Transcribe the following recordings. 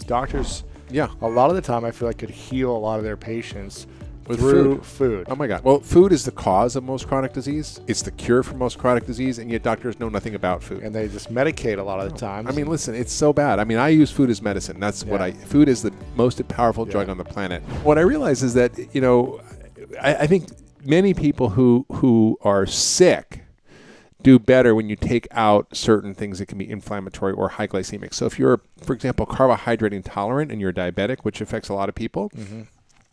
doctors, Yeah. a lot of the time I feel like could heal a lot of their patients With through food. Oh my God. Well, food is the cause of most chronic disease. It's the cure for most chronic disease, and yet doctors know nothing about food. And they just medicate a lot of the times. I mean, listen, it's so bad. I mean, I use food as medicine. That's what food is the most powerful drug on the planet. What I realize is that, you know, I think many people who are sick do better when you take out certain things that can be inflammatory or high glycemic. So if you're, for example, carbohydrate intolerant and you're diabetic, which affects a lot of people,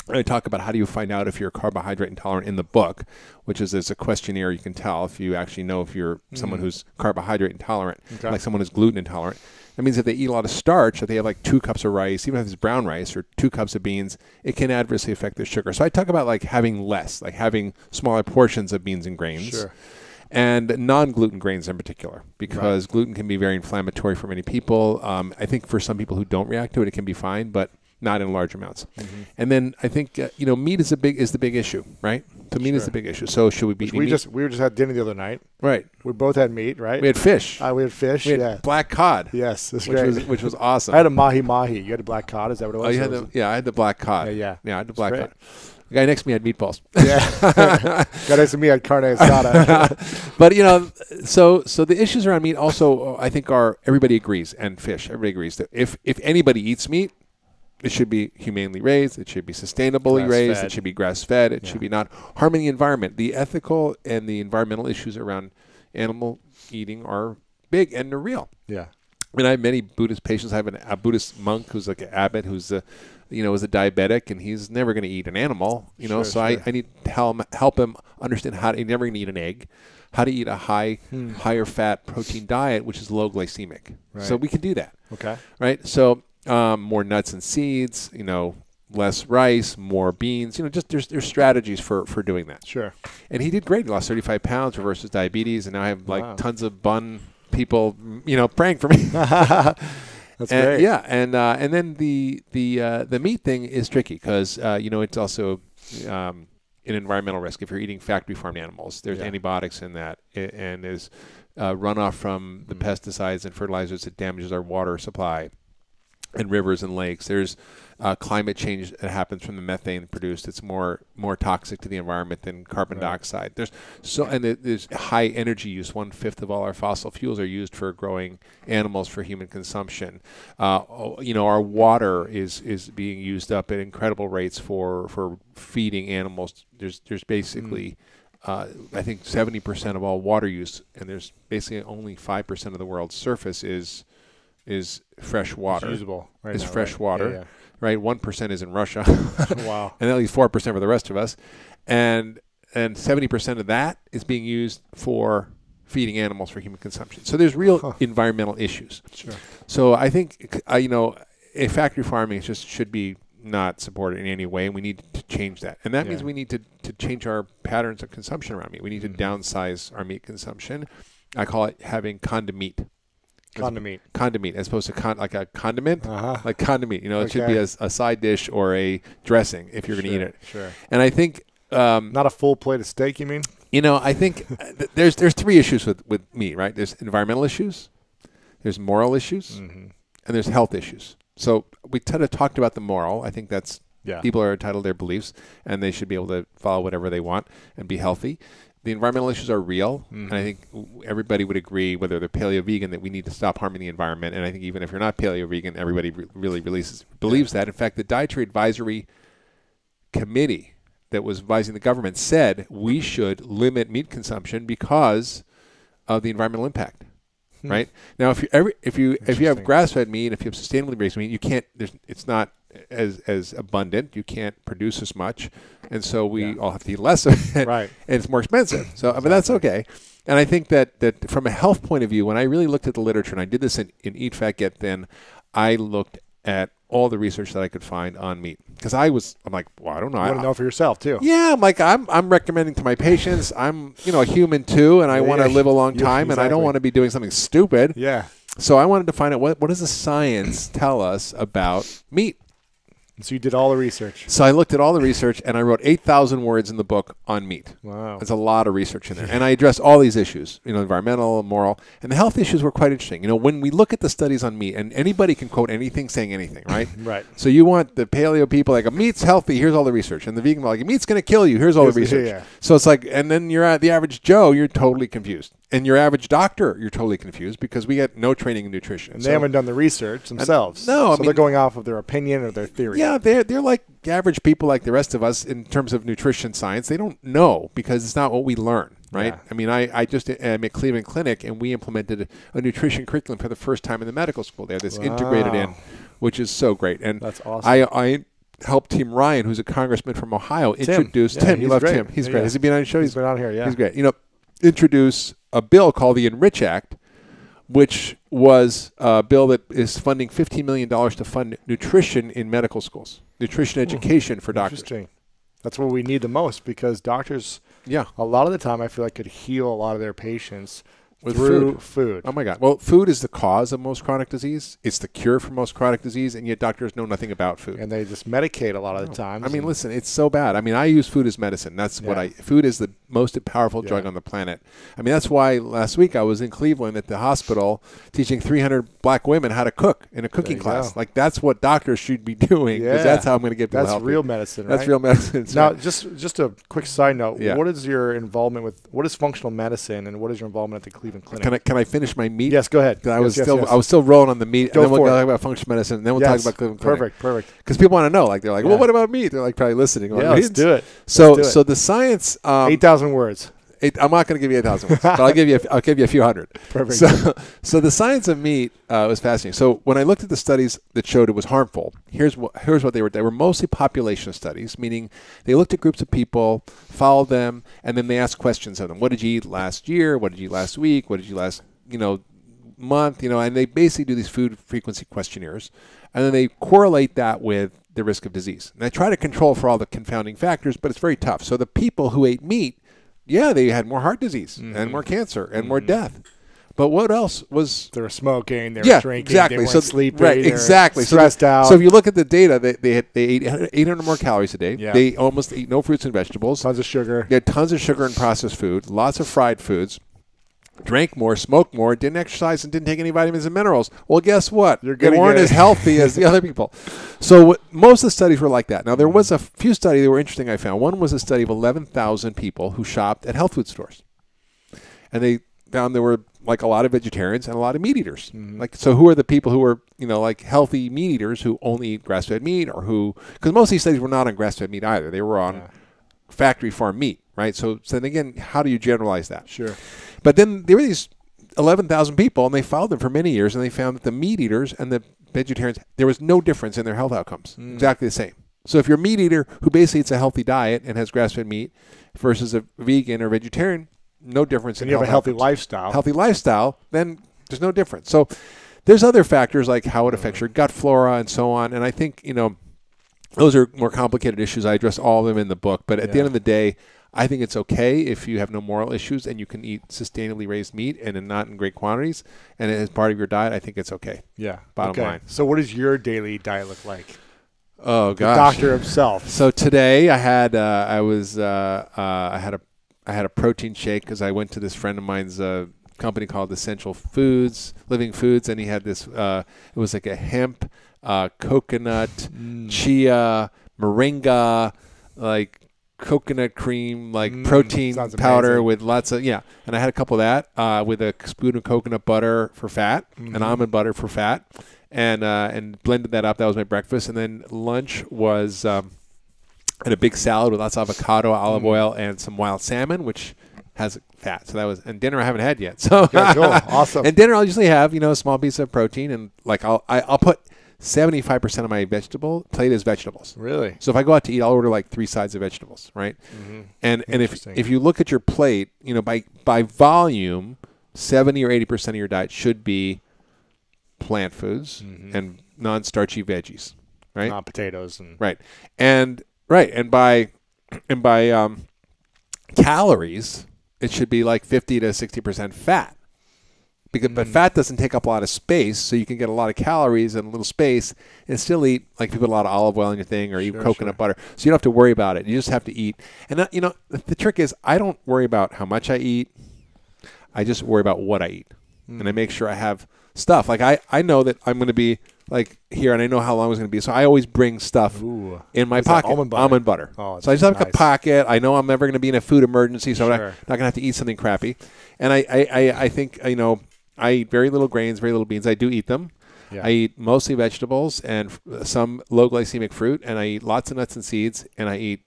I talk about how do you find out if you're carbohydrate intolerant in the book, which is there's a questionnaire you can tell if you actually know if you're someone who's carbohydrate intolerant, like someone who's gluten intolerant. That means if they eat a lot of starch, if they have like 2 cups of rice, even if it's brown rice or 2 cups of beans, it can adversely affect their sugar. So I talk about like having less, like having smaller portions of beans and grains. Sure. And non-gluten grains in particular, because gluten can be very inflammatory for many people. I think for some people who don't react to it, it can be fine, but not in large amounts. And then I think you know, meat is the big issue, right? So meat is the big issue. So should we be eating meat? We just had dinner the other night. Right. We both had meat, right? We had fish. We had fish. We had black cod. Yes, that's which was awesome. I had a mahi. You had a black cod. Is that what it was? Oh, you had I had the black cod. Yeah. I had the black cod. The guy next to me had meatballs. Yeah. Guy next to me had carne asada. But, you know, so the issues around meat also, I think, are everybody agrees, and fish, everybody agrees that if anybody eats meat, it should be humanely raised. It should be sustainably raised. It should be grass-fed. It should be not harming the environment. The ethical and the environmental issues around animal eating are big, and they're real. Yeah. I mean, I have many Buddhist patients. I have a Buddhist monk who's like an abbot who's is a diabetic, and he's never going to eat an animal. You know, I need to help him understand how he's never going to eat an egg, how to eat a higher fat protein diet, which is low glycemic. Right. So we can do that. Okay. Right. So more nuts and seeds. You know, less rice, more beans. You know, just there's strategies for doing that. Sure. And he did great. He lost 35 pounds, reverses diabetes, and now I have like tons of people, you know, praying for me. That's great. Yeah, and then the meat thing is tricky because you know, it's also an environmental risk. If you're eating factory farmed animals, there's antibiotics in that, and there's runoff from the pesticides and fertilizers that damages our water supply and rivers and lakes. There's climate change that happens from the methane produced. It's more toxic to the environment than carbon dioxide. There's high energy use. 1/5 of all our fossil fuels are used for growing animals for human consumption. You know, our water is being used up at incredible rates for feeding animals. There's basically I think 70% of all water use, and there's basically only 5% of the world's surface is fresh water. It's usable right is now, fresh water. Yeah. Right, 1% is in Russia. Wow. And at least 4% for the rest of us, and 70% of that is being used for feeding animals for human consumption. So there's real environmental issues. Sure. So I think you know, a factory farming should be not supported in any way, and we need to change that. And that means we need to change our patterns of consumption around meat. We need to downsize our meat consumption. I call it having condiment. Condiment, as opposed to like a condiment, like condiment. You know, it should be a side dish or a dressing if you're going to eat it. Sure. And I think not a full plate of steak. You mean? You know, I think there's 3 issues with meat. Right? There's environmental issues, there's moral issues, and there's health issues. So we kind of talked about the moral. I think that's people are entitled to their beliefs, and they should be able to follow whatever they want and be healthy. The environmental issues are real, and I think everybody would agree, whether they're paleo-vegan, that we need to stop harming the environment. And I think even if you're not paleo-vegan, everybody really believes that. In fact, the Dietary Advisory Committee that was advising the government said we should limit meat consumption because of the environmental impact. Right now, if you have grass-fed meat, if you have sustainably raised meat, you can't. It's not as abundant. You can't produce as much, and so we all have to eat less of it. Right, and it's more expensive. So, but that's okay. And I think that from a health point of view, when I really looked at the literature, and I did this in Eat Fat Get Thin, I looked at all the research that I could find on meat because I'm like, well, I don't know. You want to know for yourself too. Yeah, I'm like, I'm recommending to my patients. I'm a human too, and I want to live a long time, and I don't want to be doing something stupid. Yeah. So I wanted to find out what does the science tell us about meat. So you did all the research. So I looked at all the research, and I wrote 8,000 words in the book on meat. Wow. There's a lot of research in there. And I addressed all these issues, environmental, moral, and the health issues were quite interesting. When we look at the studies on meat, and anybody can quote anything saying anything, right? Right. So you want the paleo people like, meat's healthy, here's all the research. And the vegan like, meat's going to kill you, here's all the research. Yeah. So it's like, and then you're at the average Joe, you're totally confused. And your average doctor, you're totally confused because we get no training in nutrition. And they haven't done the research themselves. No, they're going off of their opinion or their theory. Yeah, they're like average people like the rest of us in terms of nutrition science. They don't know because it's not what we learn, right? Yeah. I just am at Cleveland Clinic, and we implemented a nutrition curriculum for the first time in the medical school. They have this integrated in, which is so great. And that's awesome. I helped Tim Ryan, who's a congressman from Ohio, introduce Tim. You love Tim. He's great. Has he been on the show? He's been on here, yeah. He's great. Introduce a bill called the Enrich Act, which was a bill that is funding $15 million to fund nutrition in medical schools, nutrition education for doctors. Interesting. That's what we need the most because doctors, a lot of the time, I feel like could heal a lot of their patients through food. Oh, my God. Well, food is the cause of most chronic disease. It's the cure for most chronic disease, and yet doctors know nothing about food. And they just medicate a lot of the time. Listen, it's so bad. I use food as medicine. That's food is the most powerful drug on the planet. That's why last week I was in Cleveland at the hospital teaching 300 black women how to cook in a cooking class. Like, that's what doctors should be doing because that's how I'm going to get people healthy. That's real medicine, right? That's real medicine. Now, just a quick side note. What is your involvement what is functional medicine and what is your involvement at the Cleveland Clinic? Can I finish my meat? Yes, go ahead. I was still rolling on the meat, and then we'll talk about functional medicine, and then we'll talk about Cleveland Clinic. Perfect. Because people want to know. Like, they're like, well, what about meat? They're like probably listening. Let's do it. So the science. 8,000 words. I'm not going to give you 8,000 words, but I'll give you a few hundred. Perfect. So the science of meat was fascinating. So when I looked at the studies that showed it was harmful, here's what they were. They were mostly population studies, meaning they looked at groups of people, followed them, and then they asked questions of them. What did you eat last year? What did you eat last week? What did you last month? And they basically do these food frequency questionnaires, and then they correlate that with the risk of disease. And they try to control for all the confounding factors, but it's very tough. So the people who ate meat, they had more heart disease and more cancer and more death. But what else was? They were smoking, they were drinking, exactly. they weren't sleeping, exactly. Stressed out. So if you look at the data, they ate 800 more calories a day. Yeah. They almost ate no fruits and vegetables. Tons of sugar. They had tons of sugar and processed food, lots of fried foods. Drank more, smoked more, didn't exercise, and didn't take any vitamins and minerals. Well, guess what? They weren't as healthy as the other people. So most of the studies were like that. Now, there was a few studies that were interesting I found. One was a study of 11,000 people who shopped at health food stores. And they found there were like a lot of vegetarians and a lot of meat eaters. So who are the people who are, like healthy meat eaters who only eat grass-fed meat or who – because most of these studies were not on grass-fed meat either. They were on factory farm meat, right? So then again, how do you generalize that? Sure. But then there were these 11,000 people, and they followed them for many years, and they found that the meat eaters and the vegetarians, there was no difference in their health outcomes, exactly the same. So if you're a meat eater who basically eats a healthy diet and has grass-fed meat versus a vegan or vegetarian, no difference in health outcomes. And you have a healthy lifestyle, then there's no difference. So there's other factors like how it affects your gut flora and so on, and I think, those are more complicated issues. I address all of them in the book, but at the end of the day, I think it's okay if you have no moral issues and you can eat sustainably raised meat and not in great quantities, and as part of your diet, I think it's okay. Yeah. Bottom line. So what does your daily diet look like? Oh gosh. The doctor himself. So today I had I had a protein shake because I went to this friend of mine's company called Essential Foods, Living Foods, and he had this. It was like a hemp, coconut, chia, moringa, like coconut cream, like protein powder with lots of and I had a couple of that with a spoon of coconut butter for fat and almond butter for fat, and blended that up. That was my breakfast, and then lunch was and a big salad with lots of avocado, olive oil, and some wild salmon, which has fat. So that was, and dinner I haven't had yet. So cool. Awesome. And dinner I'll usually have a small piece of protein, and like I'll put 75% of my vegetable plate is vegetables. Really? So if I go out to eat, I'll order like 3 sides of vegetables, right? And if you look at your plate, by volume, 70 or 80% of your diet should be plant foods and non-starchy veggies, right? Not potatoes and and by calories, it should be like 50 to 60% fat. But fat doesn't take up a lot of space, so you can get a lot of calories in a little space and still eat, like you put a lot of olive oil in your thing or eat coconut butter. So you don't have to worry about it. You just have to eat. And, the trick is I don't worry about how much I eat. I just worry about what I eat. And I make sure I have stuff. Like I know that I'm going to be like here, and I know how long it's going to be. So I always bring stuff in my pocket. Almond butter. Oh, so I just have like a pocket. I know I'm never going to be in a food emergency, so I'm not going to have to eat something crappy. And I think, I eat very little grains, very little beans. I do eat them. Yeah. I eat mostly vegetables and some low glycemic fruit, and I eat lots of nuts and seeds, and I eat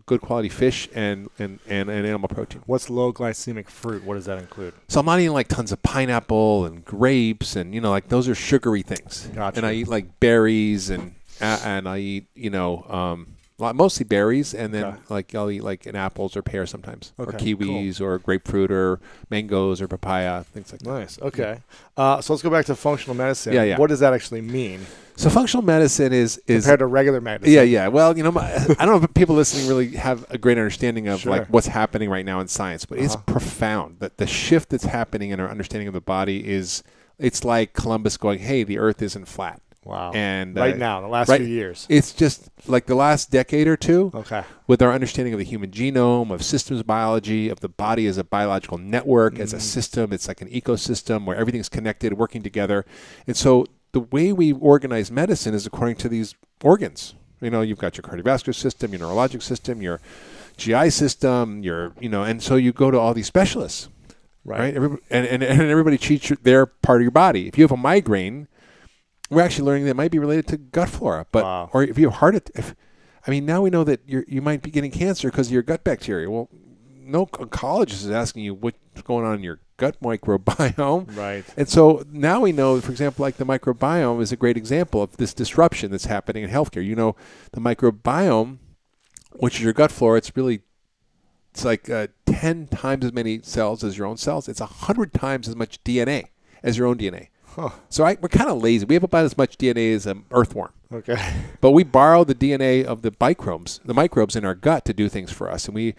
good quality fish and animal protein. What's low glycemic fruit? What does that include? So I'm not eating like tons of pineapple and grapes and like those are sugary things. Gotcha. And I eat like berries and I eat mostly berries, and then I'll eat like an apples or pears sometimes, or kiwis or grapefruit or mangoes or papaya, things like that. Nice. Okay. So let's go back to functional medicine. Yeah. What does that actually mean? So functional medicine is compared to regular medicine. Yeah. Well, I don't know if people listening really have a great understanding of like what's happening right now in science, but it's profound. That the shift that's happening in our understanding of the body it's like Columbus going, "Hey, the Earth isn't flat." Wow. And right now, the last few years. It's just like the last decade or two with our understanding of the human genome, of systems biology, of the body as a biological network, as a system. It's like an ecosystem where everything's connected, working together. And so the way we organize medicine is according to these organs. You've got your cardiovascular system, your neurologic system, your GI system, and so you go to all these specialists, right? And everybody treats their part of your body. If you have a migraine, we're actually learning that it might be related to gut flora, or if you have now we know that you might be getting cancer because of your gut bacteria. Well, no oncologist is asking you what's going on in your gut microbiome. Right. And so now we know, for example, like the microbiome is a great example of this disruption that's happening in healthcare. The microbiome, which is your gut flora, it's like 10 times as many cells as your own cells. It's 100 times as much DNA as your own DNA. Huh. So we're kind of lazy. We have about as much DNA as an earthworm. Okay. But we borrow the DNA of the microbes in our gut to do things for us, and we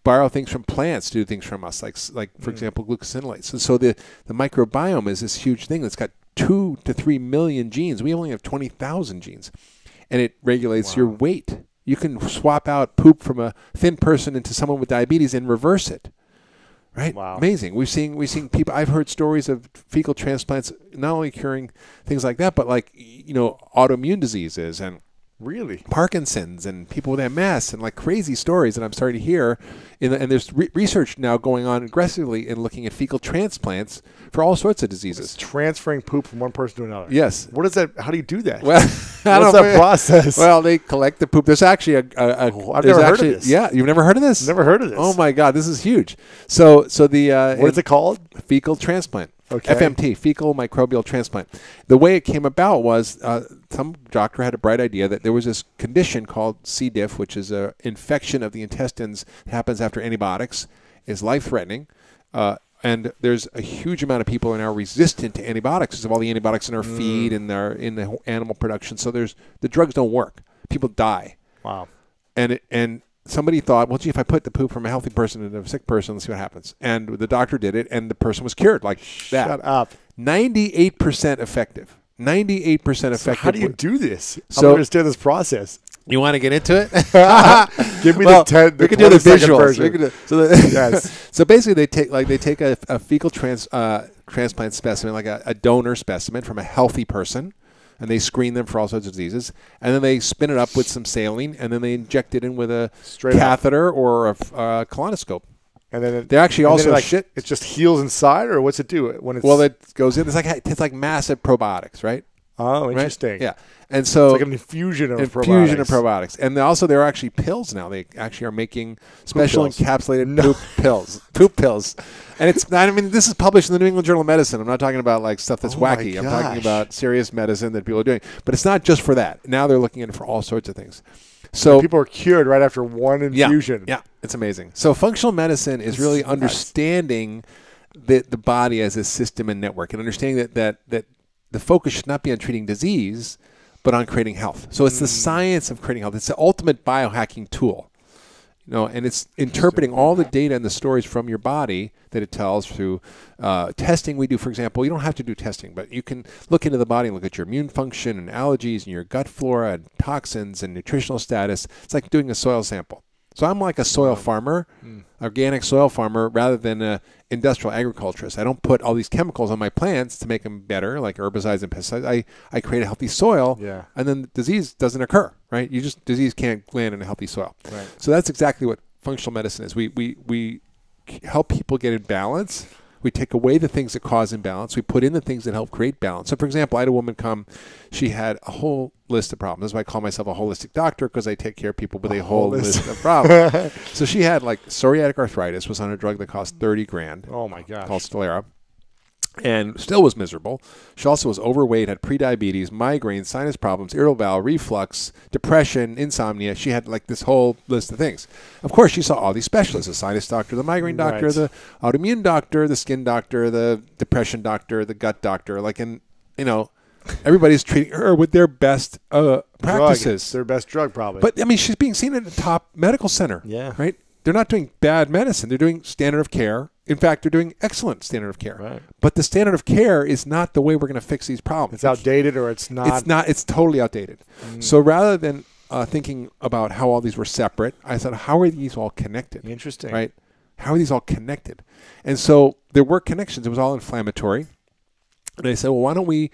borrow things from plants to do things from us, like for example, glucosinolates. And so the microbiome is this huge thing that's got 2 to 3 million genes. We only have 20,000 genes, and it regulates your weight. You can swap out poop from a thin person into someone with diabetes and reverse it. Right? Wow. Amazing. We've seen people. I've heard stories of fecal transplants not only curing things like that, but like autoimmune diseases and really Parkinson's and people with MS and like crazy stories that I'm starting to hear. And there's research now going on aggressively in looking at fecal transplants for all sorts of diseases. It's transferring poop from one person to another. Yes. What is that? How do you do that? Well, what's that process? Well, they collect the poop. There's actually I've never heard of this. Yeah, you've never heard of this? Never heard of this. Oh my God, this is huge. So the what is it called? Fecal transplant. Okay. FMT, fecal microbial transplant. The way it came about was some doctor had a bright idea that there was this condition called C. diff, which is an infection of the intestines that happens after antibiotics, is life-threatening. And there's a huge amount of people who are now resistant to antibiotics because of all the antibiotics in our feed and in the animal production. So the drugs don't work. People die. Wow. And somebody thought, well, gee, if I put the poop from a healthy person into a sick person, let's see what happens. And the doctor did it, and the person was cured like that. Shut up. 98% effective. 98% effective. So how do you do this? I don't understand this process. You want to get into it? Give me the 10. We can do the visuals. Yes. So basically, they take a fecal transplant specimen, like a donor specimen from a healthy person, and they screen them for all sorts of diseases, and then they spin it up with some saline, and then they inject it in with a catheter or a colonoscope. And then they actually also it just heals inside, or what's it do when it's? Well, it goes in. It's like massive probiotics, right? Oh, interesting. Right? Yeah, and so it's like an infusion of probiotics. And also there are actually pills now. They actually are making special encapsulated poop pills. And it's not. I mean, this is published in the New England Journal of Medicine. I'm not talking about like stuff that's wacky. I'm talking about serious medicine that people are doing. But it's not just for that. Now they're looking at it for all sorts of things. So people are cured right after one infusion. Yeah, it's amazing. So functional medicine is really understanding the body as a system and network, and understanding that the focus should not be on treating disease, but on creating health. So it's the science of creating health. It's the ultimate biohacking tool. And it's interpreting all the data and the stories from your body that it tells through testing we do. For example, you don't have to do testing, but you can look into the body and look at your immune function and allergies and your gut flora and toxins and nutritional status. It's like doing a soil sample. So I'm like a soil farmer, organic soil farmer, rather than an industrial agriculturist. I don't put all these chemicals on my plants to make them better, like herbicides and pesticides. I create a healthy soil, and then disease doesn't occur, right? Disease can't land in a healthy soil. Right. So that's exactly what functional medicine is. We help people get in balance. We take away the things that cause imbalance. We put in the things that help create balance. So, for example, I had a woman come. She had a whole list of problems. That's why I call myself a holistic doctor, because I take care of people with a whole list of problems. So she had like psoriatic arthritis, was on a drug that cost $30,000. Oh, my gosh. Called Stelara. And still was miserable. She also was overweight, had prediabetes, migraines, sinus problems, irritable bowel, reflux, depression, insomnia. She had like this whole list of things. Of course, she saw all these specialists: the sinus doctor, the migraine doctor, the autoimmune doctor, the skin doctor, the depression doctor, the gut doctor. Everybody's treating her with their best practices. Their best drug, probably. But I mean, she's being seen at a top medical center. Yeah. Right? They're not doing bad medicine. They're doing standard of care. In fact, they're doing excellent standard of care. Right. But the standard of care is not the way we're going to fix these problems. It's outdated, or it's not. It's not. It's totally outdated. So rather than thinking about how all these were separate, I thought, how are these all connected? Interesting. Right? How are these all connected? And so there were connections. It was all inflammatory. And I said, well, why don't we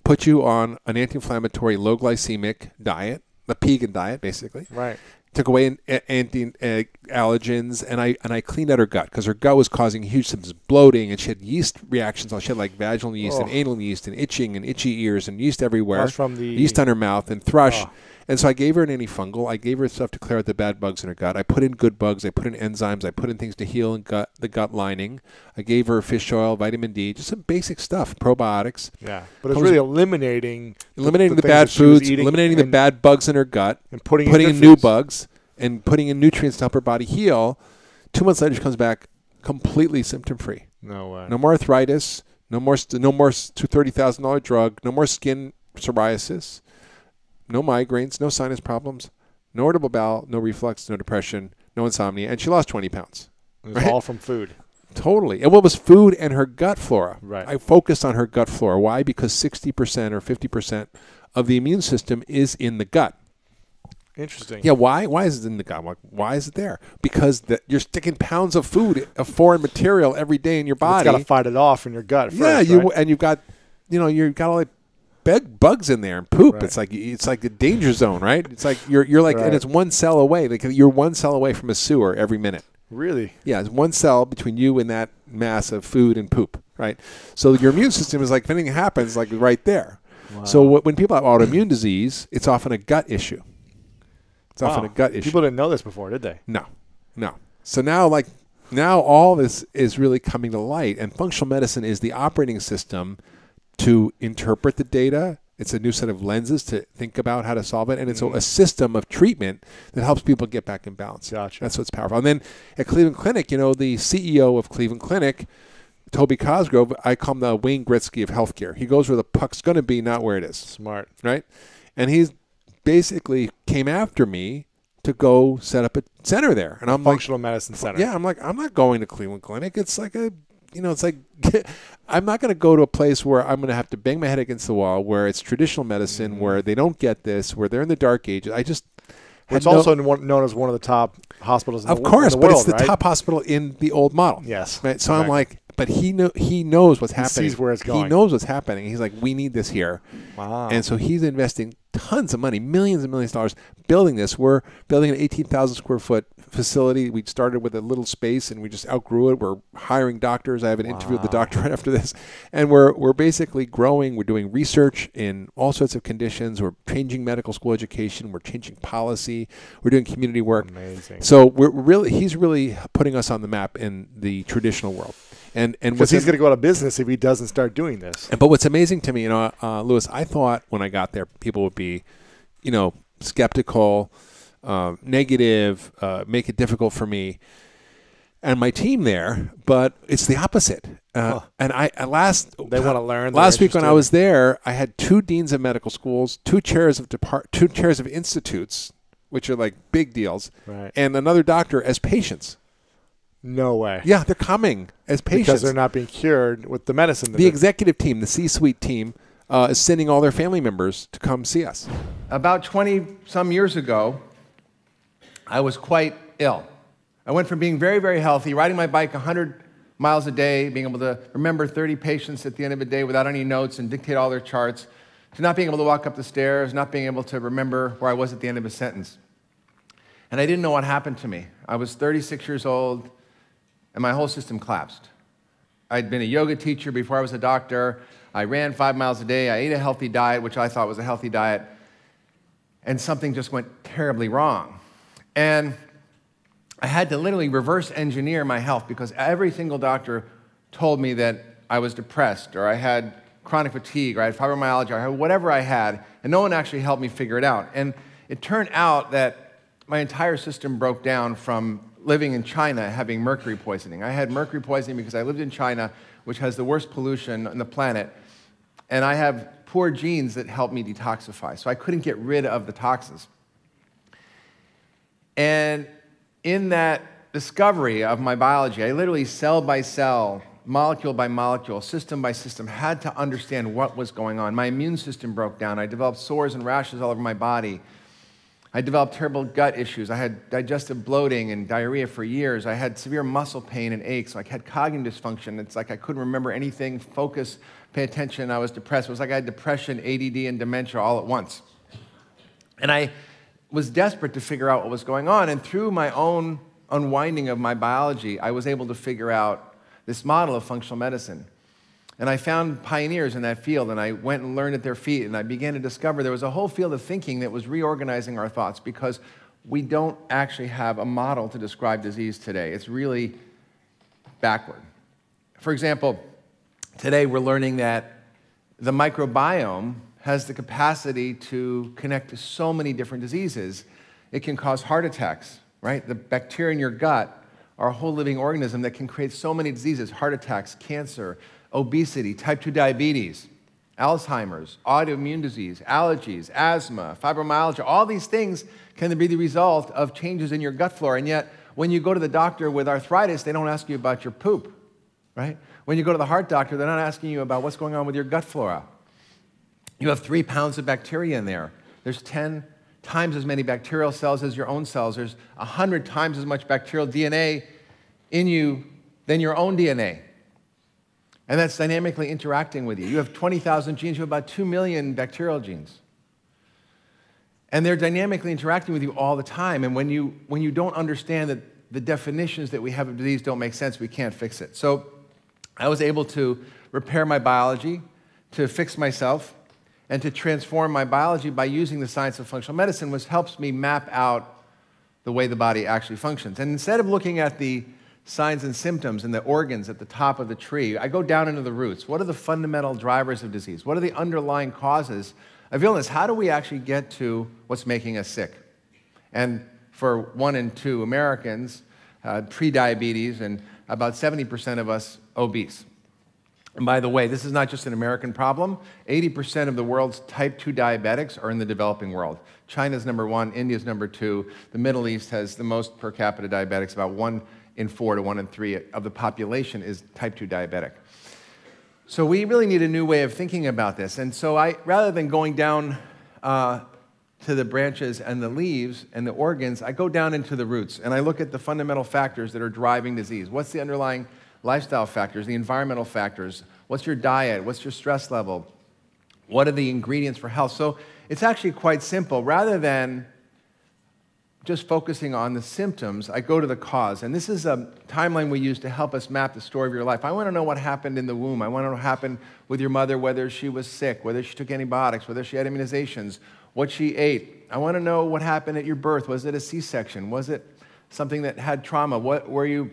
put you on an anti-inflammatory, low glycemic diet, the Pegan diet, basically. Right. Took away anti-allergens, and I cleaned out her gut, because her gut was causing huge symptoms of bloating, and she had yeast reactions. She had like vaginal yeast and anal yeast and itching and itchy ears and yeast everywhere. That's from the yeast on her mouth and thrush. And so I gave her an antifungal. I gave her stuff to clear out the bad bugs in her gut. I put in good bugs. I put in enzymes. I put in things to heal the gut lining. I gave her fish oil, vitamin D, just some basic stuff, probiotics. Yeah, but it's really eliminating the bad foods, eliminating the bad bugs in her gut, and putting in new bugs, and putting in nutrients to help her body heal. 2 months later, she comes back completely symptom-free. No way. No more arthritis. No more $30,000 drug. No more skin psoriasis. No migraines, no sinus problems, no irritable bowel, no reflux, no depression, no insomnia, and she lost 20 pounds. It was all from food. Totally. And what was food and her gut flora? Right. I focused on her gut flora. Why? Because 60% or 50% of the immune system is in the gut. Interesting. Yeah, why? Why is it in the gut? Why is it there? Because you're sticking pounds of food, of foreign material every day in your body. It's got to fight it off in your gut first, and you've got all that bugs in there and poop. Right. It's like a danger zone, right? It's like you're like, and it's one cell away. Like you're one cell away from a sewer every minute. Really? Yeah, it's one cell between you and that mass of food and poop, right? So your immune system is like, if anything happens, like right there. Wow. So when people have autoimmune disease, it's often a gut issue. It's often a gut issue. People didn't know this before, did they? No. So now all this is really coming to light, and functional medicine is the operating system to interpret the data. It's a new set of lenses to think about how to solve it, and it's a system of treatment that helps people get back in balance. Gotcha. That's what's powerful. And then at Cleveland Clinic, the CEO of Cleveland Clinic, Toby Cosgrove, I call him the Wayne Gretzky of healthcare. He goes where the puck's going to be, not where it is. Smart. Right? And he's basically came after me to go set up a center there. And I'm functional medicine center. Yeah, I'm not going to Cleveland Clinic. It's like it's like I'm not going to go to a place where I'm going to have to bang my head against the wall, where it's traditional medicine, where they don't get this, where they're in the dark ages. It's also known as one of the top hospitals in the world. Of course, but it's the right? top hospital in the old model. Yes. Right? So I'm like, but he knows what's happening. He sees where it's going. He knows what's happening. He's like, we need this here. Wow. And so he's investing tons of money, millions and millions of dollars, building this. We're building an 18,000 square foot facility. We started with a little space and we just outgrew it. We're hiring doctors. I have an interview with the doctor right after this. And we're basically growing. We're doing research in all sorts of conditions. We're changing medical school education. We're changing policy. We're doing community work. Amazing. So he's really putting us on the map in the traditional world. And because he's going to go out of business if he doesn't start doing this. But what's amazing to me, Louis, I thought when I got there, people would be, skeptical, negative, make it difficult for me and my team there. But it's the opposite. And they want to learn. Last week when I was there, I had 2 deans of medical schools, 2 chairs of institutes, which are like big deals, right, and another doctor as patients. No way. Yeah, they're coming as patients. Because they're not being cured with the medicine. The executive team, the C-suite team, is sending all their family members to come see us. About 20-some years ago, I was quite ill. I went from being very, very healthy, riding my bike 100 miles a day, being able to remember 30 patients at the end of the day without any notes and dictate all their charts, to not being able to walk up the stairs, not being able to remember where I was at the end of a sentence. And I didn't know what happened to me. I was 36 years old, and my whole system collapsed. I'd been a yoga teacher before I was a doctor. I ran 5 miles a day. I ate a healthy diet, which I thought was a healthy diet. And something just went terribly wrong. And I had to literally reverse engineer my health because every single doctor told me that I was depressed or I had chronic fatigue or I had fibromyalgia or I had whatever I had, and no one actually helped me figure it out. And it turned out that my entire system broke down from living in China having mercury poisoning. I had mercury poisoning because I lived in China, which has the worst pollution on the planet, and I have poor genes that help me detoxify, so I couldn't get rid of the toxins. And in that discovery of my biology, I literally cell by cell, molecule by molecule, system by system, had to understand what was going on. My immune system broke down. I developed sores and rashes all over my body. I developed terrible gut issues. I had digestive bloating and diarrhea for years. I had severe muscle pain and aches. I had cognitive dysfunction. It's like I couldn't remember anything, focus, pay attention. I was depressed. It was like I had depression, ADD, and dementia all at once. And I was desperate to figure out what was going on. And through my own unwinding of my biology, I was able to figure out this model of functional medicine. And I found pioneers in that field, and I went and learned at their feet, and I began to discover there was a whole field of thinking that was reorganizing our thoughts because we don't actually have a model to describe disease today. It's really backward. For example, today we're learning that the microbiome has the capacity to connect to so many different diseases. It can cause heart attacks, right? The bacteria in your gut are a whole living organism that can create so many diseases: heart attacks, cancer, obesity, type 2 diabetes, Alzheimer's, autoimmune disease, allergies, asthma, fibromyalgia. All these things can be the result of changes in your gut flora. And yet, when you go to the doctor with arthritis, they don't ask you about your poop, right? When you go to the heart doctor, they're not asking you about what's going on with your gut flora. You have 3 pounds of bacteria in there. There's 10 times as many bacterial cells as your own cells. There's 100 times as much bacterial DNA in you than your own DNA. And that's dynamically interacting with you. You have 20,000 genes. You have about 2 million bacterial genes. And they're dynamically interacting with you all the time. And when you don't understand that the definitions that we have of disease don't make sense, we can't fix it. So I was able to repair my biology, to fix myself, and to transform my biology by using the science of functional medicine, which helps me map out the way the body actually functions. And instead of looking at the signs and symptoms and the organs at the top of the tree, I go down into the roots. What are the fundamental drivers of disease? What are the underlying causes of illness? How do we actually get to what's making us sick? And for 1 in 2 Americans, pre-diabetes, and about 70% of us obese. And by the way, this is not just an American problem. 80% of the world's type 2 diabetics are in the developing world. China's number 1, India's number 2. The Middle East has the most per capita diabetics. About 1 in 4 to 1 in 3 of the population is type 2 diabetic. So we really need a new way of thinking about this. And so rather than going down to the branches and the leaves and the organs, I go down into the roots, and I look at the fundamental factors that are driving disease. What's the underlying lifestyle factors, the environmental factors? What's your diet? What's your stress level? What are the ingredients for health? So it's actually quite simple. Rather than just focusing on the symptoms, I go to the cause. And this is a timeline we use to help us map the story of your life. I want to know what happened in the womb. I want to know what happened with your mother, whether she was sick, whether she took antibiotics, whether she had immunizations, what she ate. I want to know what happened at your birth. Was it a C-section? Was it something that had trauma? Were you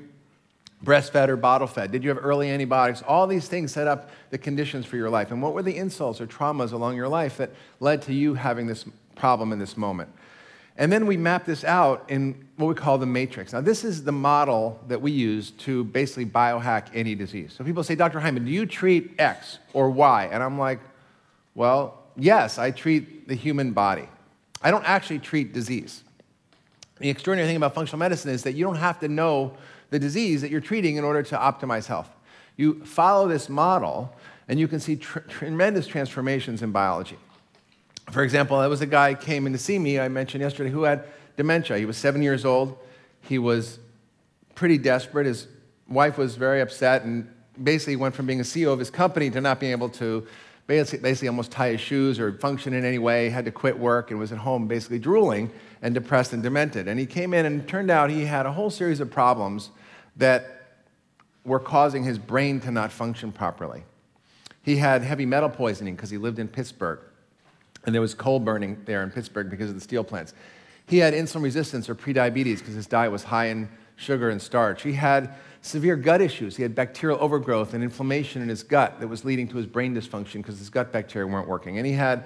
breastfed or bottle fed? Did you have early antibiotics? All these things set up the conditions for your life. And what were the insults or traumas along your life that led to you having this problem in this moment? And then we map this out in what we call the matrix. Now, this is the model that we use to basically biohack any disease. So people say, Dr. Hyman, do you treat X or Y? And I'm like, well, yes, I treat the human body. I don't actually treat disease. The extraordinary thing about functional medicine is that you don't have to know the disease that you're treating in order to optimize health. You follow this model, and you can see tremendous transformations in biology. For example, there was a guy who came in to see me, I mentioned yesterday, who had dementia. He was 7 years old. He was pretty desperate. His wife was very upset and basically went from being a CEO of his company to not being able to basically almost tie his shoes or function in any way, had to quit work and was at home basically drooling and depressed and demented. And he came in and it turned out he had a whole series of problems that were causing his brain to not function properly. He had heavy metal poisoning because he lived in Pittsburgh, and there was coal burning there in Pittsburgh because of the steel plants. He had insulin resistance or prediabetes because his diet was high in sugar and starch. He had severe gut issues. He had bacterial overgrowth and inflammation in his gut that was leading to his brain dysfunction because his gut bacteria weren't working. And he had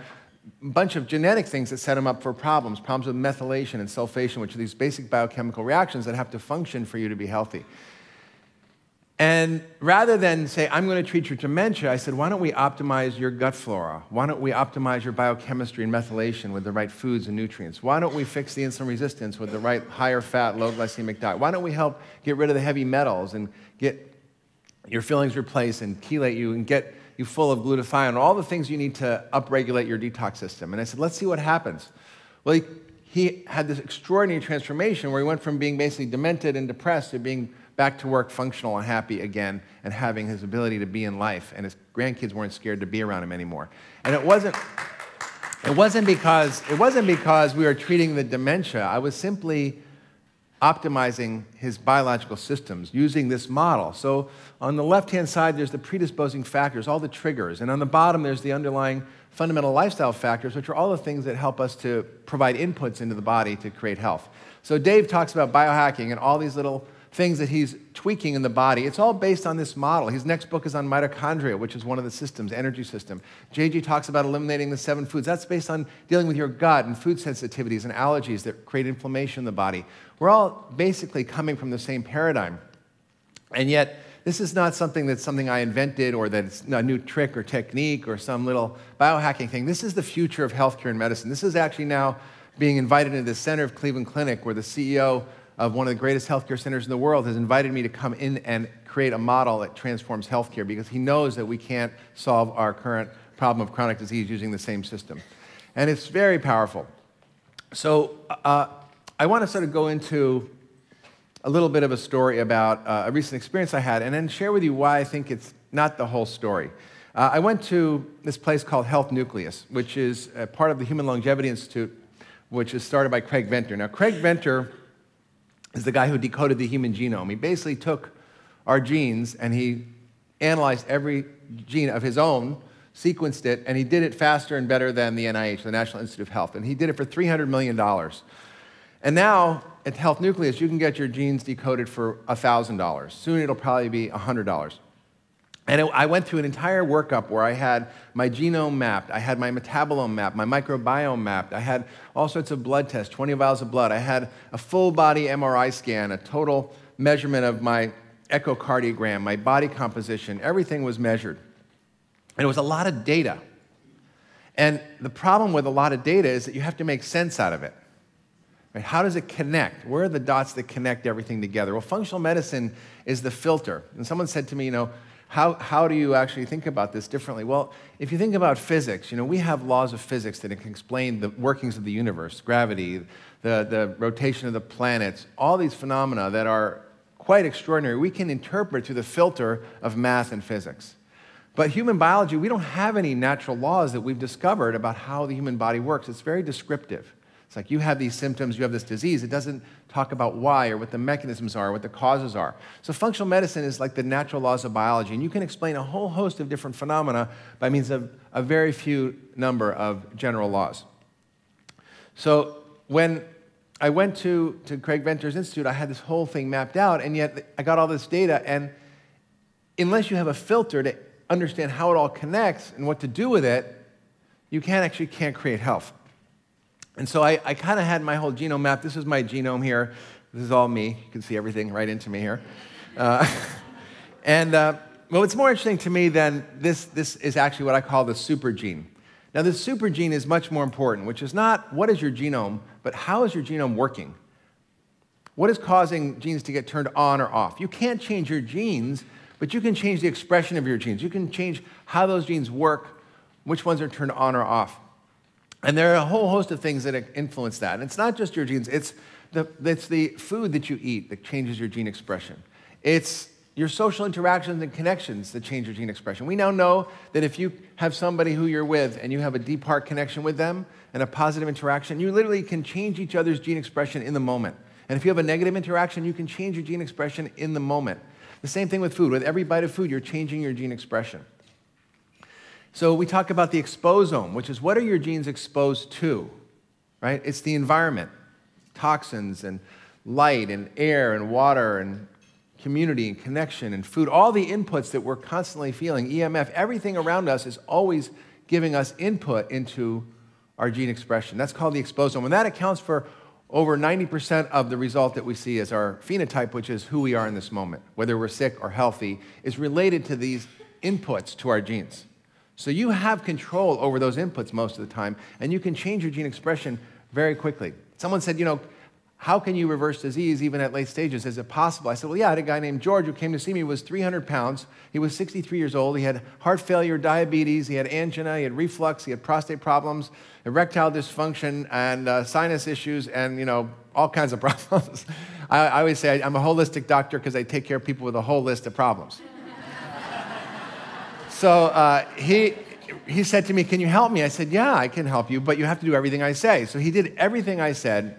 a bunch of genetic things that set him up for problems with methylation and sulfation, which are these basic biochemical reactions that have to function for you to be healthy. And rather than say, I'm going to treat your dementia, I said, why don't we optimize your gut flora? Why don't we optimize your biochemistry and methylation with the right foods and nutrients? Why don't we fix the insulin resistance with the right higher fat, low glycemic diet? Why don't we help get rid of the heavy metals and get your fillings replaced and chelate you and get you full of glutathione and all the things you need to upregulate your detox system? And I said, let's see what happens. Well, he had this extraordinary transformation where he went from being basically demented and depressed to being back to work, functional and happy again, and having his ability to be in life, and his grandkids weren't scared to be around him anymore. And it wasn't because we were treating the dementia. I was simply optimizing his biological systems using this model. So on the left-hand side, there's the predisposing factors, all the triggers, and on the bottom, there's the underlying fundamental lifestyle factors, which are all the things that help us to provide inputs into the body to create health. So Dave talks about biohacking and all these little things that he's tweaking in the body. It's all based on this model. His next book is on mitochondria, which is one of the systems, energy system. JG talks about eliminating the 7 foods. That's based on dealing with your gut and food sensitivities and allergies that create inflammation in the body. We're all basically coming from the same paradigm. And yet, this is not something I invented or that it's a new trick or technique or some little biohacking thing. This is the future of healthcare and medicine. This is actually now being invited into the center of Cleveland Clinic, where the CEO of one of the greatest healthcare centers in the world has invited me to come in and create a model that transforms healthcare, because he knows that we can't solve our current problem of chronic disease using the same system. And it's very powerful. So I want to sort of go into a little bit of a story about a recent experience I had, and then share with you why I think it's not the whole story. I went to this place called Health Nucleus, which is a part of the Human Longevity Institute, which is started by Craig Venter. Now, Craig Venter is the guy who decoded the human genome. He basically took our genes and he analyzed every gene of his own, sequenced it, and he did it faster and better than the NIH, the National Institute of Health. And he did it for $300 million. And now, at Health Nucleus, you can get your genes decoded for $1,000. Soon it'll probably be $100. And I went through an entire workup where I had my genome mapped, I had my metabolome mapped, my microbiome mapped, I had all sorts of blood tests, 20 vials of blood, I had a full body MRI scan, a total measurement of my echocardiogram, my body composition, everything was measured. And it was a lot of data. And the problem with a lot of data is that you have to make sense out of it. Right? How does it connect? Where are the dots that connect everything together? Well, functional medicine is the filter. And someone said to me, how do you actually think about this differently? Well, if you think about physics, we have laws of physics that can explain the workings of the universe, gravity, the rotation of the planets, all these phenomena that are quite extraordinary. We can interpret through the filter of math and physics. But human biology, we don't have any natural laws that we've discovered about how the human body works. It's very descriptive. It's like you have these symptoms, you have this disease. It doesn't talk about why or what the mechanisms are, what the causes are. So functional medicine is like the natural laws of biology, and you can explain a whole host of different phenomena by means of a very few number of general laws. So when I went to Craig Venter's Institute, I had this whole thing mapped out, and yet I got all this data, and unless you have a filter to understand how it all connects and what to do with it, you can't create health. And so I kind of had my whole genome mapped. This is my genome here. This is all me. You can see everything right into me here. Well, what's more interesting to me than this is actually what I call the super gene. Now, the super gene is much more important, which is not what is your genome, but how is your genome working? What is causing genes to get turned on or off? You can't change your genes, but you can change the expression of your genes. You can change how those genes work, which ones are turned on or off. And there are a whole host of things that influence that. And it's not just your genes. It's the food that you eat that changes your gene expression. It's your social interactions and connections that change your gene expression. We now know that if you have somebody who you're with and you have a deep heart connection with them and a positive interaction, you literally can change each other's gene expression in the moment. And if you have a negative interaction, you can change your gene expression in the moment. The same thing with food. With every bite of food, you're changing your gene expression. So we talk about the exposome, which is what are your genes exposed to, right? It's the environment, toxins and light and air and water and community and connection and food, all the inputs that we're constantly feeling, EMF, everything around us is always giving us input into our gene expression. That's called the exposome. And that accounts for over 90% of the result that we see as our phenotype, which is who we are in this moment, whether we're sick or healthy, is related to these inputs to our genes. So you have control over those inputs most of the time, and you can change your gene expression very quickly. Someone said, how can you reverse disease even at late stages? Is it possible? I said, well, yeah, I had a guy named George who came to see me. He was 300 pounds. He was 63 years old. He had heart failure, diabetes. He had angina. He had reflux. He had prostate problems, erectile dysfunction, and sinus issues, and, all kinds of problems. I always say I'm a holistic doctor because I take care of people with a whole list of problems. So he said to me, can you help me? I said, yeah, I can help you, but you have to do everything I say. So he did everything I said.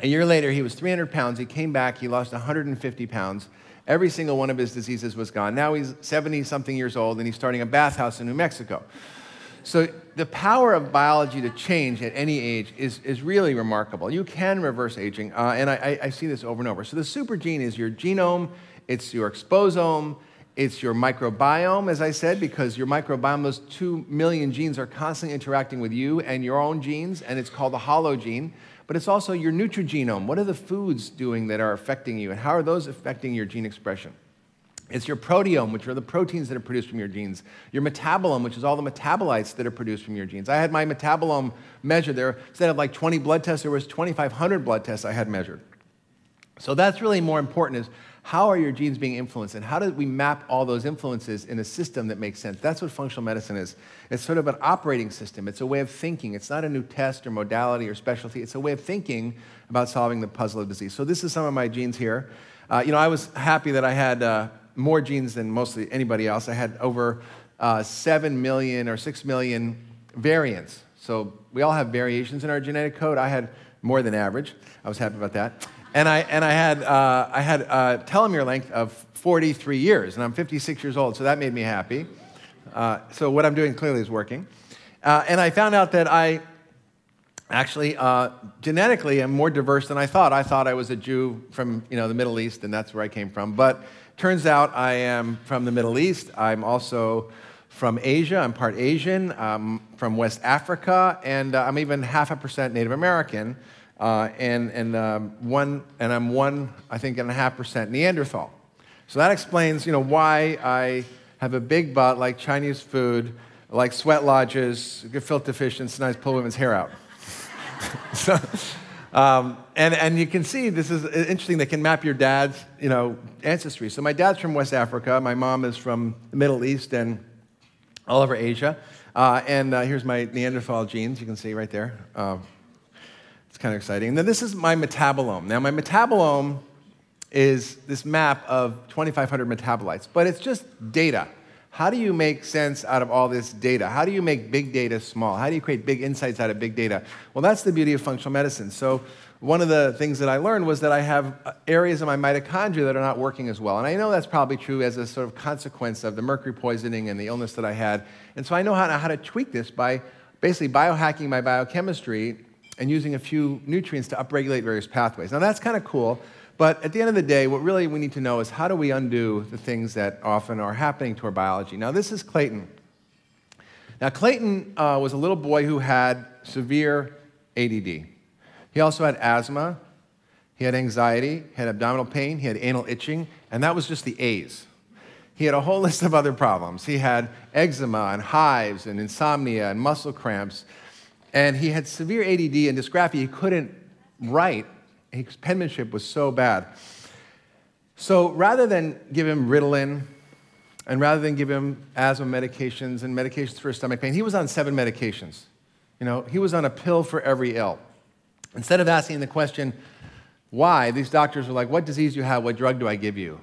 A year later, he was 300 pounds. He came back. He lost 150 pounds. Every single one of his diseases was gone. Now he's 70-something years old, and he's starting a bathhouse in New Mexico. So the power of biology to change at any age is really remarkable. You can reverse aging, and I see this over and over. So the super gene is your genome. It's your exposome. It's your microbiome, as I said, because your microbiome, those 2 million genes are constantly interacting with you and your own genes, and it's called the hologene. But it's also your nutrigenome. What are the foods doing that are affecting you, and how are those affecting your gene expression? It's your proteome, which are the proteins that are produced from your genes. Your metabolome, which is all the metabolites that are produced from your genes. I had my metabolome measured there. Instead of like 20 blood tests, there was 2,500 blood tests I had measured. So that's really more important, is how are your genes being influenced, and how do we map all those influences in a system that makes sense? That's what functional medicine is. It's sort of an operating system. It's a way of thinking. It's not a new test or modality or specialty. It's a way of thinking about solving the puzzle of disease. So this is some of my genes here. I was happy that I had more genes than mostly anybody else. I had over 7 million or 6 million variants. So we all have variations in our genetic code. I had more than average. I was happy about that. And I had a telomere length of 43 years, and I'm 56 years old, so that made me happy. So what I'm doing clearly is working. And I found out that I actually genetically am more diverse than I thought. I thought I was a Jew from the Middle East, and that's where I came from. But turns out I am from the Middle East. I'm also from Asia. I'm part Asian. I'm from West Africa, and I'm even 0.5% Native American. And I'm 1.5% Neanderthal. So that explains, why I have a big butt, like Chinese food, like sweat lodges, gefilte fish, and sometimes pull women's hair out. And you can see this is interesting. They can map your dad's, ancestry. So my dad's from West Africa. My mom is from the Middle East and all over Asia. Here's my Neanderthal genes. You can see right there. It's kind of exciting. And then this is my metabolome. Now, my metabolome is this map of 2,500 metabolites, but it's just data. How do you make sense out of all this data? How do you make big data small? How do you create big insights out of big data? Well, that's the beauty of functional medicine. So one of the things that I learned was that I have areas of my mitochondria that are not working as well. And I know that's probably true as a sort of consequence of the mercury poisoning and the illness that I had. And so I know how to tweak this by basically biohacking my biochemistry and using a few nutrients to upregulate various pathways. Now, that's kind of cool, but at the end of the day, what really we need to know is how do we undo the things that often are happening to our biology. Now, this is Clayton. Now, Clayton was a little boy who had severe ADD. He also had asthma, he had anxiety, he had abdominal pain, he had anal itching, and that was just the A's. He had a whole list of other problems. He had eczema and hives and insomnia and muscle cramps. And he had severe ADD and dysgraphia. He couldn't write his penmanship was so bad. So rather than give him Ritalin, and rather than give him asthma medications and medications for stomach pain, he was on 7 medications. He was on a pill for every ill. Instead of asking the question, why, these doctors were like, what disease do you have? What drug do I give you?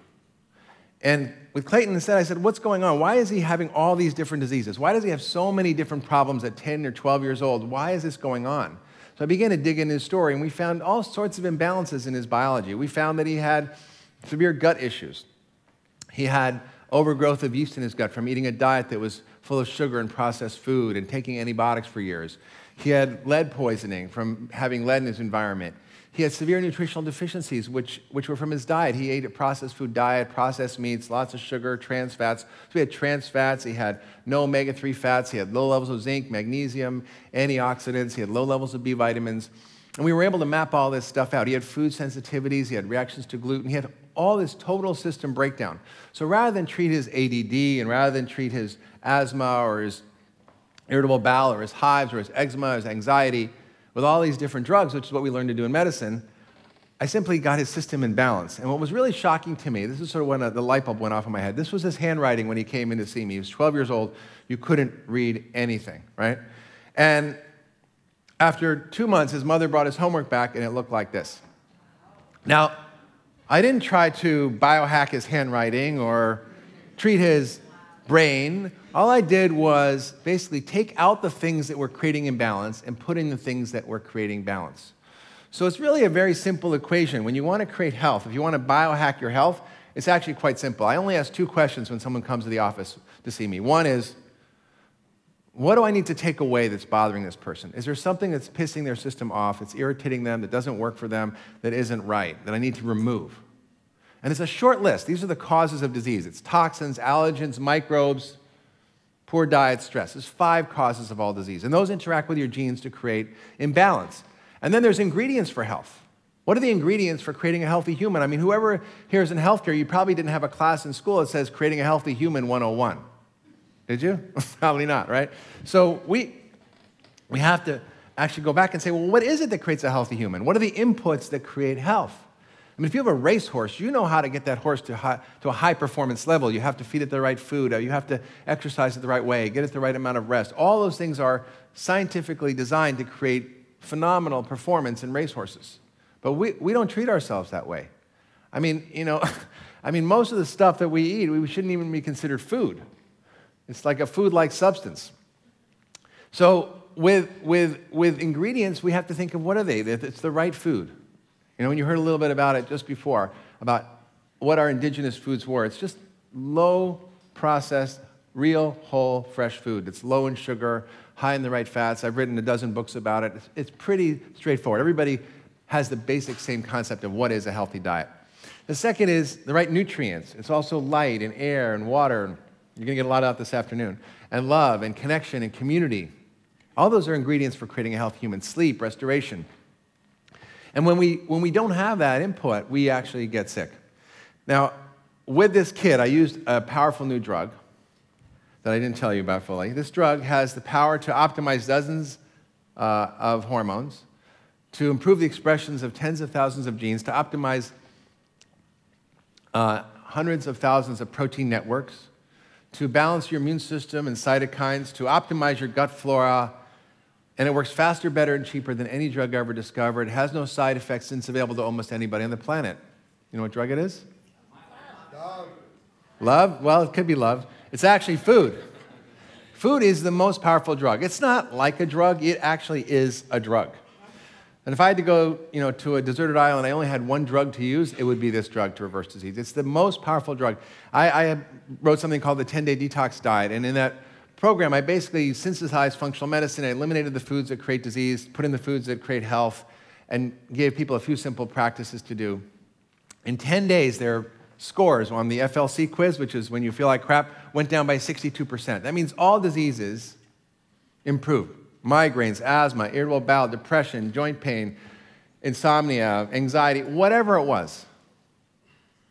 And with Clayton, instead, I said, what's going on? Why is he having all these different diseases? Why does he have so many different problems at 10 or 12 years old? Why is this going on? So I began to dig into his story, and we found all sorts of imbalances in his biology. We found that he had severe gut issues. He had overgrowth of yeast in his gut from eating a diet that was full of sugar and processed food and taking antibiotics for years. He had lead poisoning from having lead in his environment. He had severe nutritional deficiencies, which were from his diet. He ate a processed food diet, processed meats, lots of sugar, trans fats. So he had trans fats. He had no omega-3 fats. He had low levels of zinc, magnesium, antioxidants. He had low levels of B vitamins. And we were able to map all this stuff out. He had food sensitivities. He had reactions to gluten. He had all this total system breakdown. So rather than treat his ADD and rather than treat his asthma or his irritable bowel or his hives or his eczema or his anxiety with all these different drugs, which is what we learned to do in medicine, I simply got his system in balance. And what was really shocking to me, this is sort of when the light bulb went off in my head, this was his handwriting when he came in to see me. He was 12 years old. You couldn't read anything, right? And after 2 months, his mother brought his homework back, and it looked like this. Now, I didn't try to biohack his handwriting or treat his brain. All I did was basically take out the things that were creating imbalance and put in the things that were creating balance. So it's really a very simple equation. When you want to create health, if you want to biohack your health, it's actually quite simple. I only ask 2 questions when someone comes to the office to see me. One is, what do I need to take away that's bothering this person? Is there something that's pissing their system off, that's irritating them, that doesn't work for them, that isn't right, that I need to remove? And it's a short list. These are the causes of disease. It's toxins, allergens, microbes, poor diet, stress. There's 5 causes of all disease. And those interact with your genes to create imbalance. And then there's ingredients for health. What are the ingredients for creating a healthy human? I mean, whoever here is in healthcare, you probably didn't have a class in school that says Creating a Healthy Human 101. Did you? Probably not, right? So we have to actually go back and say, well, what is it that creates a healthy human? What are the inputs that create health? I mean, if you have a racehorse, you know how to get that horse to a high performance level. You have to feed it the right food. You have to exercise it the right way, get it the right amount of rest. All those things are scientifically designed to create phenomenal performance in racehorses. But we don't treat ourselves that way. I mean, most of the stuff that we eat, we shouldn't even be considered food. It's like a food-like substance. So with ingredients, we have to think of what are they? It's the right food. When you heard a little bit about it just before, about what our indigenous foods were, it's just low-processed, real, whole, fresh food. It's low in sugar, high in the right fats. I've written a dozen books about it. It's pretty straightforward. Everybody has the basic same concept of what is a healthy diet. The second is the right nutrients. It's also light and air and water. You're going to get a lot out this afternoon. And love and connection and community. All those are ingredients for creating a healthy human. Sleep, restoration. And when we don't have that input, we actually get sick. Now, with this kid, I used a powerful new drug that I didn't tell you about fully. This drug has the power to optimize dozens of hormones, to improve the expressions of tens of thousands of genes, to optimize hundreds of thousands of protein networks, to balance your immune system and cytokines, to optimize your gut flora, and it works faster, better, and cheaper than any drug ever discovered. It has no side effects and it's available to almost anybody on the planet. You know what drug it is? Love. Love? Well, it could be love. It's actually food. Food is the most powerful drug. It's not like a drug. It actually is a drug. And if I had to go, to a deserted island, I only had one drug to use, it would be this drug to reverse disease. It's the most powerful drug. I wrote something called the 10-Day Detox Diet, and in that program, I basically synthesized functional medicine. I eliminated the foods that create disease, put in the foods that create health, and gave people a few simple practices to do. In 10 days, their scores on the FLC quiz, which is when you feel like crap, went down by 62%. That means all diseases improved. Migraines, asthma, irritable bowel, depression, joint pain, insomnia, anxiety, whatever it was.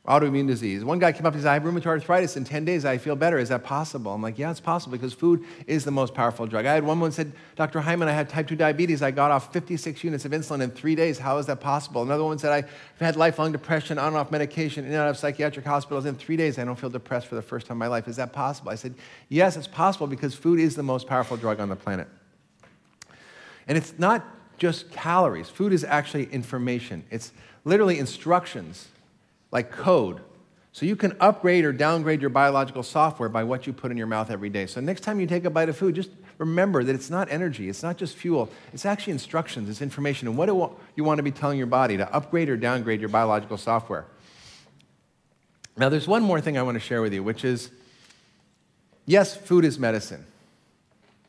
autoimmune disease. One guy came up and said, I have rheumatoid arthritis. In 10 days, I feel better. Is that possible? I'm like, yeah, it's possible because food is the most powerful drug. I had one woman said, Dr. Hyman, I had type 2 diabetes. I got off 56 units of insulin in 3 days. How is that possible? Another woman said, I've had lifelong depression, on and off medication, in and out of psychiatric hospitals. In 3 days, I don't feel depressed for the first time in my life. Is that possible? I said, yes, it's possible because food is the most powerful drug on the planet. And it's not just calories. Food is actually information. It's literally instructions, like code. So you can upgrade or downgrade your biological software by what you put in your mouth every day. So next time you take a bite of food, just remember that it's not energy, it's not just fuel, it's actually instructions, it's information, and what you want to be telling your body to upgrade or downgrade your biological software. Now there's one more thing I want to share with you, which is, yes, food is medicine.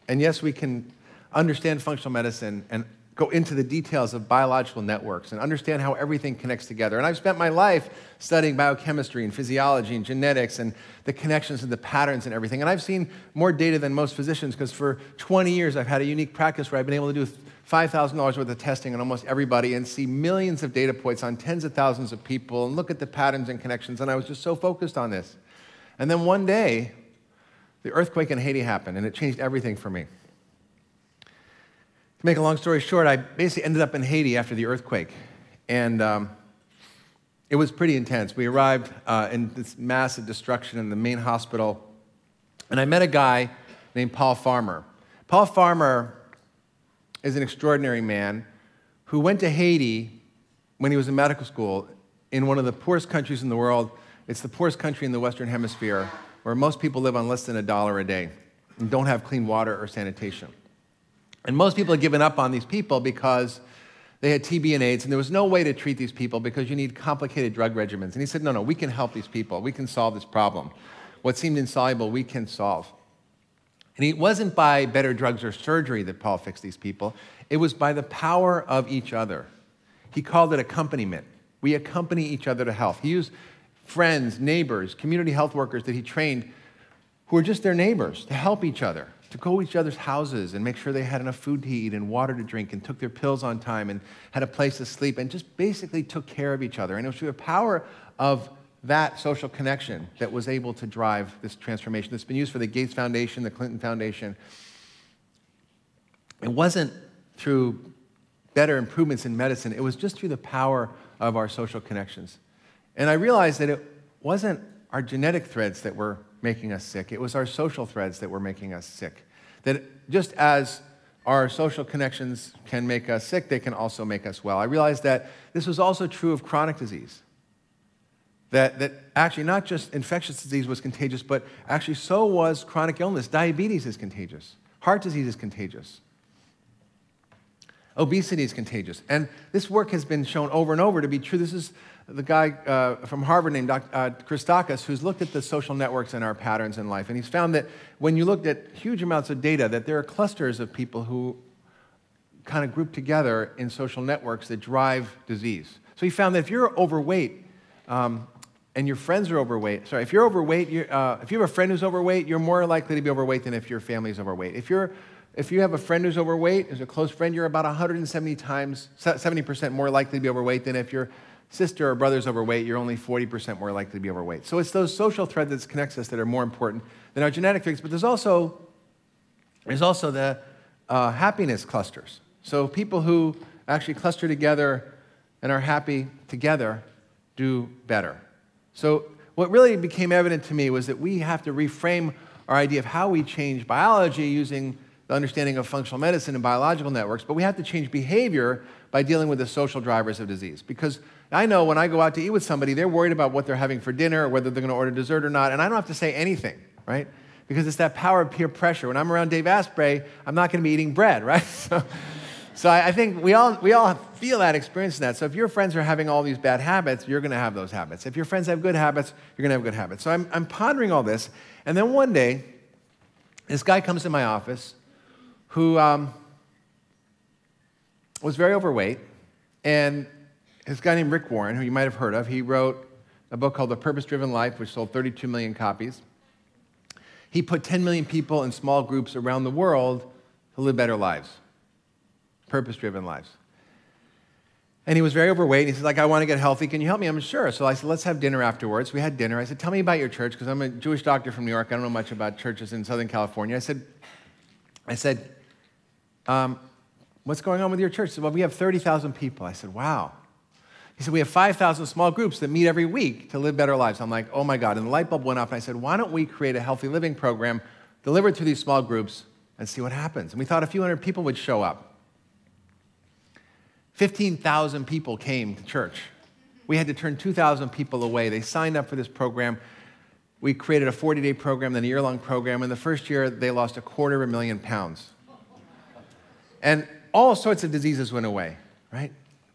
And yes, we can understand functional medicine and go into the details of biological networks and understand how everything connects together. And I've spent my life studying biochemistry and physiology and genetics and the connections and the patterns and everything. And I've seen more data than most physicians because for 20 years I've had a unique practice where I've been able to do $5,000 worth of testing on almost everybody and see millions of data points on tens of thousands of people and look at the patterns and connections. And I was just so focused on this. And then one day, the earthquake in Haiti happened and it changed everything for me. To make a long story short, I basically ended up in Haiti after the earthquake, and it was pretty intense. We arrived in this massive destruction in the main hospital, and I met a guy named Paul Farmer. Paul Farmer is an extraordinary man who went to Haiti when he was in medical school in one of the poorest countries in the world. It's the poorest country in the Western Hemisphere, where most people live on less than $1 a day and don't have clean water or sanitation. And most people had given up on these people because they had TB and AIDS, and there was no way to treat these people because you need complicated drug regimens. And he said, no, we can help these people. We can solve this problem. What seemed insoluble, we can solve. And it wasn't by better drugs or surgery that Paul fixed these people. It was by the power of each other. He called it accompaniment. We accompany each other to health. He used friends, neighbors, community health workers that he trained who were just their neighbors to help each other, to go to each other's houses and make sure they had enough food to eat and water to drink and took their pills on time and had a place to sleep and just basically took care of each other. And it was through the power of that social connection that was able to drive this transformation that's been used for the Gates Foundation, the Clinton Foundation. It wasn't through better improvements in medicine. It was just through the power of our social connections. And I realized that it wasn't our genetic threads that were making us sick. It was our social threads that were making us sick. That just as our social connections can make us sick, they can also make us well. I realized that this was also true of chronic disease. That actually not just infectious disease was contagious, but actually so was chronic illness. Diabetes is contagious. Heart disease is contagious. Obesity is contagious. And this work has been shown over and over to be true. This is the guy from Harvard named Christakis, who's looked at the social networks and our patterns in life. And he's found that when you looked at huge amounts of data, that there are clusters of people who kind of group together in social networks that drive disease. So he found that if you're overweight and your friends are overweight, if you're overweight, if you have a friend who's overweight, you're more likely to be overweight than if your family's overweight. If you have a friend who's overweight, as a close friend, you're about 70% more likely to be overweight than if your sister or brother's overweight, you're only 40% more likely to be overweight. So it's those social threads that connect us that are more important than our genetic things. But there's also the happiness clusters. So people who actually cluster together and are happy together do better. So what really became evident to me was that we have to reframe our idea of how we change biology using the understanding of functional medicine and biological networks, but we have to change behavior by dealing with the social drivers of disease. Because I know when I go out to eat with somebody, they're worried about what they're having for dinner or whether they're going to order dessert or not, and I don't have to say anything, right? Because it's that power of peer pressure. When I'm around Dave Asprey, I'm not going to be eating bread, right? So I think we all feel that, experience that. So if your friends are having all these bad habits, you're going to have those habits. If your friends have good habits, you're going to have good habits. So I'm pondering all this, and then one day, this guy comes to my office who was very overweight, and this guy named Rick Warren, who you might have heard of, he wrote a book called The Purpose-Driven Life, which sold 32 million copies. He put 10 million people in small groups around the world to live better lives, purpose-driven lives. And he was very overweight. And he said, like, I want to get healthy. Can you help me? I'm sure. So I said, let's have dinner afterwards. We had dinner. I said, tell me about your church, because I'm a Jewish doctor from New York. I don't know much about churches in Southern California. I said, what's going on with your church? He said, well, we have 30,000 people. I said, wow. He said, we have 5,000 small groups that meet every week to live better lives. I'm like, oh my God. And the light bulb went off, and I said, why don't we create a healthy living program delivered through these small groups and see what happens? And we thought a few hundred people would show up. 15,000 people came to church. We had to turn 2,000 people away. They signed up for this program. We created a 40-day program, then a year-long program. In the first year, they lost £250,000 pounds. And all sorts of diseases went away, right?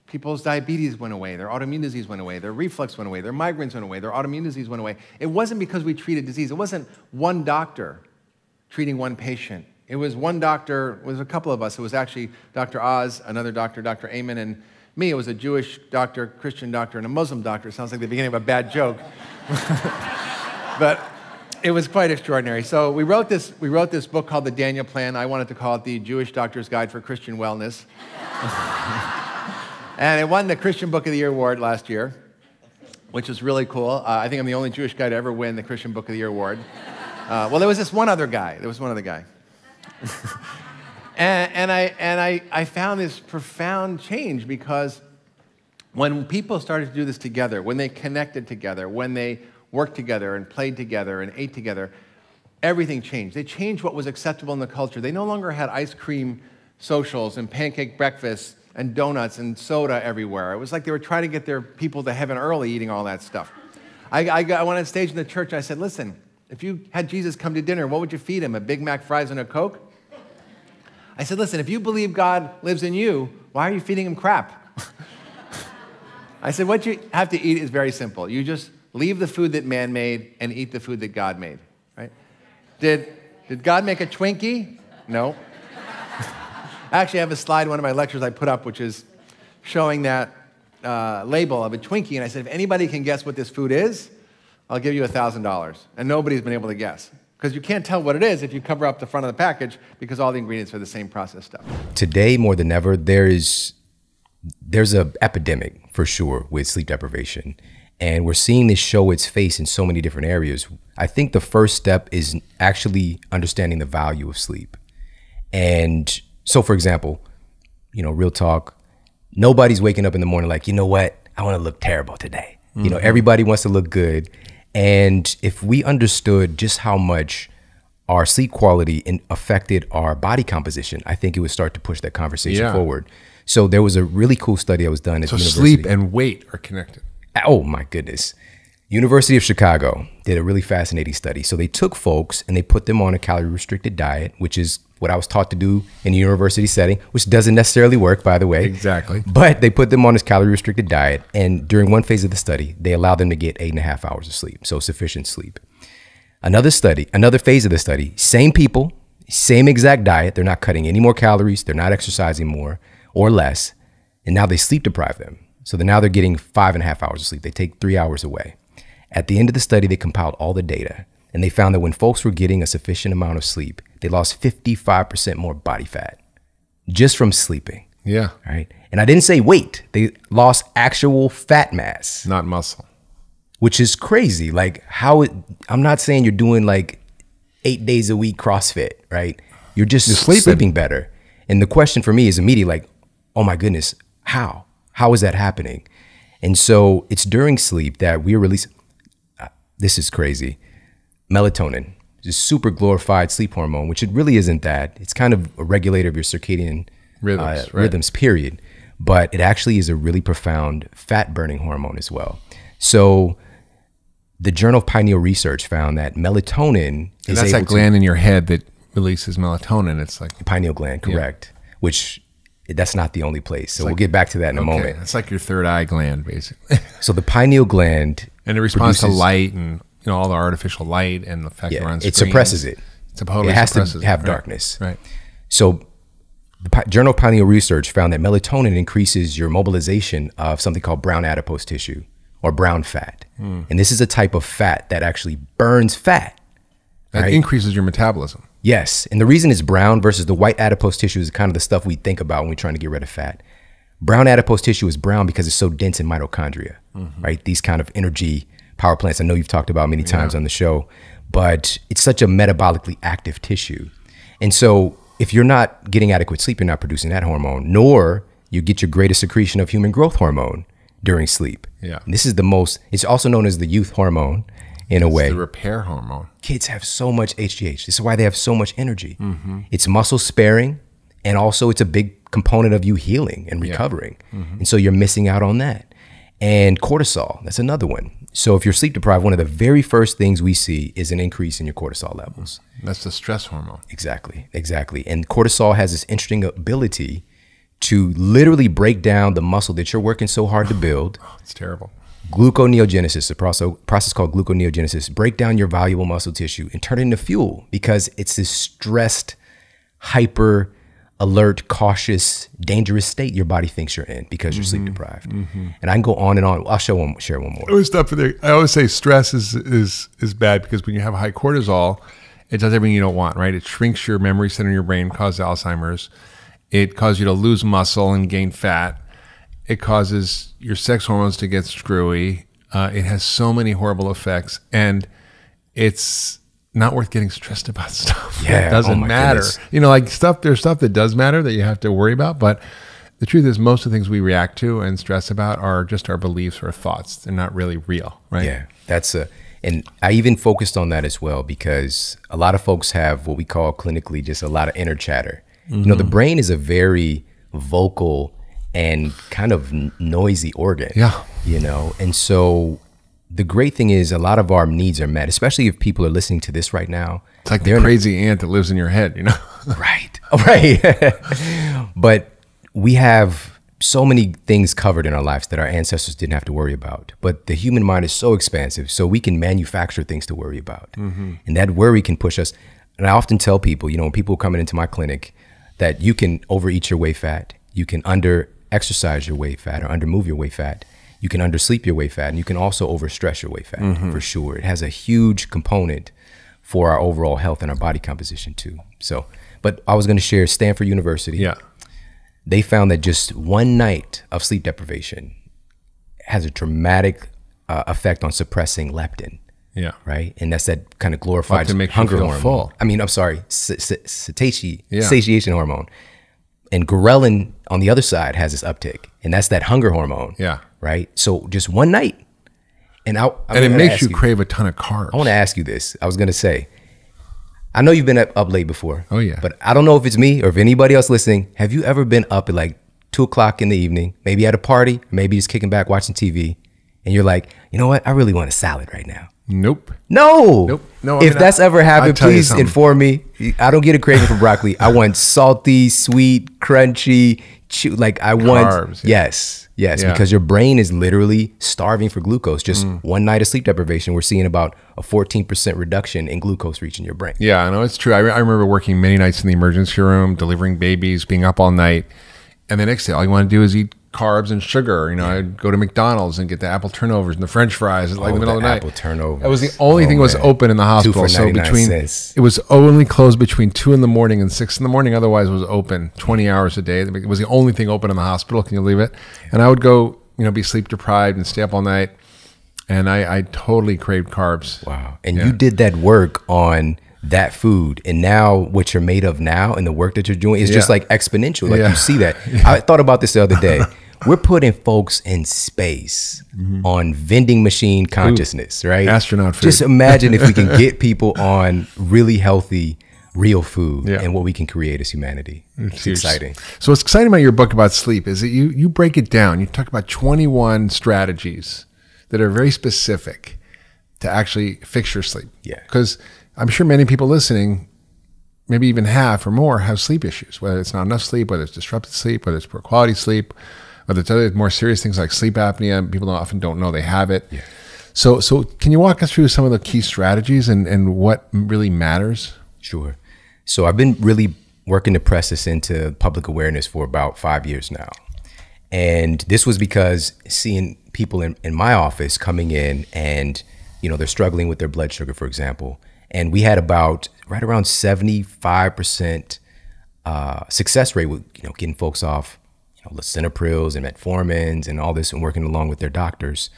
People's diabetes went away. Their autoimmune disease went away. Their reflux went away. Their migraines went away. Their autoimmune disease went away. It wasn't because we treated disease. It wasn't one doctor treating one patient. It was one doctor, it was a couple of us. It was actually Dr. Oz, another doctor, Dr. Hyman, and me. It was a Jewish doctor, Christian doctor, and a Muslim doctor. It sounds like the beginning of a bad joke. But it was quite extraordinary. So we wrote this book called The Daniel Plan. I wanted to call it The Jewish Doctor's Guide for Christian Wellness. And it won the Christian Book of the Year award last year, which is really cool. I think I'm the only Jewish guy to ever win the Christian Book of the Year award. Well, there was this one other guy. and I found this profound change, because when people started to do this together, when they connected together, when they worked together and played together and ate together, everything changed. They changed what was acceptable in the culture. They no longer had ice cream socials and pancake breakfasts and donuts and soda everywhere. It was like they were trying to get their people to heaven early eating all that stuff. I went on stage in the church and I said, listen, if you had Jesus come to dinner, what would you feed him? A Big Mac, fries, and a Coke? I said, listen, if you believe God lives in you, why are you feeding him crap? I said, what you have to eat is very simple. You just leave the food that man made and eat the food that God made, right? Did God make a Twinkie? No. Actually, I have a slide in one of my lectures I put up, which is showing that label of a Twinkie. And I said, if anybody can guess what this food is, I'll give you $1,000. And nobody's been able to guess. Because you can't tell what it is if you cover up the front of the package, because all the ingredients are the same processed stuff. Today, more than ever, there's an epidemic, for sure, with sleep deprivation. And we're seeing this show its face in so many different areas. I think the first step is actually understanding the value of sleep. And so, for example, real talk, nobody's waking up in the morning like, you know what, I want to look terrible today. Mm-hmm. Everybody wants to look good. And if we understood just how much our sleep quality affected our body composition, I think it would start to push that conversation forward. So there was a really cool study that was done at the university. Sleep and weight are connected. Oh my goodness. University of Chicago did a really fascinating study. So they took folks and they put them on a calorie restricted diet, which is what I was taught to do in a university setting, which doesn't necessarily work, by the way. Exactly. But they put them on this calorie restricted diet. And during one phase of the study, they allowed them to get 8.5 hours of sleep. So sufficient sleep. Another phase of the study, same people, same exact diet. They're not cutting any more calories. They're not exercising more or less. And now they sleep deprive them. So now they're getting 5.5 hours of sleep. They take 3 hours away. At the end of the study, they compiled all the data, and they found that when folks were getting a sufficient amount of sleep, they lost 55% more body fat just from sleeping. Yeah. Right. And I didn't say weight. They lost actual fat mass. Not muscle. Which is crazy. Like I'm not saying you're doing like 8 days a week CrossFit, right? You're just sleeping better. And the question for me is immediately like, oh my goodness, how? How is that happening? And so it's during sleep that we release, this is crazy, melatonin, this super glorified sleep hormone, which it really isn't that. It's kind of a regulator of your circadian rhythms, period. But it actually is a really profound fat burning hormone as well. So the Journal of Pineal Research found that melatonin is that's that gland in your head that releases melatonin. It's like the pineal gland, correct? Yeah. Which that's not the only place. So we'll get back to that in a moment. It's like your third eye gland, basically. So the pineal gland, and it responds to light and all the artificial light and the fact that we're on screens. It suppresses it. It has to have darkness. Right. So the Journal of Pineal Research found that melatonin increases your mobilization of something called brown adipose tissue or brown fat. And this is a type of fat that actually burns fat. That increases your metabolism. Yes. And the reason it's brown versus the white adipose tissue is kind of the stuff we think about when we're trying to get rid of fat. Brown adipose tissue is brown because it's so dense in mitochondria, right? These kind of energy power plants I know you've talked about many times on the show, but it's such a metabolically active tissue. And so if you're not getting adequate sleep, you're not producing that hormone, nor you get your greatest secretion of human growth hormone during sleep. Yeah. And this is the most, it's also known as the youth hormone in a way. It's the repair hormone. Kids have so much HGH. This is why they have so much energy. It's muscle sparing, and also it's a big component of you healing and recovering. And so you're missing out on that. And cortisol, that's another one. So if you're sleep deprived, one of the very first things we see is an increase in your cortisol levels. That's the stress hormone. Exactly, exactly. And cortisol has this interesting ability to literally break down the muscle that you're working so hard to build. It's terrible. Gluconeogenesis, a process called gluconeogenesis, break down your valuable muscle tissue and turn it into fuel, because it's this stressed, hyper alert, cautious, dangerous state your body thinks you're in because you're sleep deprived. And I can go on and on. I'll share one more. I always say stress is bad, because when you have high cortisol, it does everything you don't want, right? It shrinks your memory center in your brain, causes Alzheimer's. It causes you to lose muscle and gain fat. It causes your sex hormones to get screwy. It has so many horrible effects, and it's not worth getting stressed about stuff. Yeah, it doesn't matter. Goodness. You know, like there's stuff that does matter that you have to worry about, but the truth is most of the things we react to and stress about are just our beliefs or thoughts. They're not really real, right? Yeah, and I even focused on that as well, because a lot of folks have what we call clinically just a lot of inner chatter. You know, the brain is a very vocal and kind of noisy organ. Yeah. You know, and so the great thing is a lot of our needs are met, especially if people are listening to this right now. It's like the crazy ant that lives in your head, you know? Right. Right. But we have so many things covered in our lives that our ancestors didn't have to worry about. But the human mind is so expansive, so we can manufacture things to worry about. And that worry can push us. And I often tell people, you know, when people are coming into my clinic, that you can overeat your way fat, you can under-exercise your way fat or under-move your way fat, you can undersleep your way fat, and you can also overstress your way fat, for sure. It has a huge component for our overall health and our body composition too. So, but I was gonna share Stanford University. Yeah. They found that just one night of sleep deprivation has a dramatic effect on suppressing leptin. Yeah. Right. And that's that kind of glorified hunger hormone. Full. I mean, I'm sorry, satiation hormone. And ghrelin on the other side has this uptick, and that's that hunger hormone. Yeah. Right. So just one night. And it makes you crave a ton of carbs. I want to ask you this. I was going to say, I know you've been up late before. Oh, yeah. But I don't know if it's me or if anybody else listening. Have you ever been up at like 2 o'clock in the evening, maybe at a party, maybe just kicking back, watching TV, and you're like, you know what? I really want a salad right now. Nope. No. If that's ever happened, I'll please inform me. I don't get a craving for broccoli. I want salty, sweet, crunchy, like I want carbs. Yes, because your brain is literally starving for glucose. Just one night of sleep deprivation, we're seeing about a 14% reduction in glucose reaching your brain. Yeah, I know it's true. I remember working many nights in the emergency room, delivering babies, being up all night, and the next day all you want to do is eat carbs and sugar. You know, I'd go to McDonald's and get the apple turnovers and the French fries at like the middle of the night. Apple turnovers. That was the only thing that was open in the hospital. So it was only closed between 2 in the morning and 6 in the morning. Otherwise, it was open 20 hours a day. It was the only thing open in the hospital. Can you believe it? And I would go, you know, be sleep deprived and stay up all night. And I totally craved carbs. Wow. And you did that work on that food, and now what you're made of now and the work that you're doing is just like exponential. Like you see that. I thought about this the other day. We're putting folks in space on vending machine consciousness, right? Astronaut food. Just imagine if we can get people on really healthy, real food and what we can create as humanity. It's exciting. So what's exciting about your book about sleep is that you break it down. You talk about 21 strategies that are very specific to actually fix your sleep. Yeah. Because I'm sure many people listening, maybe even half or more, have sleep issues, whether it's not enough sleep, whether it's disrupted sleep, whether it's poor quality sleep, whether it's other more serious things like sleep apnea. People often don't know they have it. Yeah. So can you walk us through some of the key strategies and what really matters? Sure. So I've been really working to press this into public awareness for about 5 years now. And this was because seeing people in my office coming in and, you know, they're struggling with their blood sugar, for example. And we had about right around 75% success rate with, you know, getting folks off lisinoprils and metformins and all this and working along with their doctors.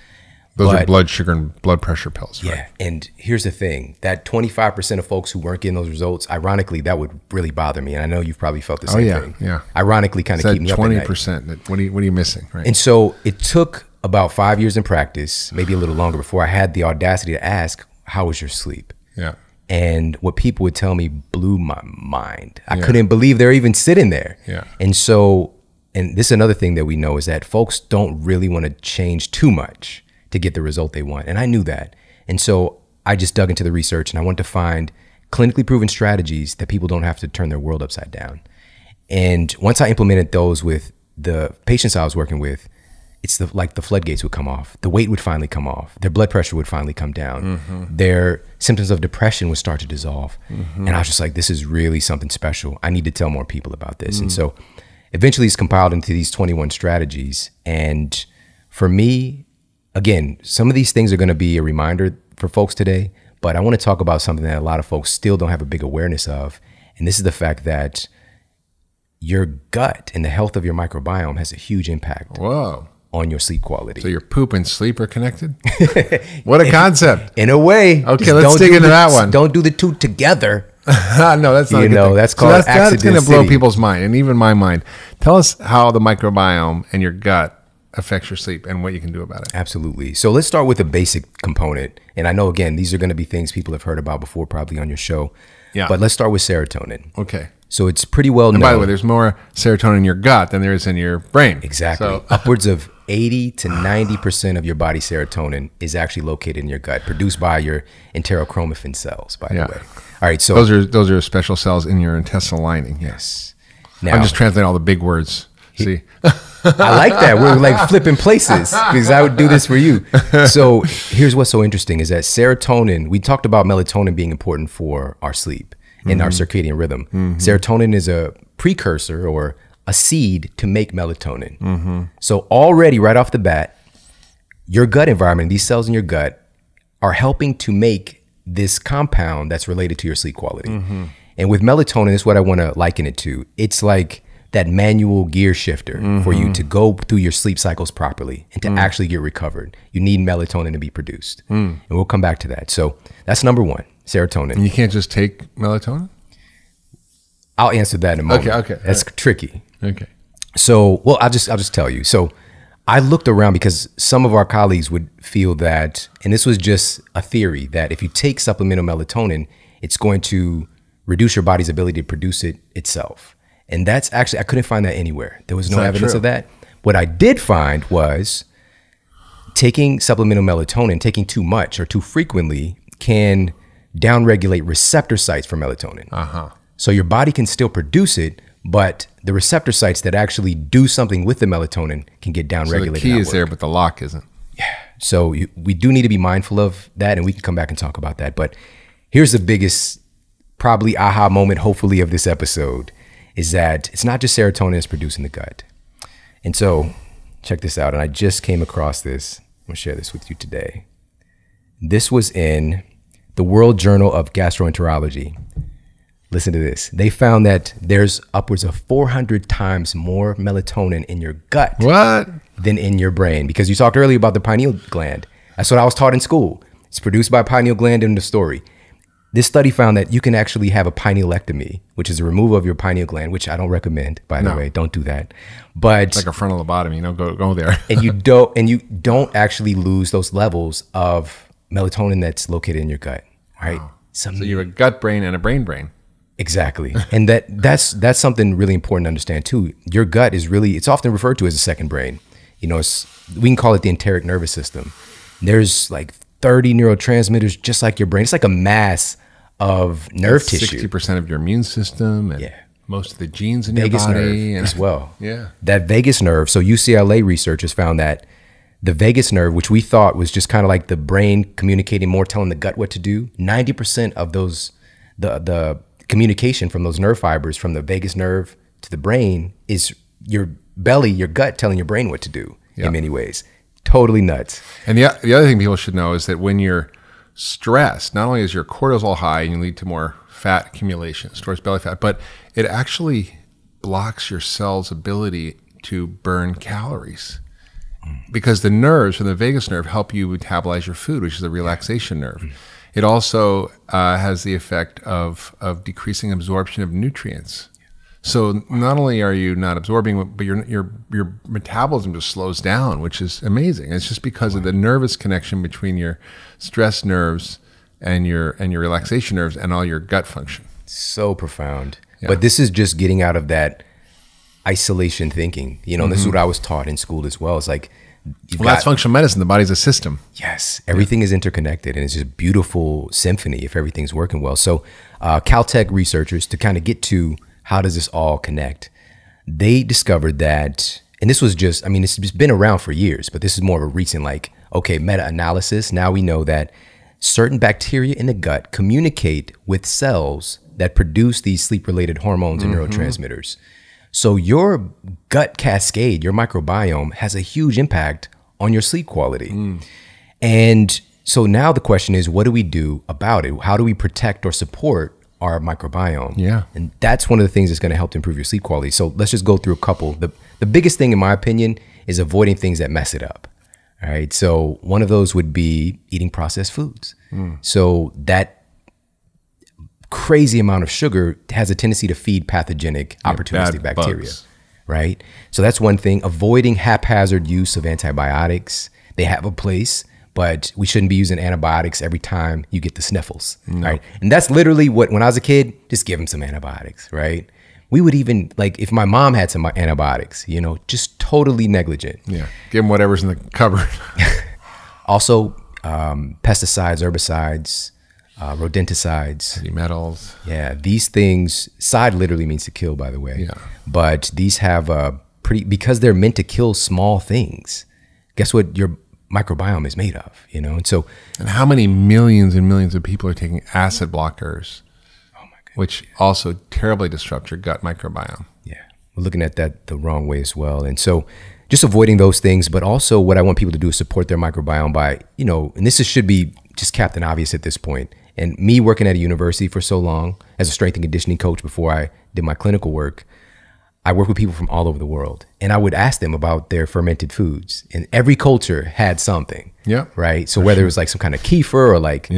Those are blood sugar and blood pressure pills, right? Yeah, and here's the thing. That 25% of folks who weren't getting those results, ironically, that would really bother me. And I know you've probably felt the same thing. Yeah. Ironically, kind of keep me up at night. 20%, what are you missing, right? And so it took about 5 years in practice, maybe a little longer, before I had the audacity to ask, how was your sleep? Yeah. And what people would tell me blew my mind. I couldn't believe they're even sitting there. Yeah. And so, and this is another thing that we know is that folks don't really want to change too much to get the result they want. And I knew that. And so I just dug into the research and I wanted to find clinically proven strategies that people don't have to turn their world upside down. And once I implemented those with the patients I was working with, it's like the floodgates would come off. The weight would finally come off. Their blood pressure would finally come down. Their symptoms of depression would start to dissolve. And I was just like, this is really something special. I need to tell more people about this. And so eventually it's compiled into these 21 strategies. And for me, again, some of these things are going to be a reminder for folks today, but I want to talk about something that a lot of folks still don't have a big awareness of. And this is the fact that your gut and the health of your microbiome has a huge impact on your sleep quality. So your poop and sleep are connected? What a concept. In a way. Okay, let's dig into that one. Don't do the two together. No, that's not a good thing. That's called accident. That's going to blow people's mind, and even my mind. Tell us how the microbiome and your gut affects your sleep and what you can do about it. Absolutely. So let's start with the basic component. And I know, again, these are going to be things people have heard about before, probably on your show. Yeah. But let's start with serotonin. Okay. So it's pretty well known. And by the way, there's more serotonin in your gut than there is in your brain. Exactly. So upwards of 80 to 90% of your body's serotonin is actually located in your gut, produced by your enterochromaffin cells, by the way. All right. So those are special cells in your intestinal lining. Yes. Now, I'm just translating all the big words. See? I like that. We're like flipping places because I would do this for you. So here's what's so interesting is that serotonin, we talked about melatonin being important for our sleep and our circadian rhythm. Serotonin is a precursor or a seed to make melatonin. So already right off the bat, your gut environment, these cells in your gut are helping to make this compound that's related to your sleep quality. And with melatonin, this is what I want to liken it to. It's like that manual gear shifter for you to go through your sleep cycles properly and to actually get recovered. You need melatonin to be produced. And we'll come back to that. So that's number one, serotonin. And you can't just take melatonin? I'll answer that in a moment. Okay. That's tricky. Okay. So, well, I'll just tell you. So I looked around because some of our colleagues would feel that, and this was just a theory, that if you take supplemental melatonin, it's going to reduce your body's ability to produce it itself. And that's actually, I couldn't find that anywhere. There was no evidence of that. What I did find was taking supplemental melatonin, taking too much or too frequently can downregulate receptor sites for melatonin. So your body can still produce it, but the receptor sites that actually do something with the melatonin can get downregulated. So the key is there, but the lock isn't. Yeah. So we do need to be mindful of that, and we can come back and talk about that. But here's the biggest, probably aha moment, hopefully, of this episode, is that it's not just serotonin that's produced in the gut. And so check this out. And I just came across this. I'm gonna share this with you today. This was in the World Journal of Gastroenterology. Listen to this. They found that there's upwards of 400 times more melatonin in your gut than in your brain. Because you talked earlier about the pineal gland. That's what I was taught in school. It's produced by pineal gland in the story. This study found that you can actually have a pinealectomy, which is a removal of your pineal gland, which I don't recommend, by the way. Don't do that. But it's like a frontal lobotomy. Go there. and you don't actually lose those levels of melatonin that's located in your gut. Right? Wow. So you have a gut brain and a brain. Exactly. And that's something really important to understand too. Your gut is really, it's often referred to as a second brain. We can call it the enteric nervous system. There's like 30 neurotransmitters just like your brain. It's like a mass of nerve tissue. 60% of your immune system and most of the genes in vagus your body. Nerve as well. Yeah. That vagus nerve. So UCLA researchers found that the vagus nerve, which we thought was just kind of like the brain communicating more, telling the gut what to do, 90% of those, the communication from those nerve fibers from the vagus nerve to the brain is your belly, your gut telling your brain what to do in many ways. Totally nuts. And the other thing people should know is that when you're stressed, not only is your cortisol high and you lead to more fat accumulation, stores belly fat, but it actually blocks your cell's ability to burn calories. Because the nerves from the vagus nerve help you metabolize your food, which is the relaxation nerve. It also has the effect of decreasing absorption of nutrients. So not only are you not absorbing, but your metabolism just slows down, which is amazing. It's just because of the nervous connection between your stress nerves and your relaxation nerves and all your gut function. So profound. Yeah. But this is just getting out of that isolation thinking. You know, this is what I was taught in school as well. It's like, that's functional medicine. The body's a system. Yes. Everything is interconnected, and it's just a beautiful symphony if everything's working well. So Caltech researchers, to kind of get to how does this all connect, they discovered that, and this was just, I mean, it's been around for years, but this is more of a recent, like, okay, meta-analysis. Now we know that certain bacteria in the gut communicate with cells that produce these sleep-related hormones and neurotransmitters. So your gut cascade, your microbiome, has a huge impact on your sleep quality. And so now the question is, what do we do about it? How do we protect or support our microbiome? Yeah. And that's one of the things that's going to help to improve your sleep quality. So let's just go through a couple. The biggest thing, in my opinion, is avoiding things that mess it up. All right. So one of those would be eating processed foods. So that crazy amount of sugar has a tendency to feed pathogenic opportunistic bacteria, bugs. Right? So that's one thing. Avoiding haphazard use of antibiotics. They have a place, but we shouldn't be using antibiotics every time you get the sniffles, right? And that's literally what, when I was a kid, just give them some antibiotics, right? We would even, like, if my mom had some antibiotics, you know, just totally negligent. Yeah, give them whatever's in the cupboard. Also, pesticides, herbicides, rodenticides, heavy metals. Yeah, these things, side literally means to kill, by the way. Yeah. But these have a because they're meant to kill small things. Guess what your microbiome is made of, you know? And so, and how many millions and millions of people are taking acid blockers, which also terribly disrupt your gut microbiome. Yeah, we're looking at that the wrong way as well. And so just avoiding those things, but also what I want people to do is support their microbiome by, you know, and should be just Captain Obvious at this point. And me working at a university for so long as a strength and conditioning coach before I did my clinical work, I work with people from all over the world. And I would ask them about their fermented foods. And every culture had something. Yeah. Right? So whether it was like some kind of kefir or like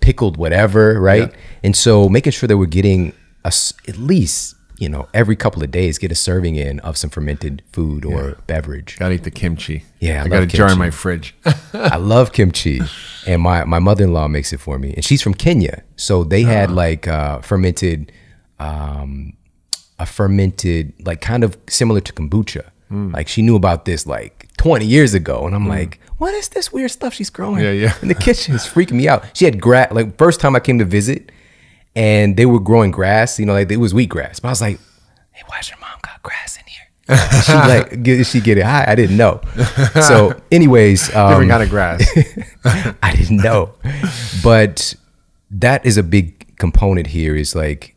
pickled whatever, right? Yeah. And so making sure that we're getting at least, you know, every couple of days, get a serving in of some fermented food or beverage. Gotta eat the kimchi. Yeah, I got a jar in my fridge. I love kimchi, and my mother-in-law makes it for me, and she's from Kenya, so they had like fermented, like kind of similar to kombucha. Like she knew about this like 20 years ago, and I'm like, what is this weird stuff she's growing in the kitchen? It's freaking me out. She had grass. Like first time I came to visit. And they were growing grass, you know, like it was wheatgrass. But I was like, hey, why's your mom got grass in here? She like, did she get it high? I didn't know. So anyways. Different kind of grass. I didn't know. But that is a big component here, is like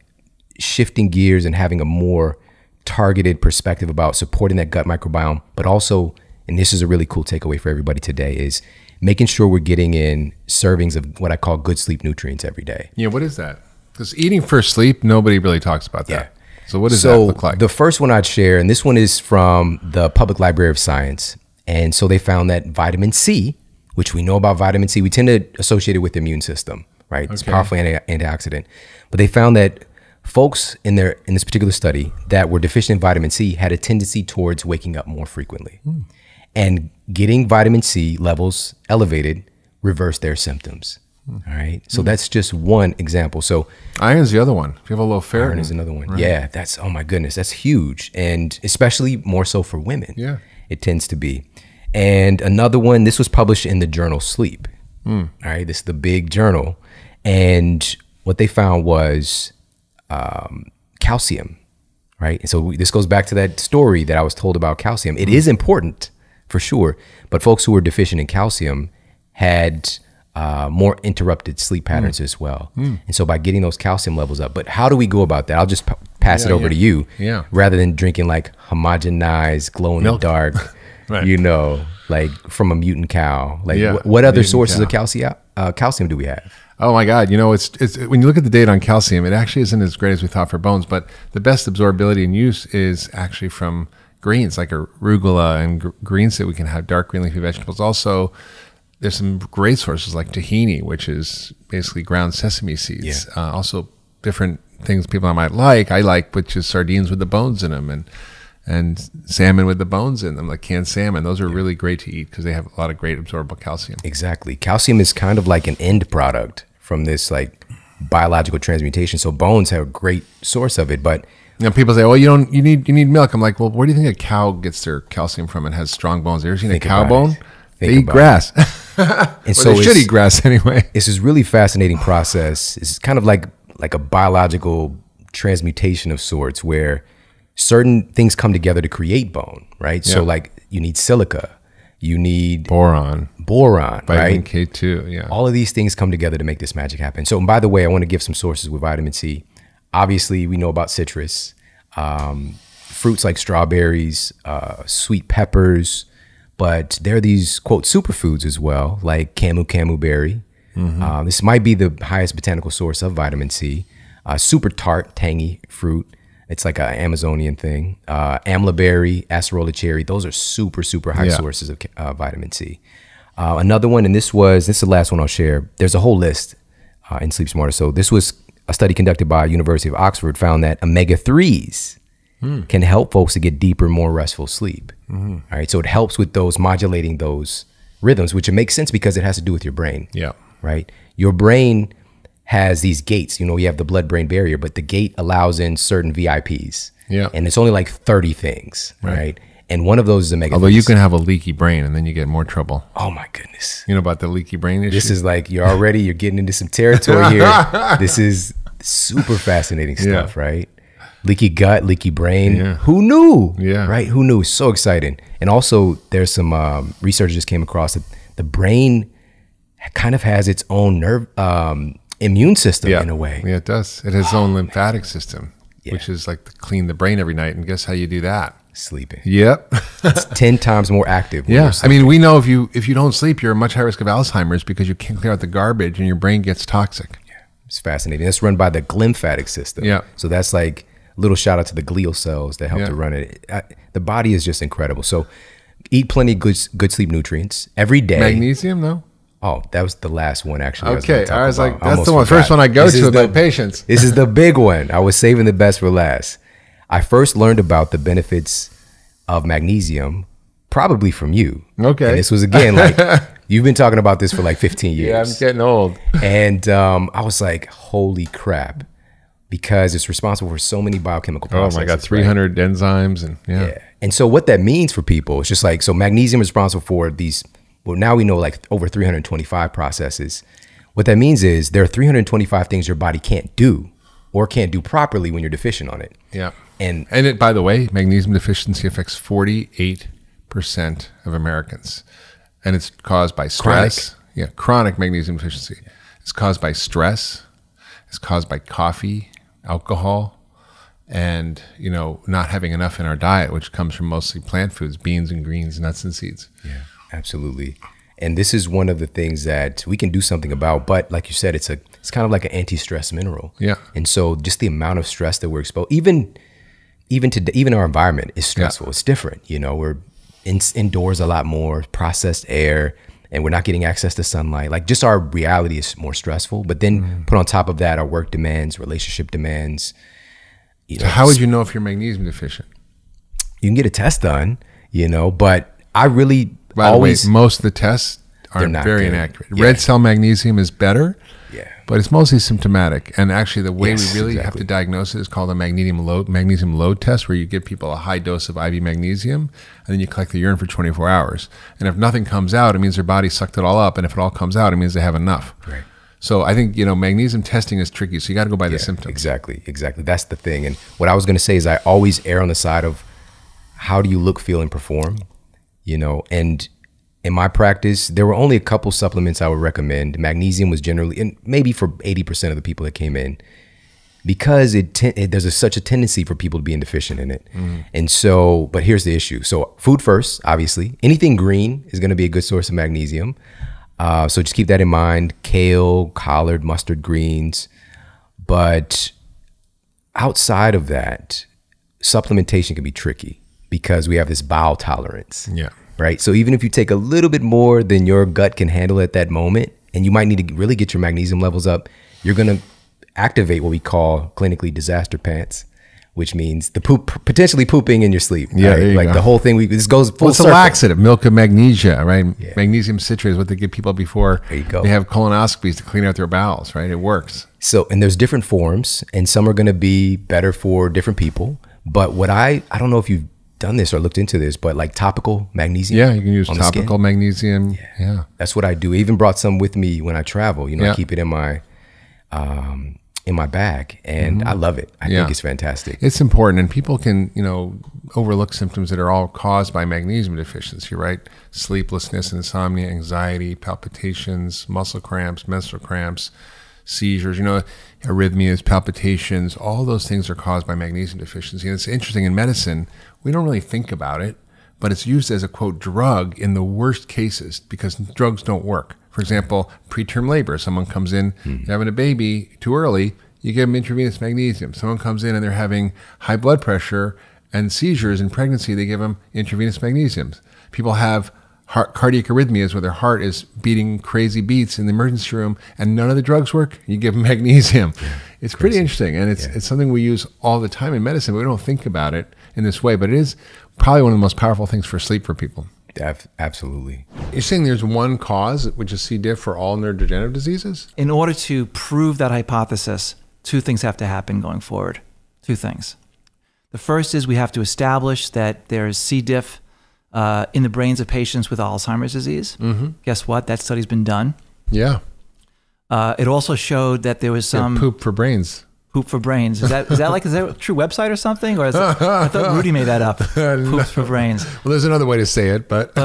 shifting gears and having a more targeted perspective about supporting that gut microbiome. But also, and this is a really cool takeaway for everybody today, is making sure we're getting in servings of what I call good sleep nutrients every day. Yeah, what is that? Because eating for sleep, nobody really talks about that. So what does that look like? The first one I'd share, and this one is from the Public Library of Science. And so they found that vitamin C, which we know about vitamin C, we tend to associate it with the immune system, right? It's a powerful antioxidant. But they found that folks in this particular study that were deficient in vitamin C had a tendency towards waking up more frequently. And getting vitamin C levels elevated reversed their symptoms. All right. So that's just one example. So iron's the other one. If you have a low ferritin. Iron is another one. Right. Yeah. That's, oh my goodness, that's huge. And especially more so for women. Yeah. It tends to be. And another one, this was published in the journal Sleep. All right. This is the big journal. And what they found was calcium. Right. And so this goes back to that story that I was told about calcium. It is important for sure. But folks who were deficient in calcium had more interrupted sleep patterns as well. And so by getting those calcium levels up, but how do we go about that? I'll just pass it over to you rather than drinking like homogenized, glow in the dark, you know, like from a mutant cow. Like what other sources of calcium do we have? Oh my God. You know, it's when you look at the data on calcium, it actually isn't as great as we thought for bones, but the best absorbability and use is actually from greens like arugula and greens that we can have, dark green leafy vegetables. Also, there's some great sources like tahini, which is basically ground sesame seeds. Also, different things people might like. I like, which is sardines with the bones in them, and salmon with the bones in them, like canned salmon. Those are really great to eat because they have a lot of great absorbable calcium. Exactly. Calcium is kind of like an end product from this like biological transmutation. So bones have a great source of it, but people say, "Oh, you need milk." I'm like, "Well, where do you think a cow gets their calcium from? It has strong bones. Have you ever seen a cow bone? They eat grass, and so they should eat grass anyway." It's this really fascinating process. It's kind of like a biological transmutation of sorts, where certain things come together to create bone, right? So like you need silica, you need boron, vitamin right? K2, All of these things come together to make this magic happen. So, and by the way, I want to give some sources with vitamin C. Obviously, we know about citrus, fruits like strawberries, sweet peppers, but there are these, quote, superfoods as well, like camu berry. This might be the highest botanical source of vitamin C. Super tart, tangy fruit. It's like an Amazonian thing. Amla berry, acerola cherry. Those are super, super high sources of vitamin C. Another one, and this is the last one I'll share. There's a whole list in Sleep Smarter. So this was a study conducted by University of Oxford found that omega-3s can help folks to get deeper, more restful sleep. All right, so it helps with those modulating those rhythms, which it makes sense because it has to do with your brain. Right, your brain has these gates. You have the blood-brain barrier, but the gate allows in certain VIPs. And it's only like 30 things, right? And one of those is omega-3s. Although you can have a leaky brain and then you get more trouble. Oh my goodness. You know about the leaky brain issue? This is like, you're getting into some territory here. This is super fascinating stuff, right? Leaky gut, leaky brain. Who knew? Right? Who knew? So exciting. And also there's some research just came across that the brain kind of has its own nerve immune system in a way. Yeah, it does. It has its own lymphatic system, which is like to clean the brain every night. And guess how you do that? Sleeping. It's 10 times more active. I mean, we know if you don't sleep, you're at much higher risk of Alzheimer's because you can't clear out the garbage and your brain gets toxic. It's fascinating. It's run by the glymphatic system. So that's like a little shout out to the glial cells that help to run it. The body is just incredible. So eat plenty of good sleep nutrients every day. Magnesium, no? Oh, that was the last one, actually. Okay, I was like, that's the first one I go to about patients. This is the big one. I was saving the best for last. I first learned about the benefits of magnesium probably from you. Okay. And this was, again, like, you've been talking about this for like 15 years. Yeah, I'm getting old. And I was like, holy crap, because it's responsible for so many biochemical processes. Oh my God, 300 enzymes. And And so what that means for people, it's just like, so magnesium is responsible for these, well, now we know like over 325 processes. What that means is there are 325 things your body can't do or can't do properly when you're deficient on it. And it, by the way, magnesium deficiency affects 48% of Americans. And it's caused by stress. Chronic magnesium deficiency. It's caused by stress. It's caused by coffee, alcohol, and not having enough in our diet, which comes from mostly plant foods, beans and greens, nuts and seeds. Yeah, absolutely. And this is one of the things that we can do something about. But like you said, it's kind of like an anti-stress mineral. And so just the amount of stress that we're exposed, even our environment is stressful. It's different. We're indoors a lot more, processed air, and we're not getting access to sunlight. Like just our reality is more stressful. But then put on top of that, our work demands, relationship demands. So how would you know if you're magnesium deficient? You can get a test done, but I really By the way, most of the tests are very inaccurate. Red cell magnesium is better, but it's mostly symptomatic. And actually, the way we really have to diagnose it is called a magnesium load test, where you give people a high dose of IV magnesium, and then you collect the urine for 24 hours. And if nothing comes out, it means their body sucked it all up. And if it all comes out, it means they have enough. Right. So I think, magnesium testing is tricky. So you got to go by the symptoms. Exactly. That's the thing. And what I was going to say is I always err on the side of how do you look, feel, and perform, and in my practice, there were only a couple supplements I would recommend. Magnesium was generally, and maybe for 80% of the people that came in, because there's such a tendency for people to be deficient in it. And so, but here's the issue. So food first, obviously. Anything green is going to be a good source of magnesium. So just keep that in mind. Kale, collard, mustard greens. But outside of that, supplementation can be tricky because we have this bowel tolerance. Yeah. Right. So even if you take a little bit more than your gut can handle at that moment, and you might need to really get your magnesium levels up, you're going to activate what we call clinically disaster pants, which means the potentially pooping in your sleep. Yeah, right? there you like go. the whole thing. This goes full What's a circle. laxative? Milk of magnesia, right? Yeah. Magnesium citrate is what they give people before they have colonoscopies to clean out their bowels, right? It works. So, and there's different forms, and some are going to be better for different people. But what I don't know if you've done this or looked into this, but like topic magnesium. Yeah, you can use topical magnesium. Yeah. That's what I do. I even brought some with me when I travel. You know, I keep it in my bag, and I love it. I think it's fantastic. It's important, and people can, overlook symptoms that are all caused by magnesium deficiency, right? Sleeplessness, insomnia, anxiety, palpitations, muscle cramps, menstrual cramps, seizures, arrhythmias, palpitations, all those things are caused by magnesium deficiency. And it's interesting, in medicine, we don't really think about it, but it's used as a, quote, drug in the worst cases because drugs don't work. For example, preterm labor. Someone comes in, they're having a baby too early, you give them intravenous magnesium. Someone comes in and they're having high blood pressure and seizures in pregnancy, they give them intravenous magnesiums. People have cardiac arrhythmias where their heart is beating crazy beats in the emergency room and none of the drugs work, you give them magnesium. Yeah, it's pretty interesting, and it's something we use all the time in medicine, but we don't think about it in this way, but it is probably one of the most powerful things for sleep for people. Absolutely. You're saying there's one cause, which is C. diff for all neurodegenerative diseases? In order to prove that hypothesis, two things have to happen going forward. Two things. The first is we have to establish that there's C. diff in the brains of patients with Alzheimer's disease. Guess what? That study's been done. Yeah. It also showed that there was some poop for brains. Poop for brains. Is that a true website or something? Or I thought Rudy made that up. Poops for brains. Well, there's another way to say it, but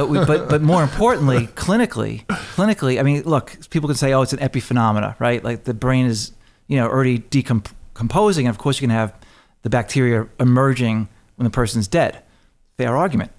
more importantly, clinically, I mean, look, people can say, oh, it's an epiphenomena, right? Like the brain is, already decomposing, and of course you can have the bacteria emerging when the person's dead. Fair argument,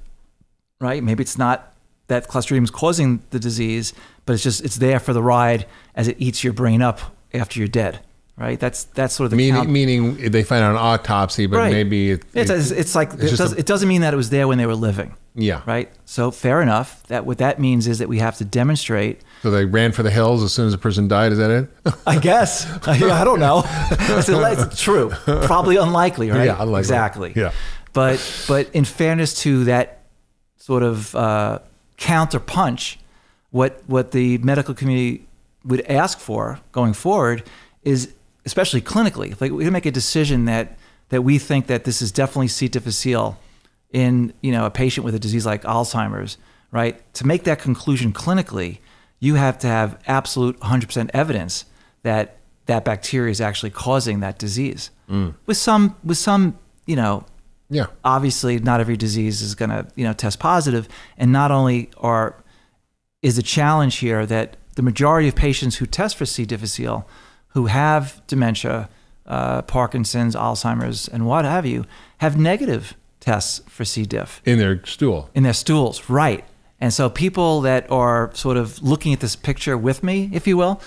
right? Maybe it's not that Clostridium is causing the disease, but it's there for the ride as it eats your brain up after you're dead. Right, that's sort of the meaning they find out an autopsy, but maybe it doesn't mean that it was there when they were living. Yeah. Right. So fair enough. What that means is that we have to demonstrate. So they ran for the hills as soon as the person died. Is that it? I guess. I don't know. It's true. Probably unlikely, right? Yeah, unlikely. Exactly. Yeah. But in fairness to that sort of counter punch, what the medical community would ask for going forward is, especially clinically, like we make a decision that we think that this is definitely C. difficile in a patient with a disease like Alzheimer's, right? To make that conclusion clinically, you have to have absolute 100% evidence that that bacteria is actually causing that disease. With some, obviously not every disease is going to test positive, and not only is the challenge here that the majority of patients who test for C. difficile who have dementia, Parkinson's, Alzheimer's, and what have you, have negative tests for C. diff. In their stool. In their stools, right. And so people that are sort of looking at this picture with me, if you will,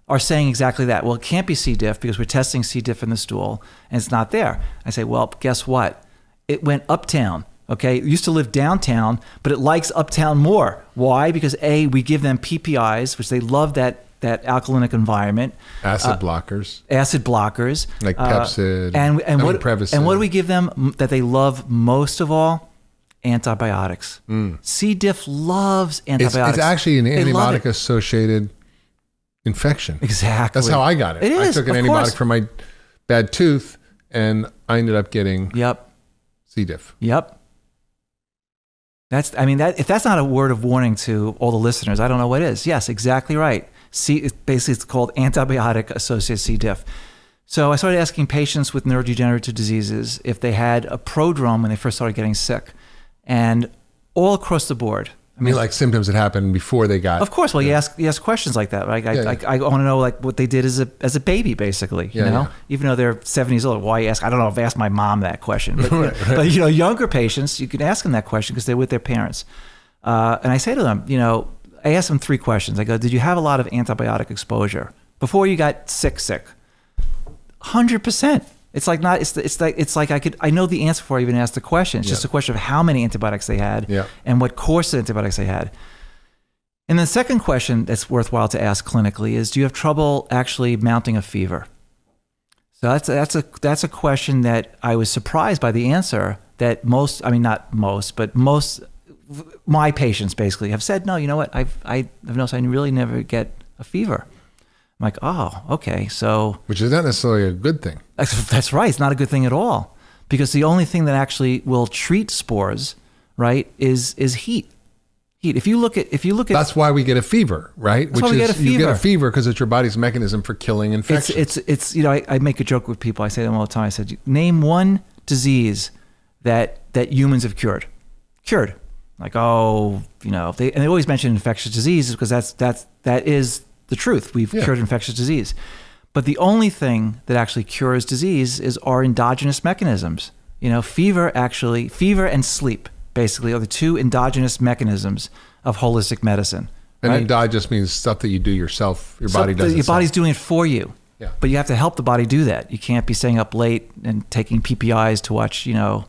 are saying exactly that. Well, it can't be C. diff because we're testing C. diff in the stool, and it's not there. I say, well, guess what? It went uptown. Okay, it used to live downtown, but it likes uptown more. Why? Because A, we give them PPIs, which they love that alkalinic environment. Acid blockers. Like Pepsid. And what do we give them that they love most of all? Antibiotics. C. diff loves antibiotics. It's actually an antibiotic-associated infection. Exactly. That's how I got it. It is, I took an antibiotic for my bad tooth, and I ended up getting C. diff. Yep. If that's not a word of warning to all the listeners, I don't know what is. Yes, exactly right. It's called antibiotic-associated C. diff. So I started asking patients with neurodegenerative diseases if they had a prodrome when they first started getting sick, and all across the board. I mean, like symptoms that happened before they got. Of course. Well, you ask questions like that. Right? I want to know like what they did as a baby, basically. Even though they're 70 years old. Why you ask? I don't know if I asked my mom that question, but but younger patients, you can ask them that question because they're with their parents. And I say to them, I ask them 3 questions. I go, did you have a lot of antibiotic exposure before you got sick? 100%. It's like not. It's like I know the answer before I even asked the question. It's just a question of how many antibiotics they had and what course of antibiotics they had. And the second question that's worthwhile to ask clinically is, do you have trouble actually mounting a fever? So that's a question that I was surprised by the answer that most, I mean, not most, but most my patients basically have said, no, you know what? I've noticed I really never get a fever. I'm like, oh, okay. So, which is not necessarily a good thing. That's right. It's not a good thing at all, because the only thing that actually will treat spores, right, is heat. If you look at that's why we get a fever, right? That's why we get a fever. You get a fever because it's your body's mechanism for killing infections. It's you know, I make a joke with people. I say to them all the time. I said, name one disease that humans have cured. Like, oh, you know, they always mention infectious diseases because that is the truth. We've cured infectious disease. But the only thing that actually cures disease is our endogenous mechanisms. You know, fever and sleep basically are the two endogenous mechanisms of holistic medicine. And right? endogenous means stuff that you do yourself. Your body does it. Your body's doing it for you. Yeah. But you have to help the body do that. You can't be staying up late and taking PPIs to watch, you know,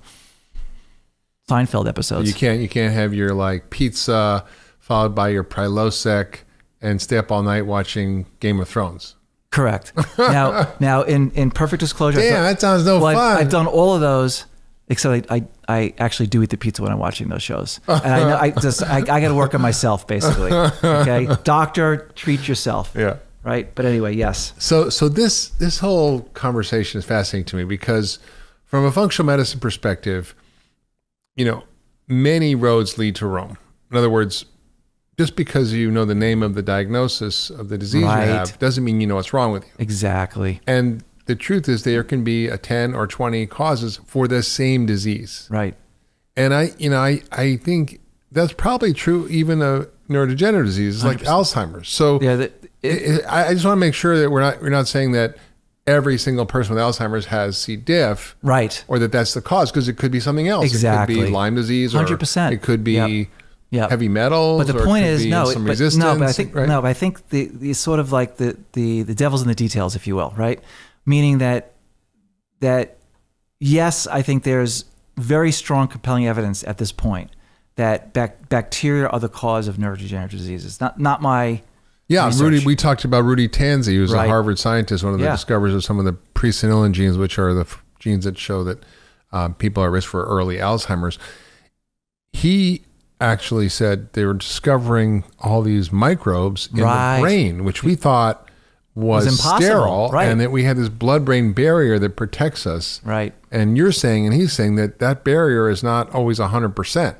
Seinfeld episodes. You can't have your like pizza followed by your Prilosec and stay up all night watching Game of Thrones. Correct. Now in perfect disclosure, that sounds fun. I've done all of those, except I actually do eat the pizza when I'm watching those shows, and I know I got to work on myself basically. Okay, doctor, treat yourself. Yeah. Right. But anyway, yes. So this whole conversation is fascinating to me because from a functional medicine perspective, you know, many roads lead to Rome. In other words, just because you know the name of the diagnosis of the disease you have doesn't mean you know what's wrong with you. Exactly. And the truth is there can be 10 or 20 causes for the same disease. Right. And I think that's probably true even of neurodegenerative diseases 100%. Like Alzheimer's. So I just want to make sure that we're not saying that every single person with Alzheimer's has C. diff. Right. Or that's the cause, because it could be something else. Exactly. It could be Lyme disease, or 100%. It could be heavy metals. But the point is, resistance. But I think the sort of like the devil's in the details, if you will, right? Meaning that yes, I think there's very strong, compelling evidence at this point that bacteria are the cause of neurodegenerative diseases. Not my research. We talked about Rudy Tanzi, who's a Harvard scientist, one of the discoverers of some of the presenilin genes, which are the genes that show that people are at risk for early Alzheimer's. He actually said they were discovering all these microbes in the brain, which we thought was sterile, and that we had this blood-brain barrier that protects us. Right. And you're saying, and he's saying that barrier is not always 100%.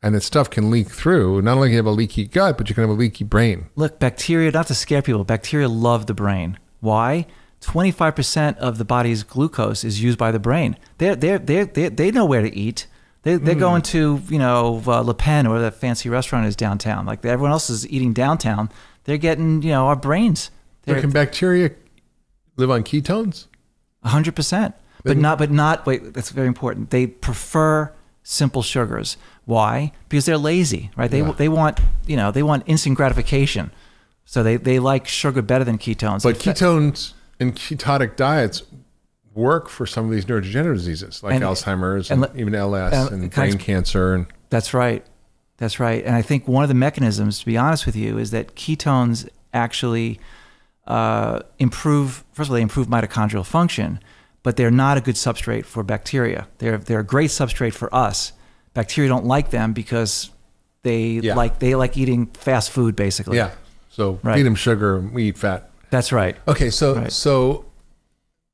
And that stuff can leak through. Not only can you have a leaky gut, but you can have a leaky brain. Look, bacteria, not to scare people, bacteria love the brain. Why? 25% of the body's glucose is used by the brain. They know where to eat. They're going to, you know, Le Pen, or that fancy restaurant is downtown. Like everyone else is eating downtown. They're getting, you know, our brains. Can bacteria live on ketones? 100%. But not. Wait, that's very important. They prefer simple sugars. Why? Because they're lazy, right? They want instant gratification. So they like sugar better than ketones. But ketones and ketotic diets work for some of these neurodegenerative diseases like Alzheimer's and even LS and brain cancer. That's right. That's right. And I think one of the mechanisms, to be honest with you, is that ketones actually improve mitochondrial function, but they're not a good substrate for bacteria. They're a great substrate for us. Bacteria don't like them because they like eating fast food, basically. Yeah. So feed them sugar, we eat fat. That's right. Okay, so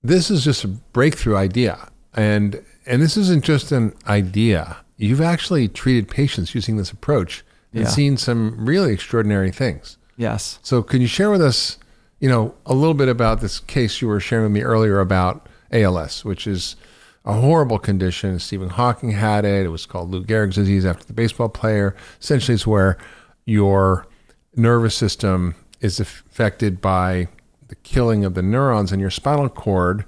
this is just a breakthrough idea, and this isn't just an idea. You've actually treated patients using this approach and seen some really extraordinary things. Yes. So can you share with us, you know, a little bit about this case you were sharing with me earlier about ALS, which is a horrible condition. Stephen Hawking had it. It was called Lou Gehrig's disease after the baseball player. Essentially, it's where your nervous system is affected by the killing of the neurons in your spinal cord,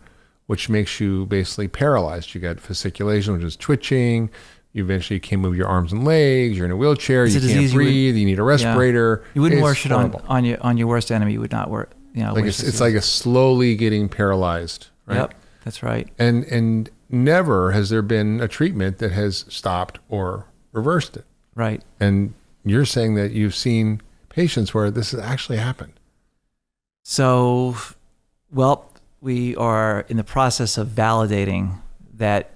which makes you basically paralyzed. You got fasciculation, which is twitching. You eventually can't move your arms and legs. You're in a wheelchair. You can't breathe. You need a respirator. You wouldn't wish it on your worst enemy. You would not work. You know, like it's like a slowly getting paralyzed. Right? Yep. That's right. And never has there been a treatment that has stopped or reversed it. Right. And you're saying that you've seen patients where this has actually happened. So, well, we are in the process of validating that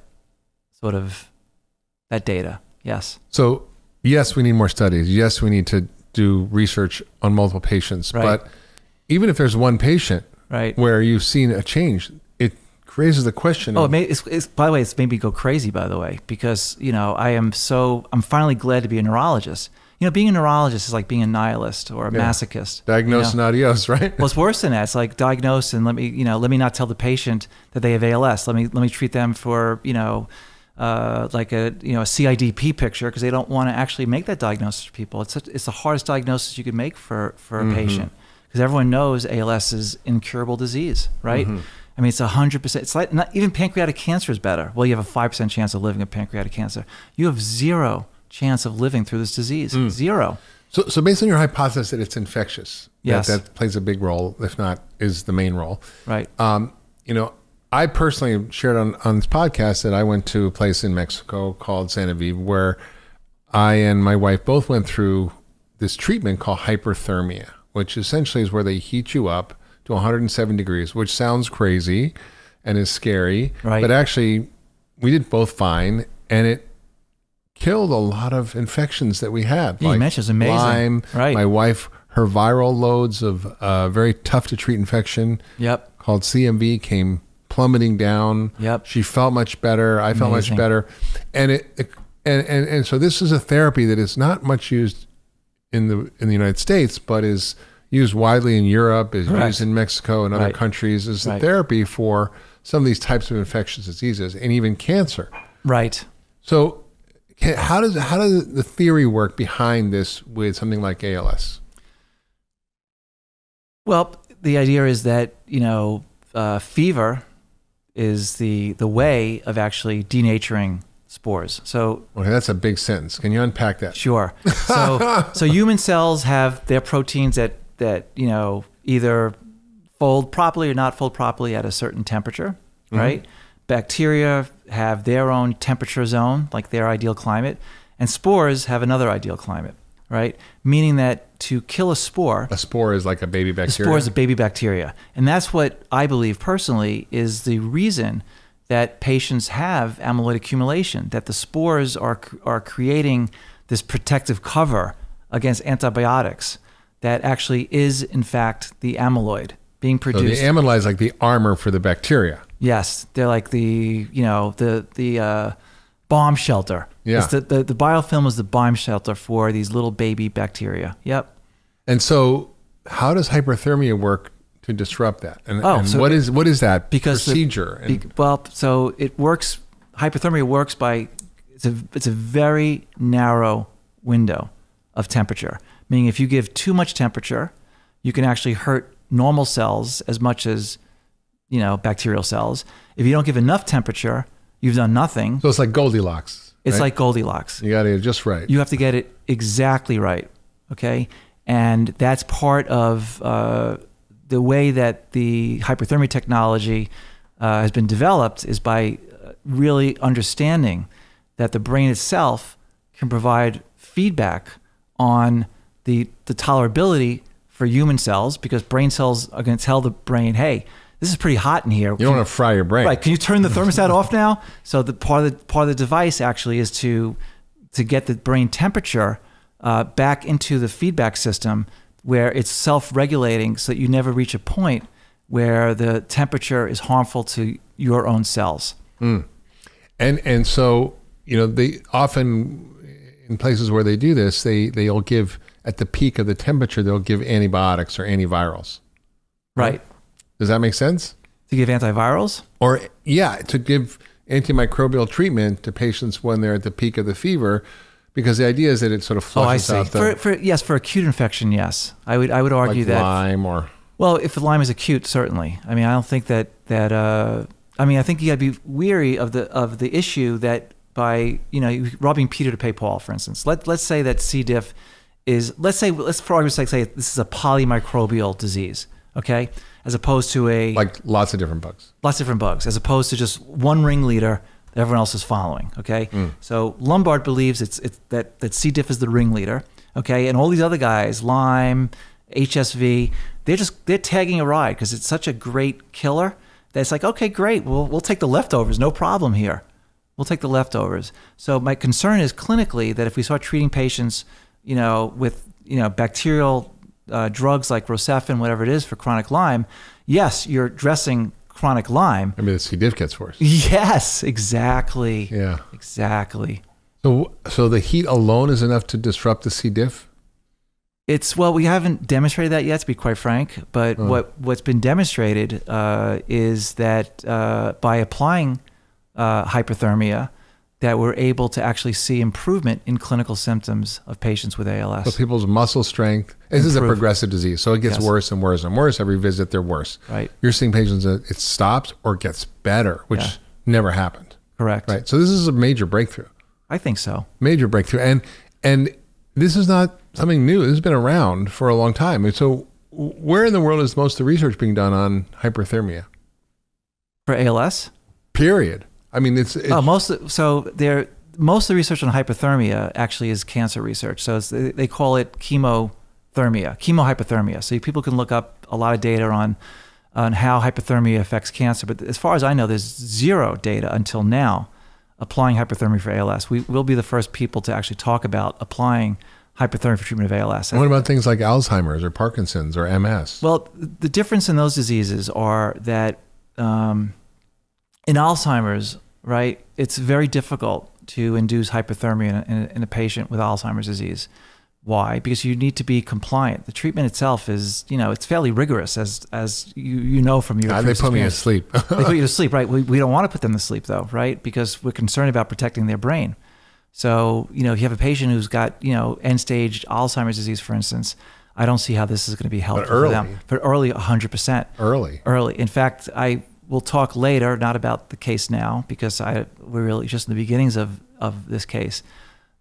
that data. Yes. So, yes, we need more studies. Yes, we need to do research on multiple patients. Right. But even if there's one patient right. where you've seen a change, it raises the question. Oh, it's by the way, it's made me go crazy, by the way, because, I'm finally glad to be a neurologist. Being a neurologist is like being a nihilist or a masochist. Diagnose and adios, right? Well, it's worse than that. It's like diagnose and let me not tell the patient that they have ALS. Let me treat them for, like a CIDP picture, because they don't want to actually make that diagnosis for people. It's the hardest diagnosis you could make for a patient, because everyone knows ALS is incurable disease, right? I mean, it's 100%. It's like not even pancreatic cancer is better. Well, you have a 5% chance of living with pancreatic cancer. You have 0 chance of living through this disease. 0. So based on your hypothesis that it's infectious, yes, that plays a big role, if not is the main role. Right. I personally shared on this podcast that I went to a place in Mexico called Santa Viva, where I and my wife both went through this treatment called hyperthermia, which essentially is where they heat you up to 107 degrees, which sounds crazy and is scary. Right. But actually, we did both fine, and it killed a lot of infections that we had. Yeah, you mentioned it's amazing. Lyme. Right. My wife, her viral loads of very tough to treat infection called CMV came plummeting down. Yep. She felt much better. I felt much better. And and so this is a therapy that is not much used in the United States, but is used widely in Europe, is used in Mexico and other countries as a therapy for some of these types of infectious diseases and even cancer. Right. So how does the theory work behind this with something like ALS? Well, the idea is that, fever is the way of actually denaturing spores. So okay, that's a big sentence. Can you unpack that? Sure. So human cells have their proteins that either fold properly or not fold properly at a certain temperature, right? Bacteria have their own temperature zone, like their ideal climate, and spores have another ideal climate, right? Meaning that to kill a spore is like a baby bacteria. A spore is a baby bacteria. And that's what I believe personally is the reason that patients have amyloid accumulation, that the spores are creating this protective cover against antibiotics that actually is, in fact, the amyloid being produced. So the amyloid is like the armor for the bacteria. Yes, they're like the bomb shelter. Yeah. It's the biofilm is the bomb shelter for these little baby bacteria. Yep. And so how does hyperthermia work to disrupt that? And what is that procedure? So it works, hyperthermia works by, it's a very narrow window of temperature. Meaning if you give too much temperature, you can actually hurt normal cells as much as, bacterial cells. If you don't give enough temperature, you've done nothing. So it's like Goldilocks. It's like Goldilocks. You got to get it just right. You have to get it exactly right. Okay. And that's part of the way that the hyperthermia technology has been developed is by really understanding that the brain itself can provide feedback on the tolerability for human cells, because brain cells are going to tell the brain, hey, this is pretty hot in here. You don't want to fry your brain. Right. Can you turn the thermostat off now? So the part of the device actually is to get the brain temperature back into the feedback system where it's self-regulating, so that you never reach a point where the temperature is harmful to your own cells. And so, they often, in places where they do this, they'll give, at the peak of the temperature, they'll give antibiotics or antivirals. Right. Does that make sense? To give antivirals? Or, to give antimicrobial treatment to patients when they're at the peak of the fever, because the idea is that it sort of flushes out the... Yes, for acute infection, yes. I would argue like that... Lyme or... Well, if the Lyme is acute, certainly. I mean, I don't think that I think you got to be weary of the issue that by, robbing Peter to pay Paul, for instance. Let's say that C. diff is, let's for argument's sake say this is a polymicrobial disease, okay? as opposed to like lots of different bugs. Lots of different bugs, as opposed to just one ringleader that everyone else is following. Okay, so Lombard believes that C. diff is the ringleader. Okay, and all these other guys, Lyme, HSV, they're tagging a ride because it's such a great killer that it's like, okay, great, we'll take the leftovers, no problem here. We'll take the leftovers. So my concern is clinically that if we start treating patients, with bacterial drugs like Rocephin, whatever it is for chronic Lyme, yes, you're addressing chronic Lyme. I mean, the C. diff gets worse. Yes, exactly. Yeah, exactly. So the heat alone is enough to disrupt the C. diff? We haven't demonstrated that yet, to be quite frank. But what's been demonstrated is that by applying hyperthermia, that we're able to actually see improvement in clinical symptoms of patients with ALS. So people's muscle strength, this is a progressive disease, so it gets worse and worse and worse. Every visit, they're worse. Right. You're seeing patients that it stops or gets better, which never happened. Correct. Right. So this is a major breakthrough. I think so. Major breakthrough. And this is not something new. This has been around for a long time. And so where in the world is most of the research being done on hyperthermia? For ALS? Period. I mean, most of the research on hypothermia actually is cancer research. So they call it chemohypothermia. So people can look up a lot of data on how hypothermia affects cancer. But as far as I know, there's zero data until now applying hypothermia for ALS. We will be the first people to actually talk about applying hypothermia for treatment of ALS. What about things like Alzheimer's or Parkinson's or MS? Well, the difference in those diseases are that in Alzheimer's, right, it's very difficult to induce hypothermia in a patient with Alzheimer's disease. Why? Because you need to be compliant. The treatment itself is, it's fairly rigorous, as you know from your They put me to sleep. They put you to sleep, right? We don't want to put them to sleep, though, right? Because we're concerned about protecting their brain. So, if you have a patient who's got, end-stage Alzheimer's disease, for instance, I don't see how this is going to be helpful for them. But early, 100%. Early. In fact, we'll talk later, not about the case now, because we're really just in the beginnings of this case.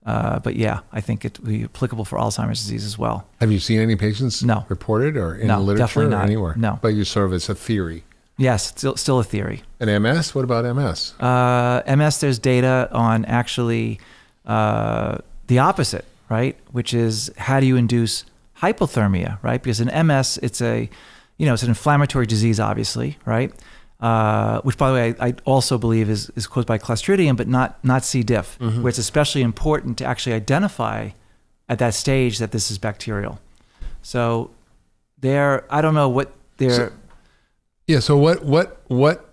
But yeah, I think it would be applicable for Alzheimer's disease as well. Have you seen any patients reported or in the literature or anywhere? No. But it's a theory. Yes, it's still a theory. And MS? What about MS? MS, there's data on actually the opposite, right? Which is how do you induce hypothermia, right? Because in MS, it's it's an inflammatory disease, obviously, right? Which, by the way, I also believe is caused by Clostridium, but not C. diff, where it's especially important to actually identify at that stage that this is bacterial. So I don't know what they're... So what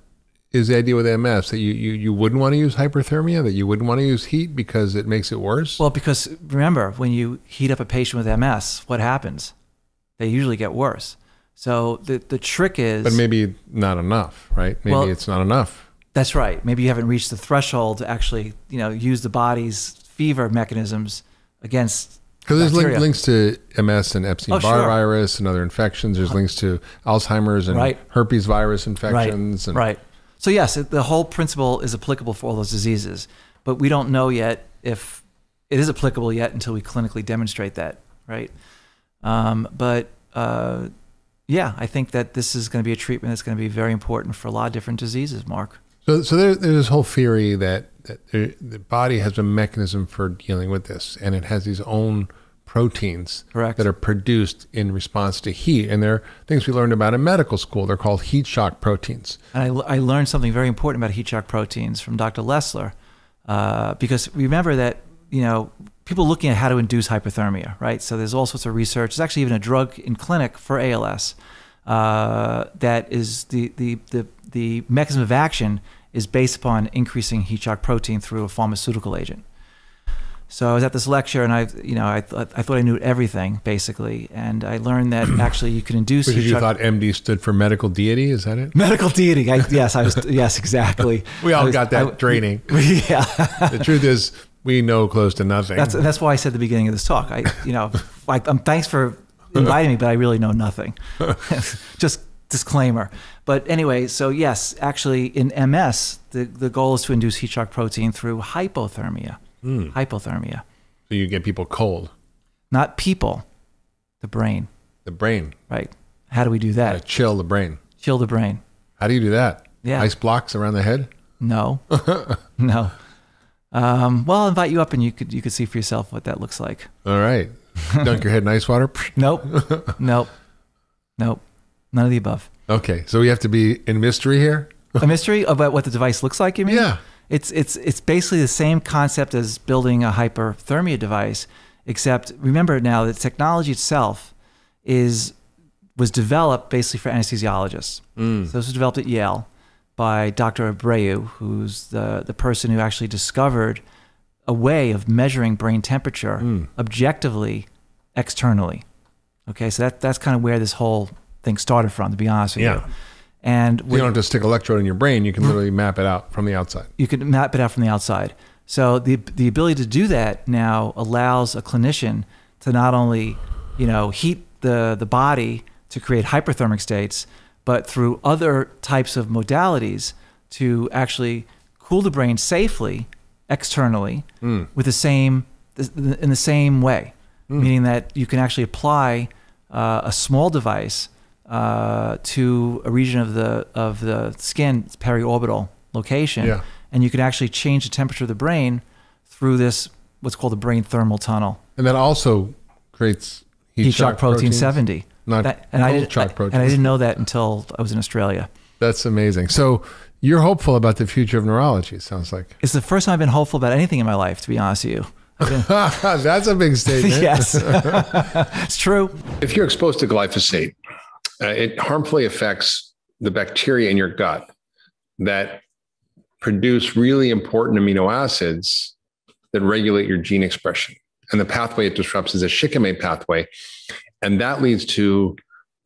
is the idea with MS? That you wouldn't want to use hyperthermia, that you wouldn't want to use heat because it makes it worse? Well, because remember, when you heat up a patient with MS, what happens? They usually get worse. So the trick is... But maybe not enough, right? Maybe it's not enough. That's right. Maybe you haven't reached the threshold to actually, use the body's fever mechanisms against Because there's links to MS and Epstein-Barr virus and other infections. There's links to Alzheimer's and herpes virus infections. Right. So yes, the whole principle is applicable for all those diseases. But we don't know yet if it is applicable yet until we clinically demonstrate that, right? Yeah, I think that this is going to be a treatment that's going to be very important for a lot of different diseases, Mark. So there's this whole theory that the body has a mechanism for dealing with this, and it has these own proteins that are produced in response to heat. And they're things we learned about in medical school. They're called heat shock proteins. And I learned something very important about heat shock proteins from Dr. Lessler, because remember that, people looking at how to induce hypothermia, right? So there's all sorts of research. There's actually even a drug in clinic for ALS that is the mechanism of action is based upon increasing heat shock protein through a pharmaceutical agent. So I was at this lecture, and I thought I knew everything basically, and I learned that actually you can induce. Because you thought MD stood for medical deity, is that it? Medical deity. Yes, exactly. We all got that training. Yeah. The truth is, we know close to nothing. That's why I said at the beginning of this talk. Thanks for inviting me, but I really know nothing. Just disclaimer. But anyway, so yes, actually in MS, the goal is to induce heat shock protein through hypothermia. Hypothermia. So you get people cold. Not people, the brain. The brain. Right. How do we do that? Chill the brain. kill the brain. How do you do that? Yeah. Ice blocks around the head? No, no. Well, I'll invite you up and you could see for yourself what that looks like. All right. Dunk your head in ice water? Nope. Nope. Nope. None of the above. Okay. So we have to be in mystery here? A mystery about what the device looks like, you mean? Yeah. It's basically the same concept as building a hyperthermia device, except remember now that technology itself was developed basically for anesthesiologists. So this was developed at Yale by Dr. Abreu, who's the person who actually discovered a way of measuring brain temperature objectively, externally. Okay, so that's kind of where this whole thing started from, to be honest with you. And you don't have to stick an electrode in your brain. You can literally map it out from the outside. You can map it out from the outside. So the ability to do that now allows a clinician to not only, heat the body to create hyperthermic states, but through other types of modalities to actually cool the brain safely, externally, with in the same way, meaning that you can actually apply a small device to a region of the skin, periorbital location, and you can actually change the temperature of the brain through this what's called the brain thermal tunnel. And that also creates heat shock protein 70. And I didn't know that until I was in Australia. That's amazing. So you're hopeful about the future of neurology, it sounds like. It's the first time I've been hopeful about anything in my life, to be honest with you. That's a big statement. Yes, it's true. If you're exposed to glyphosate, it harmfully affects the bacteria in your gut that produce really important amino acids that regulate your gene expression. And the pathway it disrupts is a shikimate pathway. And that leads to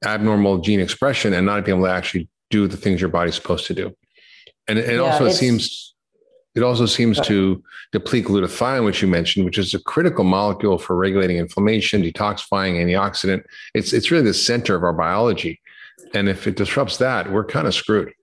abnormal gene expression and not being able to actually do the things your body's supposed to do. And it also seems to deplete glutathione, which you mentioned, which is a critical molecule for regulating inflammation, detoxifying, antioxidant. It's really the center of our biology. And if it disrupts that, we're kind of screwed.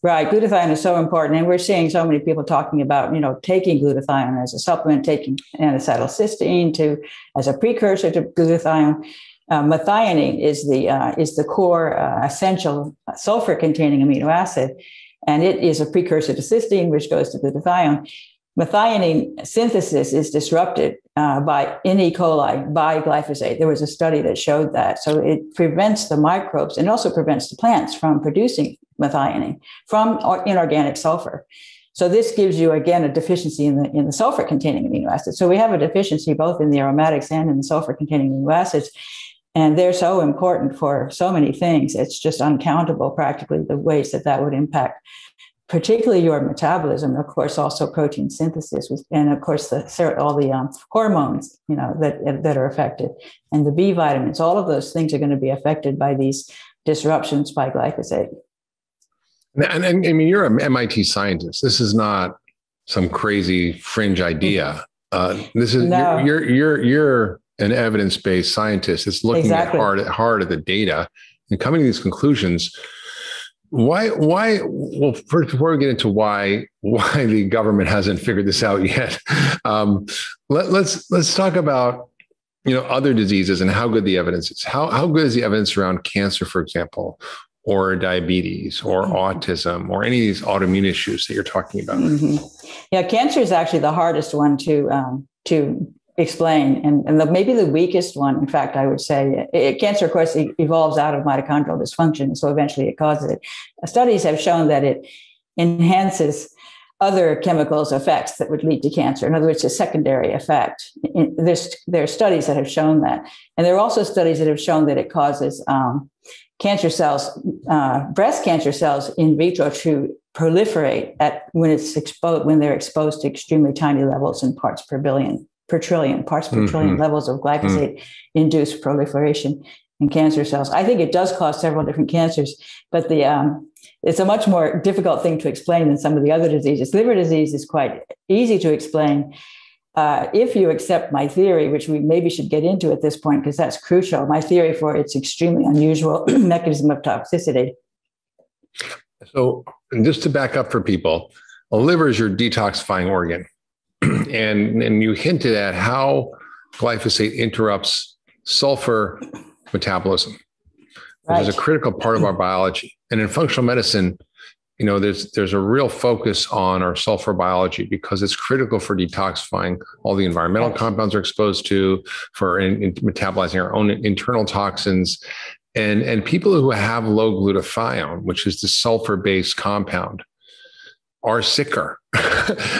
Right. Glutathione is so important. And we're seeing so many people talking about, taking glutathione as a supplement, taking N-acetylcysteine as a precursor to glutathione. Methionine is the core essential sulfur-containing amino acid, and it is a precursor to cysteine, which goes to glutathione. Methionine synthesis is disrupted in E. coli by glyphosate. There was a study that showed that. So it prevents the microbes and also prevents the plants from producing methionine from inorganic sulfur. So this gives you, again, a deficiency in the sulfur-containing amino acids. So we have a deficiency both in the aromatics and in the sulfur-containing amino acids. And they're so important for so many things. It's just uncountable, practically, the ways that would impact, particularly your metabolism, and of course, also protein synthesis, and of course, all the hormones, that are affected, and the B vitamins. All of those things are going to be affected by these disruptions by glyphosate. And I mean, you're an MIT scientist. This is not some crazy fringe idea. This is you're an evidence-based scientist that's looking hard at the data and coming to these conclusions. Why? Well, first, before we get into why the government hasn't figured this out yet, let's talk about other diseases and how good the evidence is. How good is the evidence around cancer, for example, or diabetes, or autism, or any of these autoimmune issues that you're talking about? Mm-hmm. Yeah, cancer is actually the hardest one to explain, and maybe the weakest one. In fact, I would say cancer, of course, evolves out of mitochondrial dysfunction, so eventually it causes it. Studies have shown that it enhances other chemicals effects that would lead to cancer. In other words, a secondary effect. There are studies that have shown that, and there are also studies that have shown that it causes cancer cells, breast cancer cells in vitro, to proliferate when they're exposed to extremely tiny levels in parts per trillion levels of glyphosate induce proliferation in cancer cells. I think it does cause several different cancers, but it's a much more difficult thing to explain than some of the other diseases. Liver disease is quite easy to explain if you accept my theory, which we maybe should get into at this point because that's crucial. My theory for its extremely unusual mechanism of toxicity. So just to back up for people, a liver is your detoxifying organ. And you hinted at how glyphosate interrupts sulfur metabolism. Right. which is a critical part of our biology. And in functional medicine, there's a real focus on our sulfur biology because it's critical for detoxifying all the environmental compounds we're exposed to, for metabolizing our own internal toxins. And people who have low glutathione, which is the sulfur-based compound, are sicker.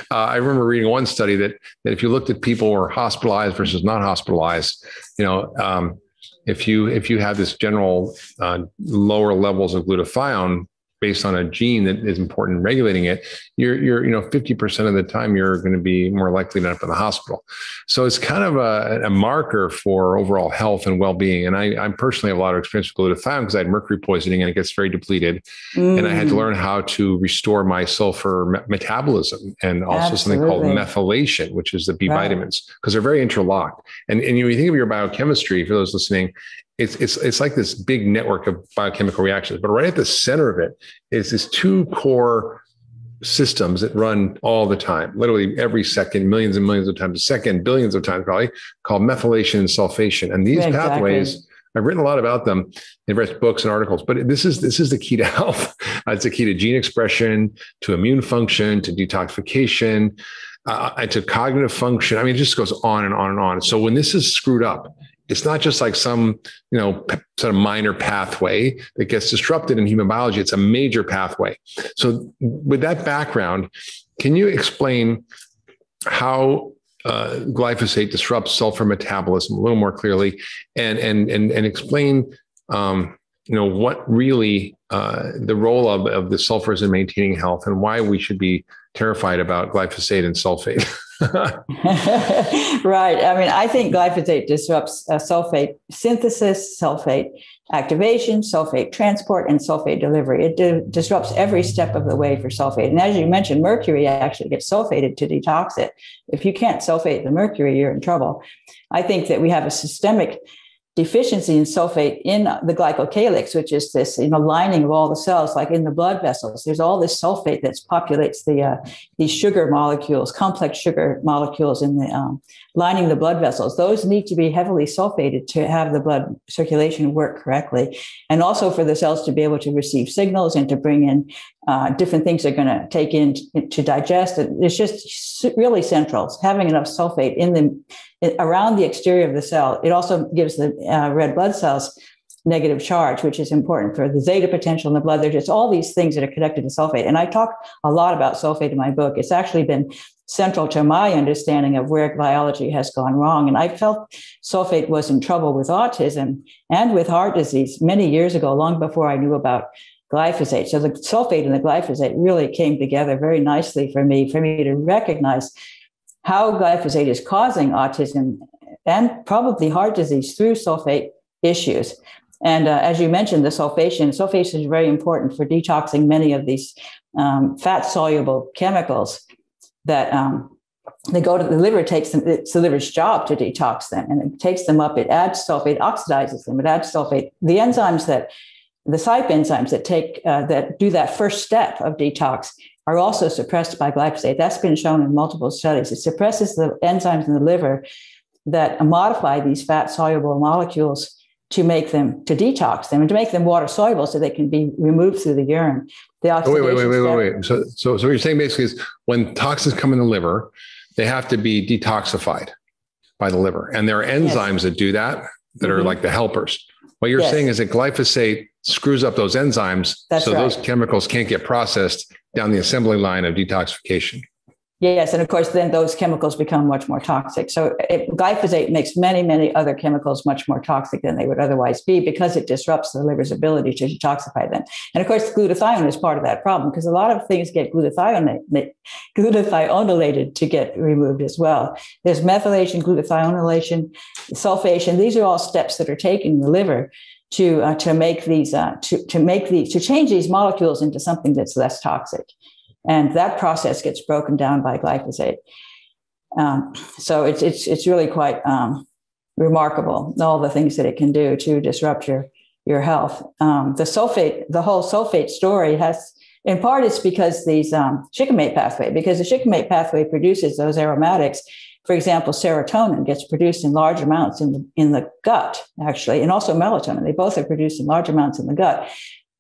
I remember reading one study that if you looked at people who were hospitalized versus not hospitalized, if you have this general lower levels of glutathione based on a gene that is important in regulating it, you're 50% of the time you're going to be more likely to end up in the hospital. So it's kind of a marker for overall health and well-being. And I personally have a lot of experience with glutathione because I had mercury poisoning and it gets very depleted. And I had to learn how to restore my sulfur metabolism, and also something called methylation, which is the B vitamins, because they're very interlocked. And when you think of your biochemistry, for those listening, it's like this big network of biochemical reactions, but right at the center of it is this two core systems that run all the time, literally every second, millions and millions of times a second, billions of times probably, called methylation and sulfation. And these pathways, I've written a lot about them. I've read books and articles, but this is the key to health. It's the key to gene expression, to immune function, to detoxification, and to cognitive function. I mean, it just goes on and on and on. So when this is screwed up, it's not just like some, sort of minor pathway that gets disrupted in human biology. It's a major pathway. So with that background, can you explain how glyphosate disrupts sulfur metabolism a little more clearly, and explain, what really the role of the sulfurs in maintaining health, and why we should be terrified about glyphosate and sulfate? Right. I mean, I think glyphosate disrupts sulfate synthesis, sulfate activation, sulfate transport, and sulfate delivery. It disrupts every step of the way for sulfate. And as you mentioned, mercury actually gets sulfated to detox it. If you can't sulfate the mercury, you're in trouble. I think that we have a systemic deficiency in sulfate in the glycocalyx, which is this lining of all the cells, like in the blood vessels. There's all this sulfate that populates these sugar molecules, complex sugar molecules in the lining the blood vessels. Those need to be heavily sulfated to have the blood circulation work correctly, and also for the cells to be able to receive signals and to bring in different things they're going to take in to digest. It's just really central. Having enough sulfate around the exterior of the cell. It also gives the red blood cells negative charge, which is important for the zeta potential in the blood. There's just all these things that are connected to sulfate. And I talk a lot about sulfate in my book. It's actually been central to my understanding of where biology has gone wrong. And I felt sulfate was in trouble with autism and with heart disease many years ago, long before I knew about glyphosate. So the sulfate and the glyphosate really came together very nicely for me to recognize how glyphosate is causing autism and probably heart disease through sulfate issues. And as you mentioned, the sulfation is very important for detoxing many of these fat-soluble chemicals that they go to the liver. It's the liver's job to detox them, and it takes them up. It adds sulfate, oxidizes them. It adds sulfate. The CYP enzymes that do that first step of detox are also suppressed by glyphosate. That's been shown in multiple studies. It suppresses the enzymes in the liver that modify these fat-soluble molecules to detox them and to make them water-soluble so they can be removed through the urine. Wait. So what you're saying basically is when toxins come in the liver, they have to be detoxified by the liver. And there are enzymes that do that are like the helpers. What you're saying is that glyphosate screws up those enzymes. Those chemicals can't get processed down the assembly line of detoxification. Yes. And of course, then those chemicals become much more toxic. So glyphosate makes many, many other chemicals much more toxic than they would otherwise be because it disrupts the liver's ability to detoxify them. And of course, glutathione is part of that problem because a lot of things get glutathioneolated to get removed as well. There's methylation, glutathionolation, sulfation. These are all steps that are taken in the liver to change these molecules into something that's less toxic. And that process gets broken down by glyphosate. So it's really quite remarkable, all the things that it can do to disrupt your health. The whole sulfate story in part, it's because these shikimate pathway, because the shikimate pathway produces those aromatics For example, serotonin gets produced in large amounts in the gut, actually, and also melatonin. They both are produced in large amounts in the gut.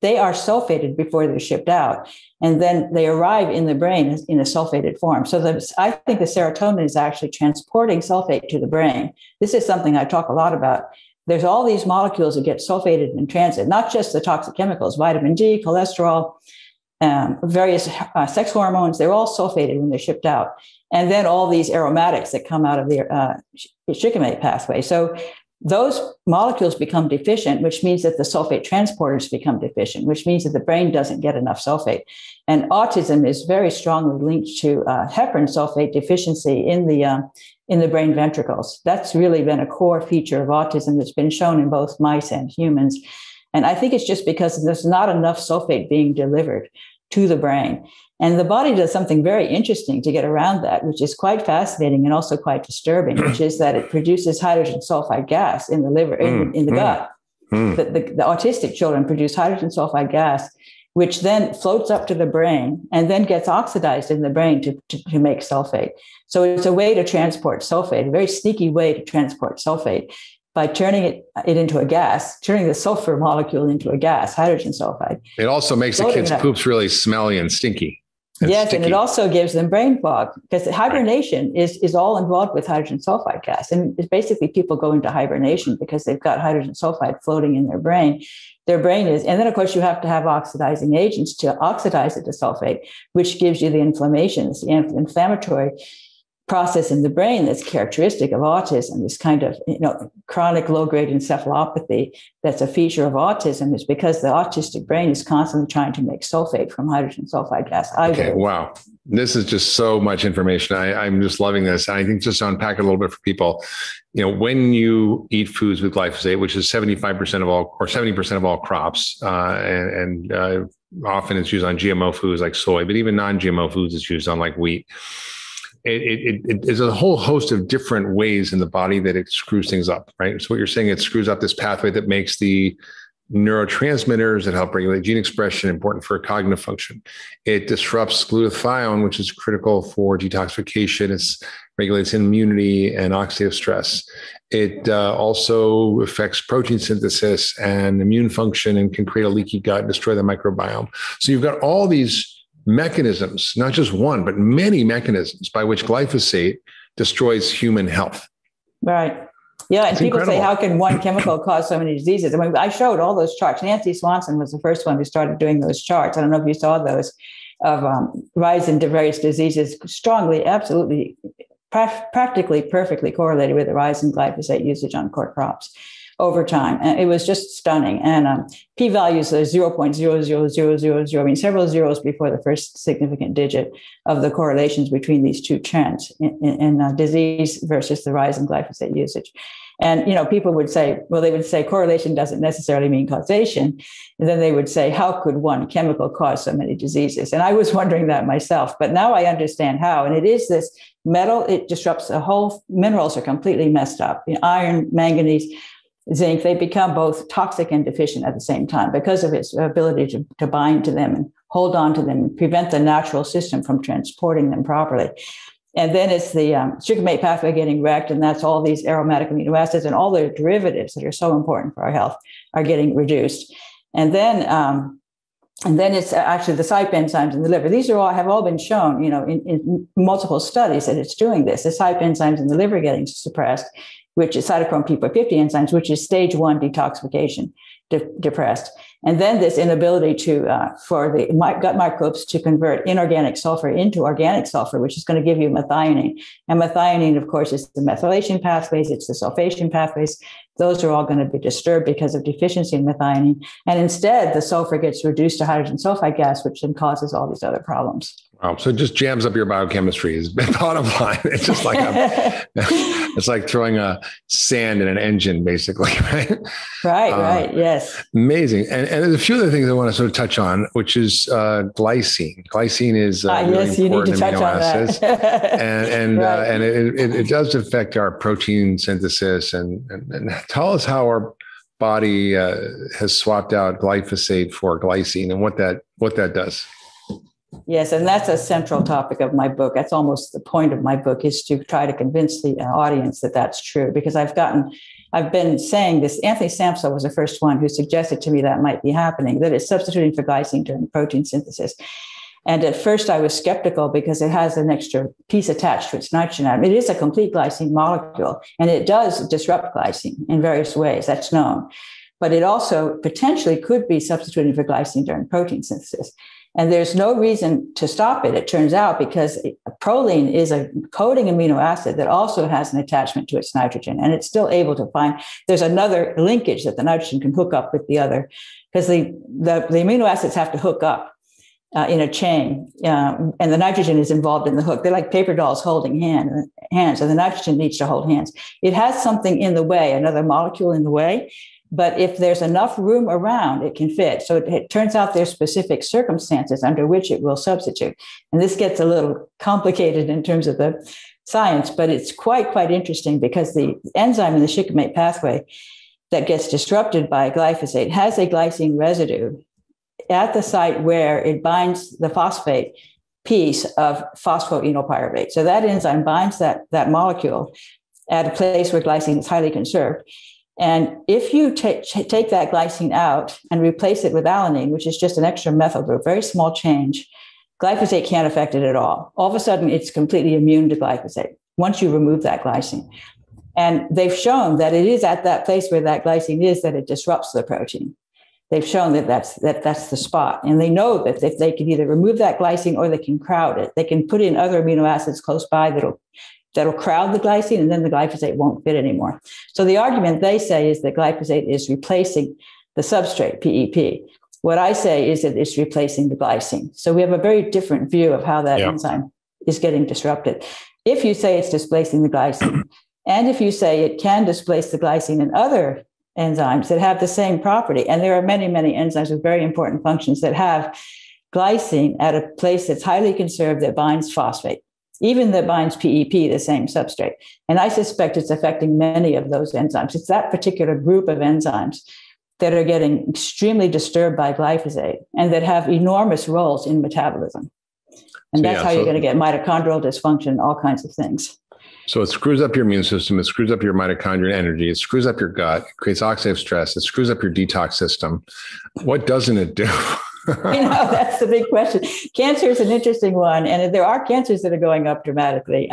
They are sulfated before they're shipped out, and then they arrive in the brain in a sulfated form. So I think the serotonin is actually transporting sulfate to the brain. This is something I talk a lot about. There's all these molecules that get sulfated in transit, not just the toxic chemicals, vitamin D, cholesterol, various sex hormones. They're all sulfated when they're shipped out. And then all these aromatics that come out of the shikimate pathway. So those molecules become deficient, which means that the sulfate transporters become deficient, which means that the brain doesn't get enough sulfate. And autism is very strongly linked to heparan sulfate deficiency in the brain ventricles. That's really been a core feature of autism that's been shown in both mice and humans. And I think it's just because there's not enough sulfate being delivered to the brain. And the body does something very interesting to get around that, which is quite fascinating and also quite disturbing, which is that it produces hydrogen sulfide gas in the liver, in the gut. The autistic children produce hydrogen sulfide gas, which then floats up to the brain and then gets oxidized in the brain to make sulfate. So it's a way to transport sulfate, a very sneaky way to transport sulfate by turning it into a gas, turning the sulfur molecule into a gas, hydrogen sulfide. It also makes the kids' poops really smelly and stinky. Yes, sticky. And it also gives them brain fog because hibernation is all involved with hydrogen sulfide gas. And it's basically people go into hibernation because they've got hydrogen sulfide floating in their brain. Their brain is, and then of course you have to have oxidizing agents to oxidize it to sulfate, which gives you the inflammation. It's the inflammatory process in the brain that's characteristic of autism. This kind of chronic low-grade encephalopathy that's a feature of autism is because the autistic brain is constantly trying to make sulfate from hydrogen sulfide gas. Okay, wow. This is just so much information. I'm just loving this. I think just to unpack it a little bit for people, when you eat foods with glyphosate, which is 75% of all, or 70% of all crops, and often it's used on GMO foods like soy, but even non-GMO foods it's used on like wheat. It is a whole host of different ways in the body that it screws things up, right? So what you're saying, it screws up this pathway that makes the neurotransmitters that help regulate gene expression important for cognitive function. It disrupts glutathione, which is critical for detoxification. It regulates immunity and oxidative stress. It also affects protein synthesis and immune function and can create a leaky gut and destroy the microbiome. So you've got all these mechanisms, not just one, but many mechanisms by which glyphosate destroys human health. Right. Yeah. And people say, how can one chemical cause so many diseases? I mean, I showed all those charts. Nancy Swanson was the first one who started doing those charts. I don't know if you saw those of rise into various diseases, strongly, absolutely, practically perfectly correlated with the rise in glyphosate usage on core crops over time. And it was just stunning. And p-values are 0.00000, I mean, several zeros before the first significant digit of the correlations between these two trends in disease versus the rise in glyphosate usage. And, people would say, well, they would say correlation doesn't necessarily mean causation. And then they would say, how could one chemical cause so many diseases? And I was wondering that myself, but now I understand how. And it is this metal, it disrupts the whole, minerals are completely messed up. Iron, manganese, zinc, they become both toxic and deficient at the same time because of its ability to bind to them and hold on to them and prevent the natural system from transporting them properly. And then it's the shikimate pathway getting wrecked, and that's all these aromatic amino acids and all the derivatives that are so important for our health are getting reduced. And then it's actually the CYP enzymes in the liver. These have all been shown, in multiple studies that it's doing this. The CYP enzymes in the liver getting suppressed, which is cytochrome P450 enzymes, which is stage 1 detoxification, depressed. And then this inability for the gut microbes to convert inorganic sulfur into organic sulfur, which is going to give you methionine. And methionine, of course, is the methylation pathways, it's the sulfation pathways. Those are all going to be disturbed because of deficiency in methionine. And instead, the sulfur gets reduced to hydrogen sulfide gas, which then causes all these other problems. Wow. So it just jams up your biochemistry is the bottom line. It's just like it's like throwing a sand in an engine, basically, right? Right. Yes. Amazing. And there's a few other things I want to sort of touch on, which is glycine. Glycine is really important amino acids, and it does affect our protein synthesis. And tell us how our body has swapped out glyphosate for glycine and what that does. Yes, and that's a central topic of my book. That's almost the point of my book, is to try to convince the audience that that's true, because I've been saying this. Anthony Samsel was the first one who suggested to me that might be happening, that it's substituting for glycine during protein synthesis. And at first I was skeptical because it has an extra piece attached to its nitrogen atom. It is a complete glycine molecule, and it does disrupt glycine in various ways. That's known. But it also potentially could be substituting for glycine during protein synthesis. And there's no reason to stop it, it turns out, because proline is a coding amino acid that also has an attachment to its nitrogen. And it's still able to find, there's another linkage that the nitrogen can hook up with the other, because the amino acids have to hook up in a chain, and the nitrogen is involved in the hook. They're like paper dolls holding hands, and the nitrogen needs to hold hands. It has something in the way, another molecule in the way. But if there's enough room around, it can fit. So it turns out there's specific circumstances under which it will substitute. And this gets a little complicated in terms of the science, but it's quite interesting, because the enzyme in the shikimate pathway that gets disrupted by glyphosate has a glycine residue at the site where it binds the phosphate piece of phosphoenolpyruvate. So that enzyme binds that molecule at a place where glycine is highly conserved. And if you take that glycine out and replace it with alanine, which is just an extra methyl group, very small change, glyphosate can't affect it at all. All of a sudden, it's completely immune to glyphosate once you remove that glycine. And they've shown that it is at that place where that glycine is that it disrupts the protein. They've shown that that's the spot. And they know that if they can either remove that glycine or they can crowd it, they can put in other amino acids close by that'll crowd the glycine, and then the glyphosate won't fit anymore. So the argument they say is that glyphosate is replacing the substrate, PEP. What I say is that it's replacing the glycine. So we have a very different view of how that enzyme is getting disrupted. If you say it's displacing the glycine, and if you say it can displace the glycine in other enzymes that have the same property, and there are many enzymes with very important functions that have glycine at a place that's highly conserved that binds phosphate, even that binds PEP, the same substrate. And I suspect it's affecting many of those enzymes. It's that particular group of enzymes that are getting extremely disturbed by glyphosate and that have enormous roles in metabolism. And that's how you're going to get mitochondrial dysfunction, all kinds of things. So it screws up your immune system. It screws up your mitochondrial energy. It screws up your gut. It creates oxidative stress. It screws up your detox system. What doesn't it do? That's the big question. Cancer is an interesting one. And there are cancers that are going up dramatically.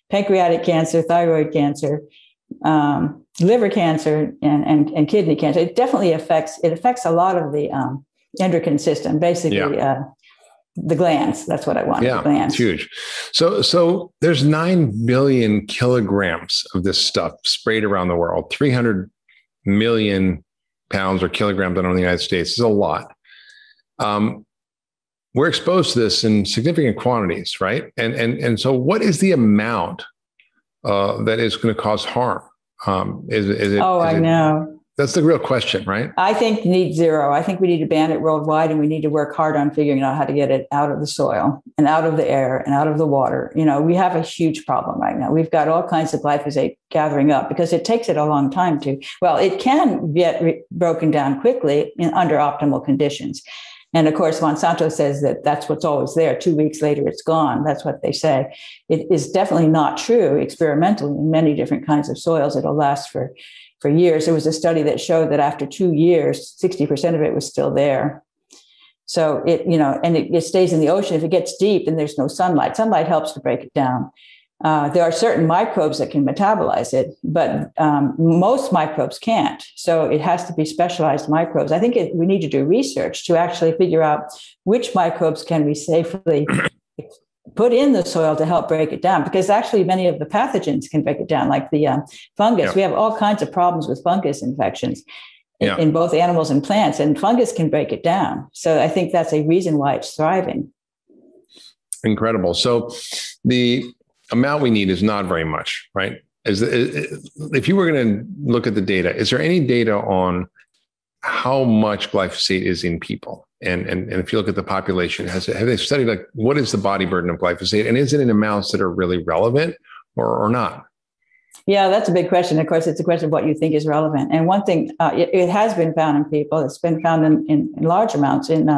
Pancreatic cancer, thyroid cancer, liver cancer, and kidney cancer. It definitely affects a lot of the endocrine system, basically the glands. That's what I want. Yeah, the glands. It's huge. So there's 9 billion kilograms of this stuff sprayed around the world. 300 million pounds or kilograms in the United States. It's a lot. We're exposed to this in significant quantities, right? And so what is the amount that is going to cause harm? Is it? I know. That's the real question, right? I think need zero. I think we need to ban it worldwide, and we need to work hard on figuring out how to get it out of the soil and out of the air and out of the water. We have a huge problem right now. We've got all kinds of glyphosate gathering up because it takes it a long time it can get broken down quickly under optimal conditions. And of course, Monsanto says that that's what's always there. 2 weeks later, it's gone. That's what they say. It is definitely not true experimentally in many different kinds of soils. It'll last for years. There was a study that showed that after 2 years, 60% of it was still there. So it stays in the ocean. If it gets deep and there's no sunlight, sunlight helps to break it down. There are certain microbes that can metabolize it, but most microbes can't. So it has to be specialized microbes. I think we need to do research to actually figure out which microbes can we safely put in the soil to help break it down, because actually many of the pathogens can break it down, like the fungus. Yeah. We have all kinds of problems with fungus infections in both animals and plants, and fungus can break it down. So I think that's a reason why it's thriving. Incredible. So the amount we need is not very much, right? If you were going to look at the data, is there any data on how much glyphosate is in people? And if you look at the population, have they studied what is the body burden of glyphosate, and is it in amounts that are really relevant or not? Yeah, that's a big question. Of course, it's a question of what you think is relevant. And one thing, it has been found in people. It's been found in large amounts in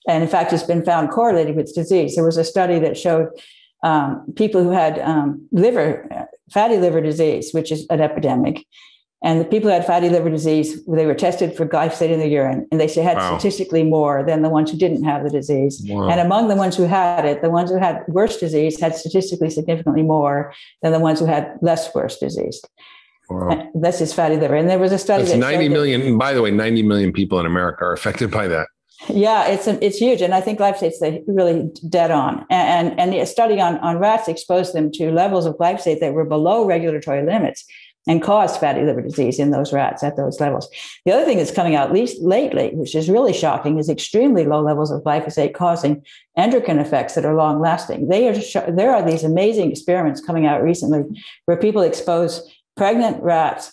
And in fact, it's been found correlated with disease. There was a study that showed people who had fatty liver disease, which is an epidemic. And the people who had fatty liver disease, they were tested for glyphosate in the urine, and they had statistically more than the ones who didn't have the disease. Wow. And among the ones who had it, the ones who had worse disease had statistically significantly more than the ones who had less worse disease. Wow. That's his fatty liver. And there was a study that's 90 million. By the way, 90 million people in America are affected by that. Yeah, it's huge. And I think glyphosate's really dead on. And the study on rats exposed them to levels of glyphosate that were below regulatory limits and caused fatty liver disease in those rats at those levels. The other thing that's coming out, at least lately, which is really shocking, is extremely low levels of glyphosate causing endocrine effects that are long lasting. There are these amazing experiments coming out recently where people expose pregnant rats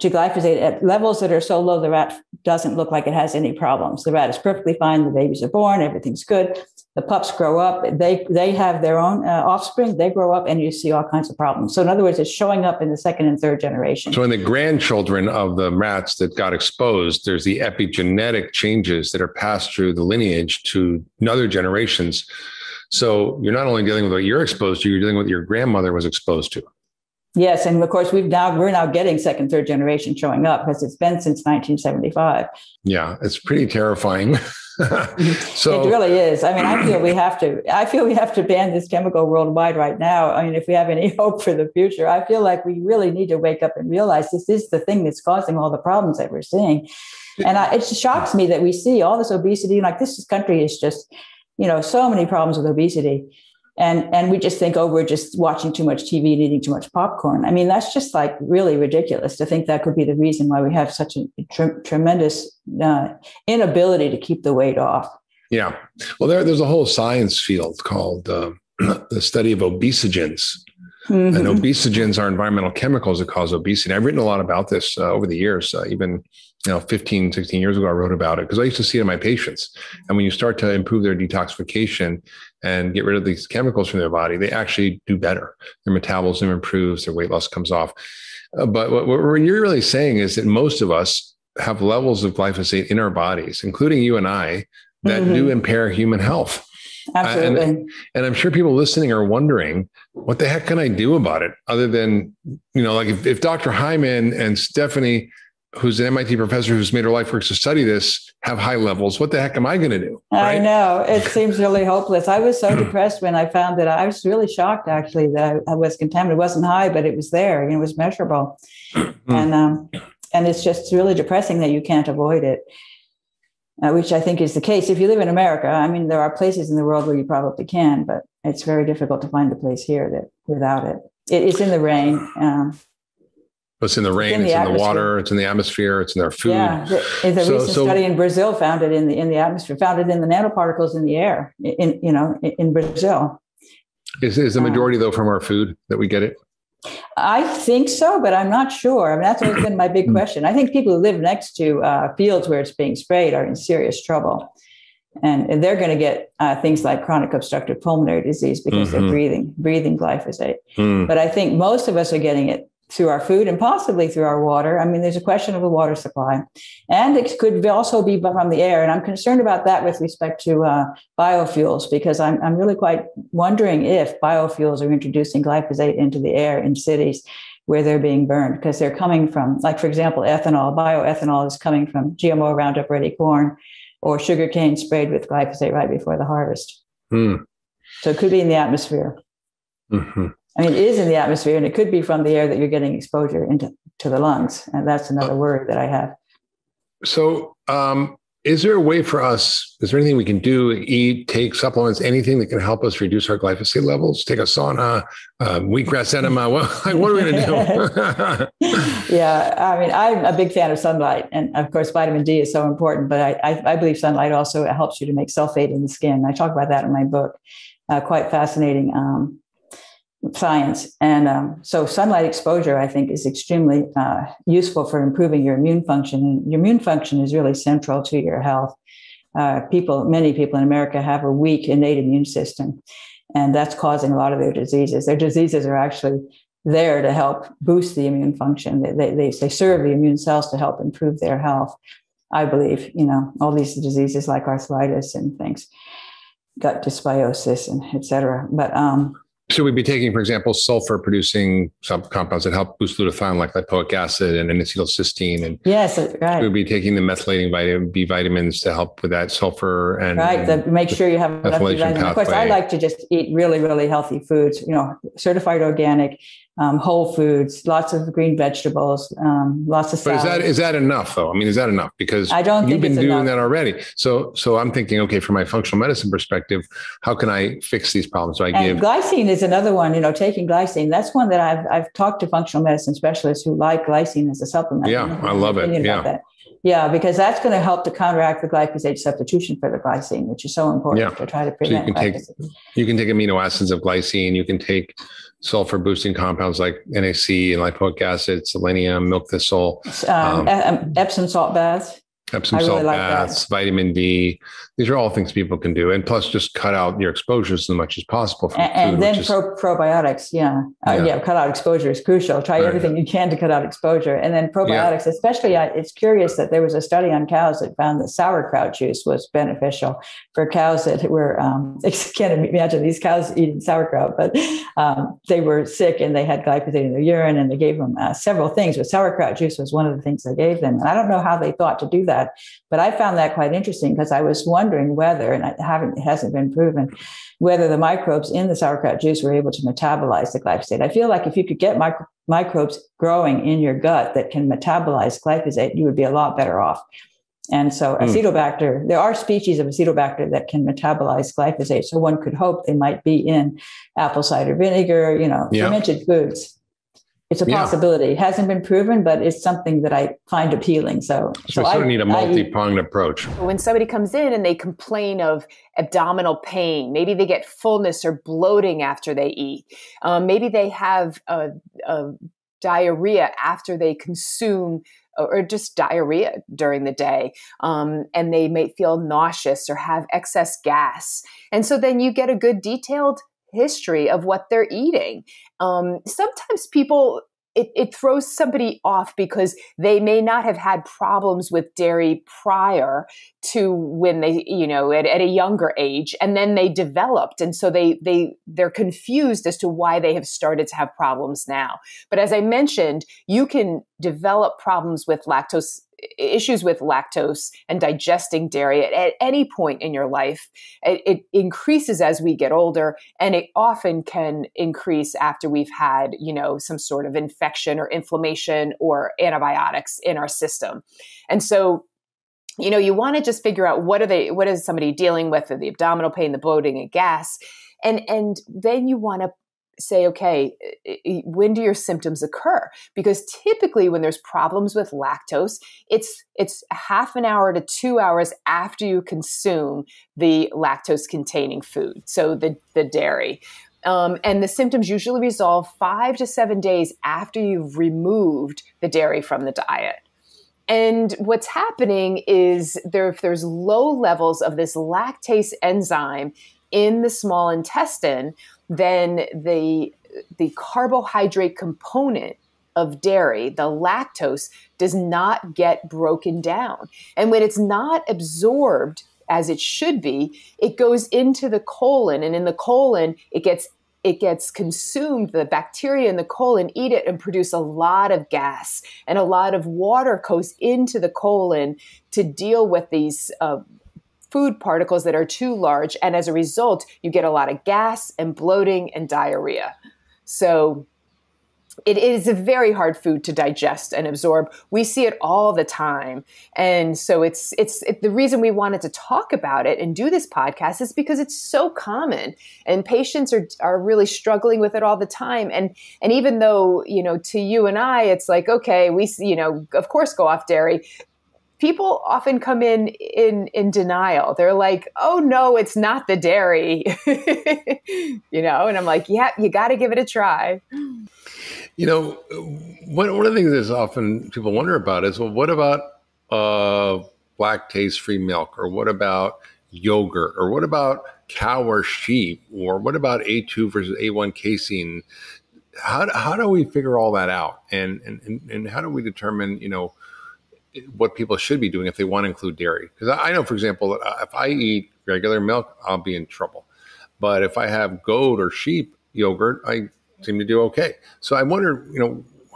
to glyphosate at levels that are so low the rat doesn't look like it has any problems. The rat is perfectly fine. The babies are born. Everything's good. The pups grow up. They have their own offspring. They grow up, and you see all kinds of problems. So in other words, it's showing up in the second and third generation. So in the grandchildren of the rats that got exposed, there's the epigenetic changes that are passed through the lineage to other generations. So you're not only dealing with what you're exposed to, you're dealing with what your grandmother was exposed to. Yes, and of course we're now getting second, third generation showing up because it's been since 1975. Yeah, it's pretty terrifying. So it really is. I mean, I feel we have to ban this chemical worldwide right now. I mean, if we have any hope for the future, I feel like we really need to wake up and realize this is the thing that's causing all the problems that we're seeing. And it shocks me that we see all this obesity. Like this country is just, so many problems with obesity. And we just think, we're just watching too much TV and eating too much popcorn. I mean, that's just like really ridiculous to think that could be the reason why we have such a tremendous inability to keep the weight off. Yeah. Well, there's a whole science field called the study of obesogens. Mm-hmm. And obesogens are environmental chemicals that cause obesity. I've written a lot about this over the years, even 15, 16 years ago, I wrote about it because I used to see it in my patients. And when you start to improve their detoxification and get rid of these chemicals from their body, they actually do better. Their metabolism improves, their weight loss comes off. But what you're really saying is that most of us have levels of glyphosate in our bodies, including you and I, that do impair human health. Absolutely. And I'm sure people listening are wondering, what the heck can I do about it? Other than, like if Dr. Hyman and Stephanie, who's an MIT professor who's made her life work to study this, have high levels, what the heck am I going to do? Right? I know. It seems really hopeless. I was so depressed when I found that. I was really shocked, actually, that I was contaminated. It wasn't high, but it was there. It was measurable. And it's just really depressing that you can't avoid it. Which I think is the case. If you live in America, I mean, there are places in the world where you probably can, but it's very difficult to find a place here that without it. It's in the rain. It's in the rain, it's in the water, it's in the atmosphere, it's in their food. Yeah, the recent study in Brazil found it in the atmosphere, found it in the nanoparticles in the air in Brazil. Is the majority, though, from our food that we get it? I think so, but I'm not sure. I mean, that's always been my big question. I think people who live next to fields where it's being sprayed are in serious trouble. And they're going to get things like chronic obstructive pulmonary disease because they're breathing glyphosate. But I think most of us are getting it through our food and possibly through our water. I mean, there's a question of the water supply. And it could also be from the air. And I'm concerned about that with respect to biofuels, because I'm really quite wondering if biofuels are introducing glyphosate into the air in cities where they're being burned, because they're coming from, like, for example, ethanol. Bioethanol is coming from GMO Roundup Ready corn or sugarcane sprayed with glyphosate right before the harvest. So it could be in the atmosphere. I mean, it is in the atmosphere, and it could be from the air that you're getting exposure to the lungs. And that's another worry that I have. So is there a way for us, is there anything we can do, eat, take supplements, anything that can help us reduce our glyphosate levels? Take a sauna, wheatgrass enema? What are we going to do? Yeah, I mean, I'm a big fan of sunlight. And of course, vitamin D is so important, but I believe sunlight also helps you to make sulfate in the skin. I talk about that in my book. Quite fascinating science. And so sunlight exposure, I think, is extremely useful for improving your immune function. And your immune function is really central to your health. Many people in America have a weak innate immune system, and that's causing a lot of their diseases. Their diseases are actually there to help boost the immune function. They serve the immune cells to help improve their health. I believe, all these diseases like arthritis and things, gut dysbiosis and et cetera. But should we be taking, for example, sulfur-producing compounds that help boost glutathione, like lipoic acid and N-acetylcysteine? And yes, right. Should we be taking the methylating vitamin B vitamins to help with that sulfur and right? To make sure you have enough vitamins. Of course, I like to just eat really, really healthy foods. certified organic, whole foods, lots of green vegetables, lots of salad. But is that enough, though? I mean, is that enough? Because I don't think you've been doing enough. that already. So I'm thinking, okay, from my functional medicine perspective, how can I fix these problems? So glycine is another one. Taking glycine. That's one that I've talked to functional medicine specialists who like glycine as a supplement. Yeah, I love it. Yeah, because that's going to help to counteract the glyphosate substitution for the glycine, which is so important to try to prevent glyphosate. You can take amino acids of glycine. You can take sulfur boosting compounds like NAC and lipoic acid, selenium, milk thistle, Epsom salt baths. Epsom salt baths, vitamin D. These are all things people can do. And plus just cut out your exposures as much as possible from food. And then probiotics. Cut out exposure is crucial. Try everything you can to cut out exposure. And then probiotics, especially, it's curious that there was a study on cows that found that sauerkraut juice was beneficial for cows that were, I can't imagine these cows eating sauerkraut, but they were sick and they had glyphosate in their urine, and they gave them several things, but sauerkraut juice was one of the things they gave them. And I don't know how they thought to do that. But I found that quite interesting because I was wondering whether, and it hasn't been proven, whether the microbes in the sauerkraut juice were able to metabolize the glyphosate. I feel like if you could get microbes growing in your gut that can metabolize glyphosate, you would be a lot better off. And so Acetobacter, there are species of Acetobacter that can metabolize glyphosate. So one could hope they might be in apple cider vinegar, fermented foods. It's a possibility. It hasn't been proven, but it's something that I find appealing. So we sort of need a multi-pronged approach. When somebody comes in and they complain of abdominal pain, maybe they get fullness or bloating after they eat. Maybe they have diarrhea after they consume, or just diarrhea during the day. And they may feel nauseous or have excess gas. And so then you get a good detailed history of what they're eating. Sometimes people, it throws somebody off because they may not have had problems with dairy prior to when they, at a younger age, and then they developed. And so they're confused as to why they have started to have problems now. But as I mentioned, you can develop problems with issues with lactose and digesting dairy at any point in your life. It increases as we get older, and it often can increase after we've had, some sort of infection or inflammation or antibiotics in our system. And so, you want to just figure out what is somebody dealing with, the abdominal pain, the bloating and gas. And then you want to say, okay, when do your symptoms occur? Because typically when there's problems with lactose, it's half an hour to 2 hours after you consume the lactose containing food. So the dairy. And the symptoms usually resolve 5 to 7 days after you've removed the dairy from the diet. And what's happening is if there's low levels of this lactase enzyme in the small intestine, then the carbohydrate component of dairy, the lactose, does not get broken down. And when it's not absorbed as it should be, it goes into the colon, and in the colon, it gets consumed. The bacteria in the colon eat it and produce a lot of gas, and a lot of water goes into the colon to deal with these food particles that are too large. And as a result, you get a lot of gas and bloating and diarrhea. So it is a very hard food to digest and absorb. We see it all the time. And so it's the reason we wanted to talk about it and do this podcast is because it's so common, and patients are really struggling with it all the time. And even though, to you and I, it's like, okay, we, of course, go off dairy. People often come in denial. They're like, oh, no, it's not the dairy, and I'm like, yeah, you got to give it a try. One of the things that often people wonder about is, well, what about lactase-free milk, or what about yogurt, or what about cow or sheep, or what about A2 versus A1 casein? How do we figure all that out? And how do we determine, what people should be doing if they want to include dairy. Because I know, for example, if I eat regular milk, I'll be in trouble. But if I have goat or sheep yogurt, I seem to do okay. So I wonder,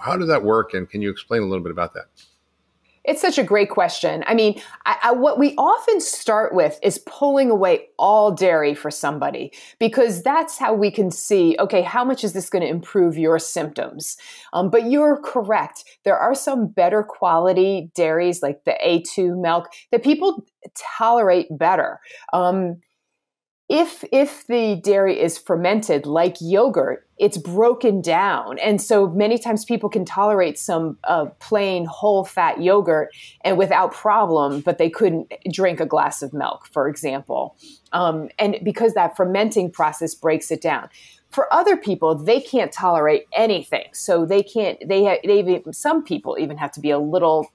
how does that work? And can you explain a little bit about that? It's such a great question. I mean, what we often start with is pulling away all dairy for somebody, because that's how we can see, okay, how much is this going to improve your symptoms? But you're correct. There are some better quality dairies, like the A2 milk, that people tolerate better. If the dairy is fermented like yogurt, it's broken down. And so many times people can tolerate some plain whole fat yogurt and without problem, but they couldn't drink a glass of milk, for example. And because that fermenting process breaks it down. For other people, they can't tolerate anything. So some people even have to be a little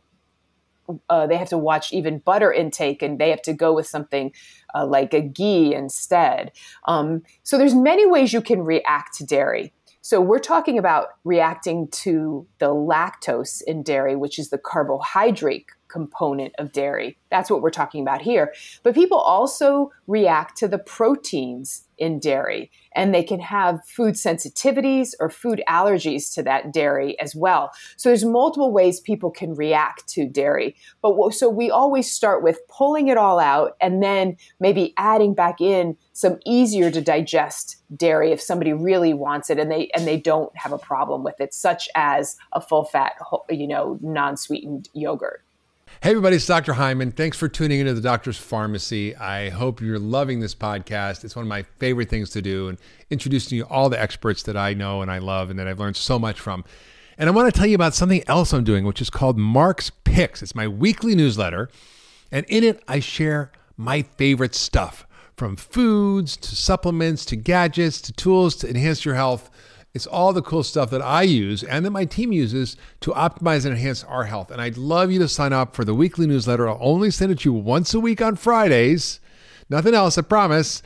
they have to watch even butter intake, and they have to go with something like a ghee instead. So there's many ways you can react to dairy. So we're talking about reacting to the lactose in dairy, which is the carbohydrate component of dairy. That's what we're talking about here. But people also react to the proteins in dairy, and they can have food sensitivities or food allergies to that dairy as well. So there's multiple ways people can react to dairy. So we always start with pulling it all out and then maybe adding back in some easier to digest dairy if somebody really wants it and they don't have a problem with it, such as a full fat, non-sweetened yogurt. Hey everybody, it's Dr. Hyman. Thanks for tuning into the Doctor's Pharmacy. I hope you're loving this podcast. It's one of my favorite things to do, and introducing you all the experts that I know and I love and that I've learned so much from. And I want to tell you about something else I'm doing, which is called Mark's Picks. It's my weekly newsletter, and in it I share my favorite stuff, from foods to supplements to gadgets to tools to enhance your health. It's all the cool stuff that I use and that my team uses to optimize and enhance our health. And I'd love you to sign up for the weekly newsletter. I'll only send it to you once a week on Fridays. Nothing else, I promise.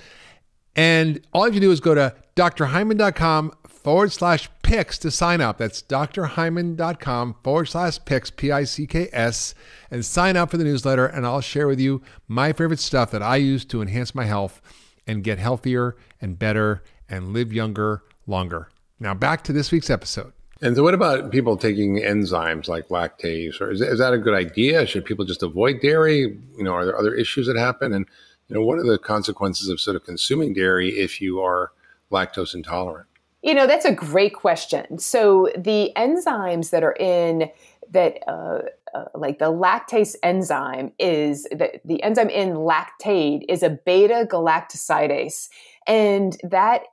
And all you have to do is go to drhyman.com/picks to sign up. That's drhyman.com/picks, P-I-C-K-S, and sign up for the newsletter. And I'll share with you my favorite stuff that I use to enhance my health and get healthier and better and live younger, longer. Now back to this week's episode. And so what about people taking enzymes like lactase? Or is that a good idea? Should people just avoid dairy? Are there other issues that happen? And, what are the consequences of sort of consuming dairy if you are lactose intolerant? That's a great question. So the enzymes that are in that, like the lactase enzyme is the enzyme in lactate is a beta galactosidase. And that,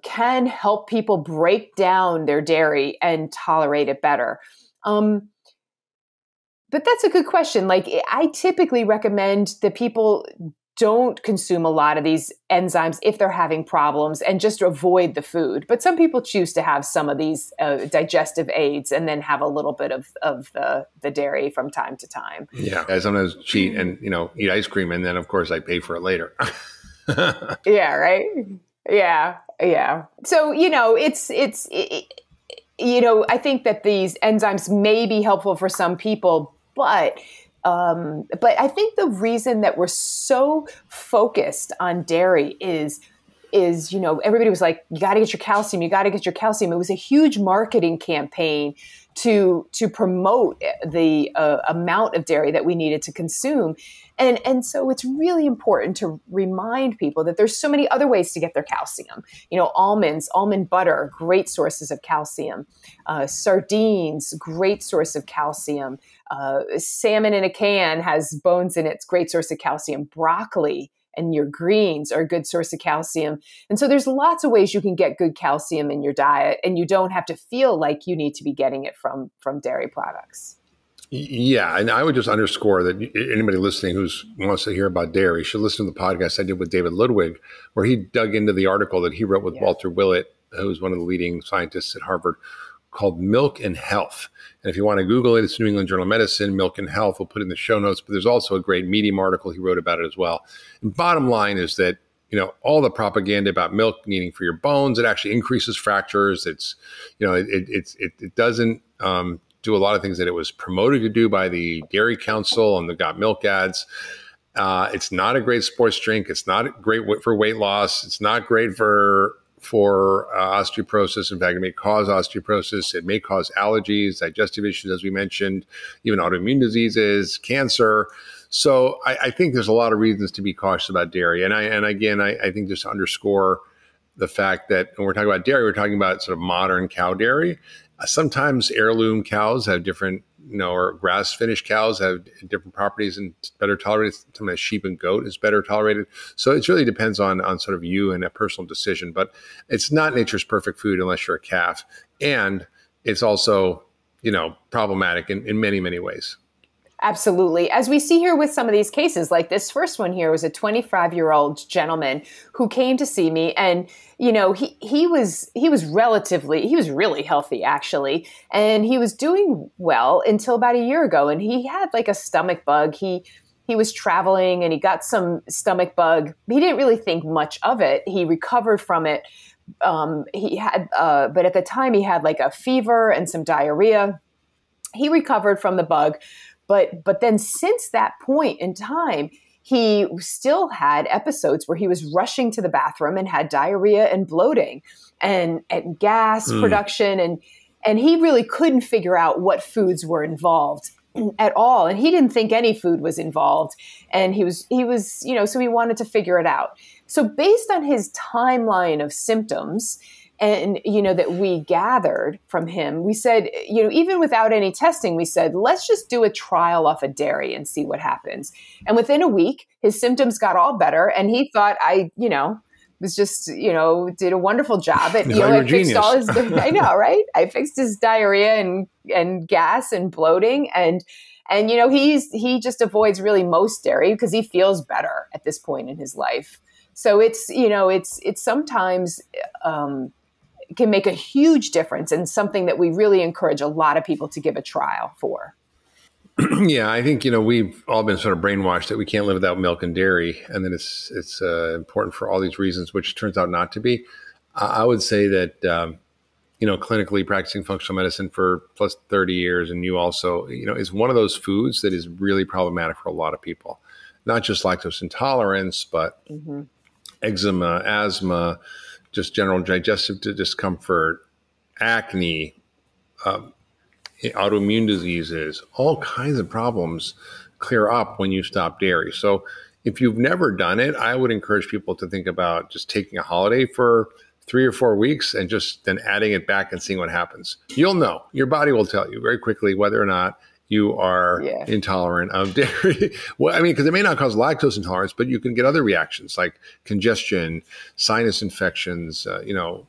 can help people break down their dairy and tolerate it better. But that's a good question. Like, I typically recommend that people don't consume a lot of these enzymes if they're having problems and just avoid the food. But some people choose to have some of these digestive aids and then have a little bit of the dairy from time to time. Yeah, I sometimes cheat and, eat ice cream, and then, of course, I pay for it later. Yeah, right? Yeah. So, I think that these enzymes may be helpful for some people, but I think the reason that we're so focused on dairy is everybody was like, you got to get your calcium. You got to get your calcium. It was a huge marketing campaign to promote the amount of dairy that we needed to consume. And so it's really important to remind people that there's so many other ways to get their calcium. Almonds, almond butter, great sources of calcium. Sardines, great source of calcium. Salmon in a can has bones in it, it's great source of calcium. Broccoli and your greens are a good source of calcium. And so there's lots of ways you can get good calcium in your diet, and you don't have to feel like you need to be getting it from dairy products. Yeah, and I would just underscore that anybody listening who wants to hear about dairy should listen to the podcast I did with David Ludwig, where he dug into the article that he wrote with Walter Willett, who's one of the leading scientists at Harvard, called Milk and Health. And if you want to Google it, it's New England Journal of Medicine, Milk and Health. We'll put it in the show notes, but there's also a great Medium article he wrote about it as well. And bottom line is that, all the propaganda about milk needing for your bones, it actually increases fractures. It's, it doesn't do a lot of things that it was promoted to do by the Dairy Council and the Got Milk ads. It's not a great sports drink. It's not great for weight loss. It's not great for osteoporosis. In fact, it may cause osteoporosis. It may cause allergies, digestive issues, as we mentioned, even autoimmune diseases, cancer. So I think there's a lot of reasons to be cautious about dairy. And I think just to underscore the fact that when we're talking about dairy, we're talking about sort of modern cow dairy. Sometimes heirloom cows have different, or grass-finished cows have different properties and better tolerated. Sometimes sheep and goat is better tolerated. So it really depends on sort of you and a personal decision. But it's not nature's perfect food unless you're a calf. And it's also, problematic in many, many ways. Absolutely. As we see here with some of these cases, like this first one here was a 25-year-old gentleman who came to see me, and he was really healthy actually, and he was doing well until about a year ago, and he had like a stomach bug. He was traveling and he got some stomach bug. He didn't really think much of it. He recovered from it. But at the time he had like a fever and some diarrhea. He recovered from the bug. But then since that point in time, he still had episodes where he was rushing to the bathroom and had diarrhea and bloating and gas production. And he really couldn't figure out what foods were involved at all. And he didn't think any food was involved. And he was, so he wanted to figure it out. So based on his timeline of symptoms, and, that we gathered from him, we said, even without any testing, we said, let's just do a trial off of dairy and see what happens. And within a week, his symptoms got all better. And he thought was just, did a wonderful job at, I fixed all his, I know, right? I fixed his diarrhea and gas and bloating. And he just avoids really most dairy because he feels better at this point in his life. So it's sometimes, can make a huge difference and something that we really encourage a lot of people to give a trial for. Yeah, I think, we've all been sort of brainwashed that we can't live without milk and dairy, and that it's important for all these reasons, which turns out not to be. I would say that, clinically practicing functional medicine for plus 30 years, and you also, is one of those foods that is really problematic for a lot of people, not just lactose intolerance, but eczema, asthma, just general digestive discomfort, acne, autoimmune diseases, all kinds of problems clear up when you stop dairy. So if you've never done it, I would encourage people to think about just taking a holiday for 3 or 4 weeks and just then adding it back and seeing what happens. You'll know. Your body will tell you very quickly whether or not you are intolerant of dairy. Well, because it may not cause lactose intolerance, but you can get other reactions like congestion, sinus infections, all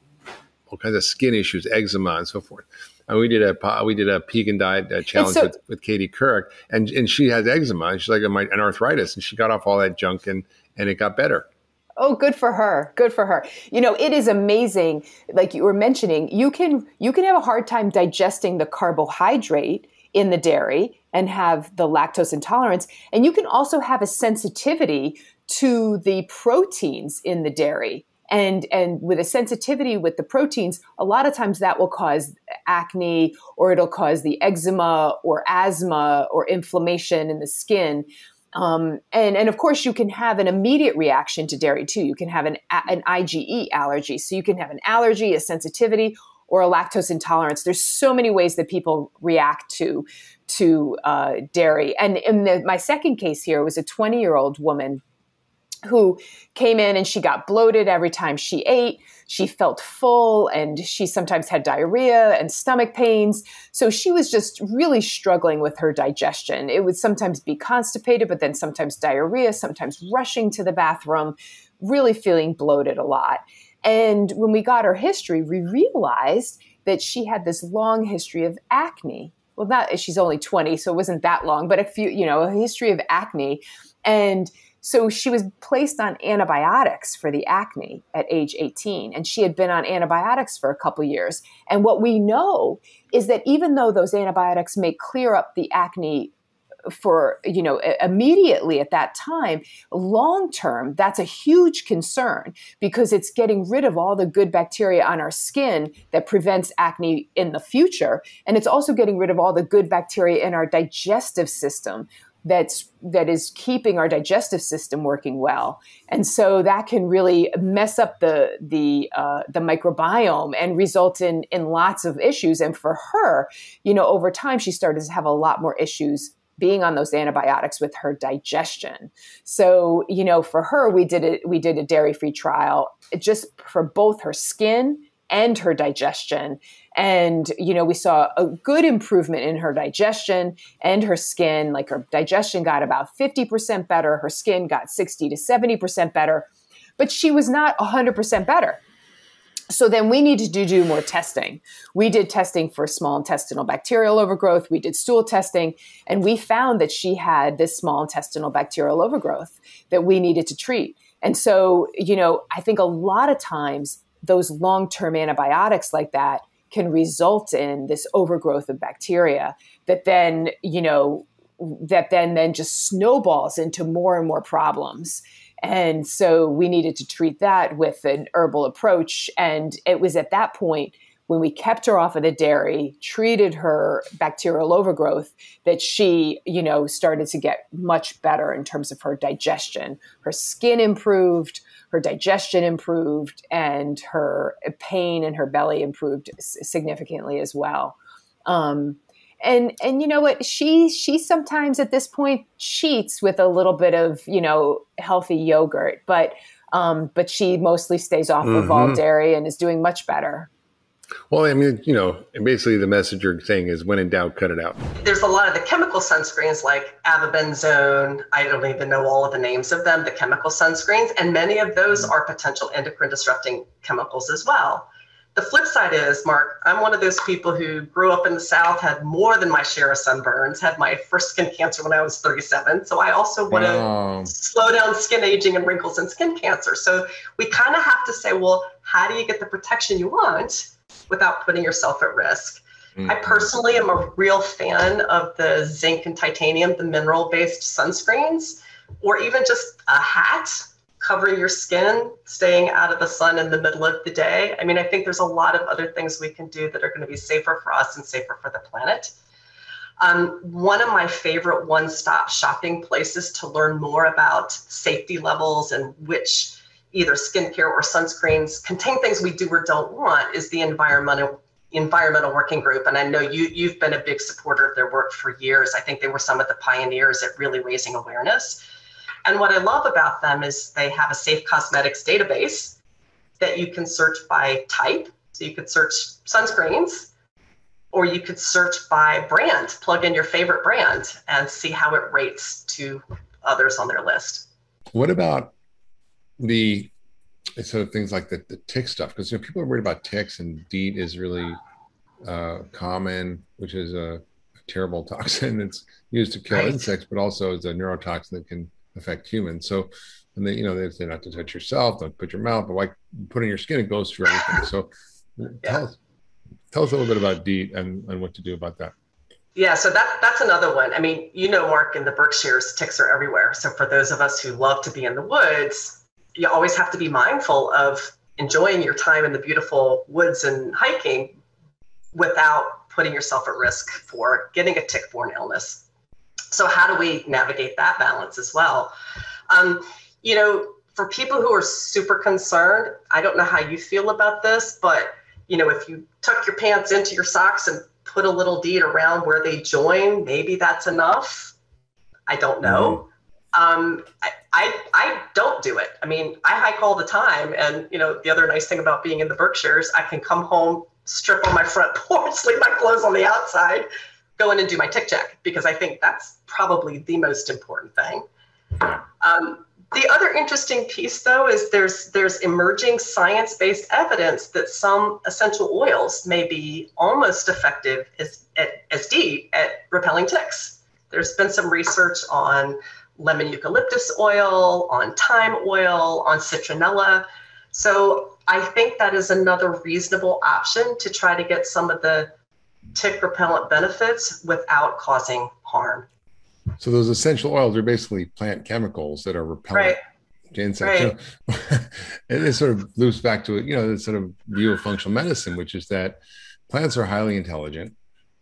kinds of skin issues, eczema, and so forth. And we did a vegan diet challenge with Katie Couric, and she has eczema. And she's like, and arthritis, and she got off all that junk, and it got better. Oh, good for her. Good for her. It is amazing. Like you were mentioning, you can have a hard time digesting the carbohydrate in the dairy and have the lactose intolerance. And you can also have a sensitivity to the proteins in the dairy. And with a sensitivity with the proteins, a lot of times that will cause acne, or it'll cause the eczema or asthma or inflammation in the skin. And of course, you can have an immediate reaction to dairy too. You can have an IgE allergy. So you can have an allergy, a sensitivity, or a lactose intolerance. There's so many ways that people react to dairy. And my second case here was a 20-year-old woman who came in and she got bloated every time she ate. She felt full and she sometimes had diarrhea and stomach pains. So she was just really struggling with her digestion. It would sometimes be constipated, but then sometimes diarrhea, sometimes rushing to the bathroom, really feeling bloated a lot. And when we got her history, we realized that she had this long history of acne. Well, she's only 20, so it wasn't that long, but a history of acne. And so she was placed on antibiotics for the acne at age 18, and she had been on antibiotics for a couple years. And what we know is that even though those antibiotics may clear up the acne for, immediately at that time. Long term, that's a huge concern because it's getting rid of all the good bacteria on our skin that prevents acne in the future. And it's also getting rid of all the good bacteria in our digestive system that is keeping our digestive system working well. And so that can really mess up the microbiome and result in lots of issues. And for her, over time, she started to have a lot more issues being on those antibiotics with her digestion. So, for her, we did a dairy-free trial just for both her skin and her digestion. And, we saw a good improvement in her digestion and her skin. Like her digestion got about 50% better. Her skin got 60 to 70% better, but she was not 100% better. So then we needed to do more testing. We did testing for small intestinal bacterial overgrowth. We did stool testing, and we found that she had this small intestinal bacterial overgrowth that we needed to treat. And so, I think a lot of times those long-term antibiotics like that can result in this overgrowth of bacteria that then, then just snowballs into more and more problems. And so we needed to treat that with an herbal approach. And it was at that point when we kept her off of the dairy, treated her bacterial overgrowth, that she, started to get much better in terms of her digestion. Her skin improved, her digestion improved, and her pain in her belly improved significantly as well. And you know what? She sometimes at this point cheats with a little bit of, healthy yogurt, but she mostly stays off of all dairy and is doing much better. Well, I mean, basically the message you're saying is when in doubt, cut it out. There's a lot of the chemical sunscreens like avobenzone. I don't even know all of the names of them, the chemical sunscreens. And many of those are potential endocrine disrupting chemicals as well. The flip side is, Mark, I'm one of those people who grew up in the South, had more than my share of sunburns, had my first skin cancer when I was 37. So I also want to slow down skin aging and wrinkles and skin cancer. So we kind of have to say, well, how do you get the protection you want without putting yourself at risk? I personally am a real fan of the zinc and titanium, the mineral-based sunscreens, or even just a hat covering your skin, staying out of the sun in the middle of the day. I mean, I think there's a lot of other things we can do that are going to be safer for us and safer for the planet. One of my favorite one-stop shopping places to learn more about safety levels and which either skincare or sunscreens contain things we do or don't want is the environmental working group. And I know you've been a big supporter of their work for years. I think they were some of the pioneers at really raising awareness. And what I love about them is they have a safe cosmetics database that you can search by type. So you could search sunscreens, or you could search by brand, plug in your favorite brand and see how it rates to others on their list. What about the sort of things like the tick stuff? Because people are worried about ticks, and DEET is really common, which is a terrible toxin. It's used to kill insects, but also is a neurotoxin that can affect humans. So, and they say not to touch yourself, don't put your mouth, but why put in your skin? It goes through everything. So, tell us a little bit about DEET and what to do about that. Yeah, so that's another one. I mean, Mark, in the Berkshires, ticks are everywhere. So for those of us who love to be in the woods, you always have to be mindful of enjoying your time in the beautiful woods and hiking without putting yourself at risk for getting a tick-borne illness. So how do we navigate that balance as well? For people who are super concerned, I don't know how you feel about this, but if you tuck your pants into your socks and put a little DEET around where they join, maybe that's enough. I don't know. I don't do it. I mean, I hike all the time. And, the other nice thing about being in the Berkshires, I can come home, strip on my front porch, leave my clothes on the outside, go in and do my tick check, because I think that's probably the most important thing. The other interesting piece, though, is there's emerging science-based evidence that some essential oils may be almost effective as DEET at repelling ticks. There's been some research on lemon eucalyptus oil, on thyme oil, on citronella. So I think that is another reasonable option to try to get some of the tick repellent benefits without causing harm. So those essential oils are basically plant chemicals that are repellent to insects. Right. You know, it sort of loops back to, you know, the sort of view of functional medicine, which is that plants are highly intelligent.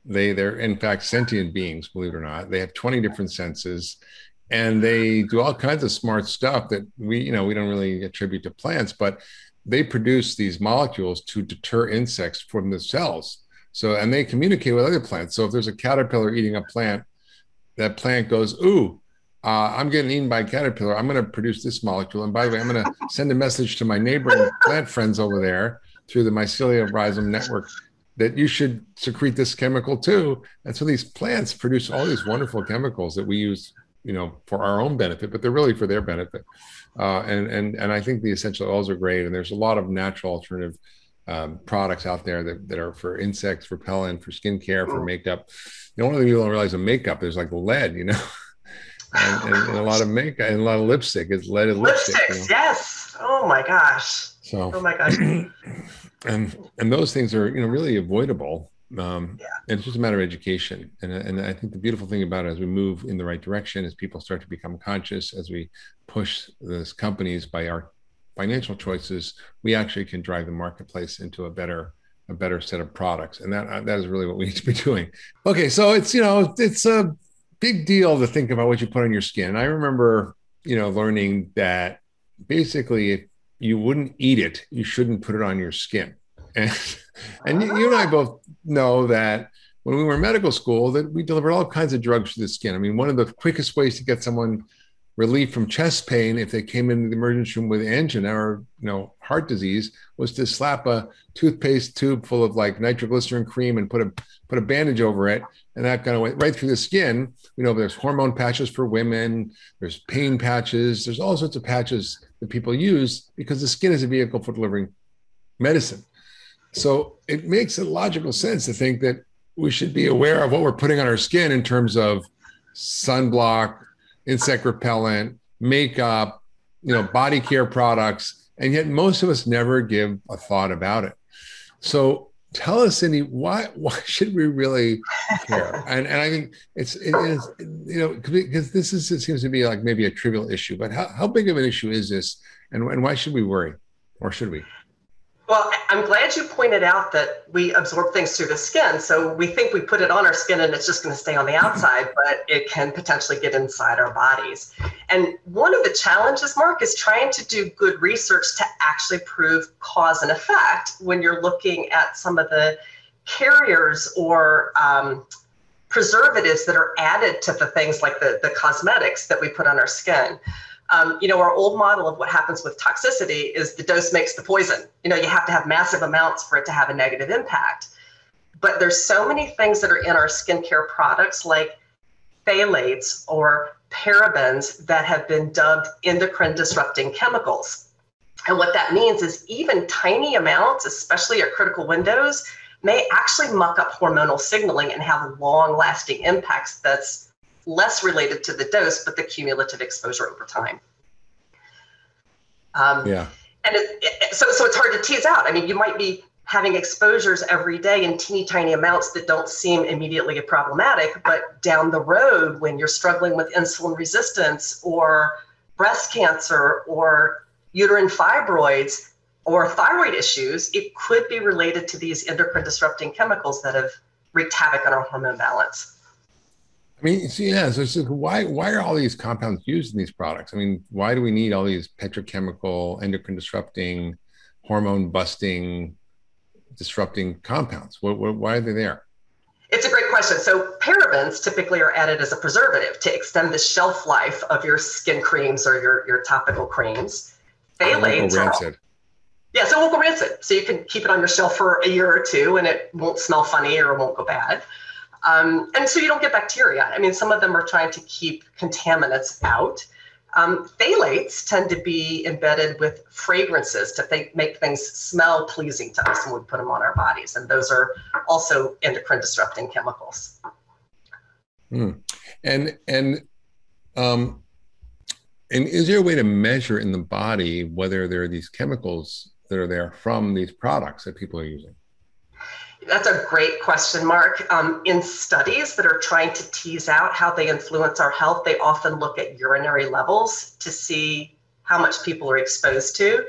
They're in fact sentient beings, believe it or not. They have 20 different senses, and they do all kinds of smart stuff that we don't really attribute to plants, but they produce these molecules to deter insects from themselves. So, and they communicate with other plants. So if there's a caterpillar eating a plant, that plant goes, ooh, I'm getting eaten by a caterpillar. I'm going to produce this molecule. And by the way, I'm going to send a message to my neighboring plant friends over there through the mycelial rhizome network that you should secrete this chemical too. And so these plants produce all these wonderful chemicals that we use, you know, for our own benefit, but they're really for their benefit. And I think the essential oils are great. And there's a lot of natural alternative products out there that are for insects, repellent, for skincare, for makeup. You know, one of the people don't realize in makeup, there's like lead, you know, and a lot of makeup and a lot of lipstick is lead in lipstick. Lipsticks, you know? yes. Oh my gosh. So, oh my gosh. and those things are, you know, really avoidable. And it's just a matter of education. And I think the beautiful thing about it, as we move in the right direction, as people start to become conscious, as we push those companies by our financial choices, we actually can drive the marketplace into a better set of products. And that is really what we need to be doing. Okay. So it's, you know, it's a big deal to think about what you put on your skin. And I remember, you know, learning that basically if you wouldn't eat it, you shouldn't put it on your skin. And you and I both know that when we were in medical school, that we delivered all kinds of drugs to the skin. I mean, one of the quickest ways to get someone relief from chest pain if they came into the emergency room with angina or, you know, heart disease was to slap a toothpaste tube full of like nitroglycerin cream and put a bandage over it, and that kind of went right through the skin. You know, there's hormone patches for women, there's pain patches, there's all sorts of patches that people use because the skin is a vehicle for delivering medicine. So it makes a logical sense to think that we should be aware of what we're putting on our skin in terms of sunblock, insect repellent, makeup, you know, body care products, and yet most of us never give a thought about it. So tell us, Cindy, why should we really care? And I think it is, you know, because it seems to be like maybe a trivial issue, but how big of an issue is this, and why should we worry, or should we? Well, I'm glad you pointed out that we absorb things through the skin. So we think we put it on our skin and it's just going to stay on the outside, but it can potentially get inside our bodies. And one of the challenges, Mark, is trying to do good research to actually prove cause and effect when you're looking at some of the carriers or preservatives that are added to the things like the cosmetics that we put on our skin. You know, our old model of what happens with toxicity is the dose makes the poison. You know, you have to have massive amounts for it to have a negative impact. But there's so many things that are in our skincare products like phthalates or parabens that have been dubbed endocrine disrupting chemicals. And what that means is even tiny amounts, especially at critical windows, may actually muck up hormonal signaling and have long lasting impacts that's less related to the dose, but the cumulative exposure over time. And so it's hard to tease out. I mean, you might be having exposures every day in teeny tiny amounts that don't seem immediately problematic, but down the road, when you're struggling with insulin resistance or breast cancer or uterine fibroids or thyroid issues, it could be related to these endocrine disrupting chemicals that have wreaked havoc on our hormone balance. I mean, so it's like, why are all these compounds used in these products? I mean, why do we need all these petrochemical, endocrine disrupting, hormone busting, disrupting compounds? Why are they there? It's a great question. So parabens typically are added as a preservative to extend the shelf life of your skin creams or your topical creams. Phthalates are rancid. Yeah, so it won't go rancid. So you can keep it on your shelf for a year or two and it won't smell funny or it won't go bad. And so you don't get bacteria. I mean, some of them are trying to keep contaminants out. Phthalates tend to be embedded with fragrances to make things smell pleasing to us when we put them on our bodies. And those are also endocrine disrupting chemicals. And is there a way to measure in the body whether there are these chemicals that are there from these products that people are using? That's a great question, Mark. In studies that are trying to tease out how they influence our health, they often look at urinary levels to see how much people are exposed to.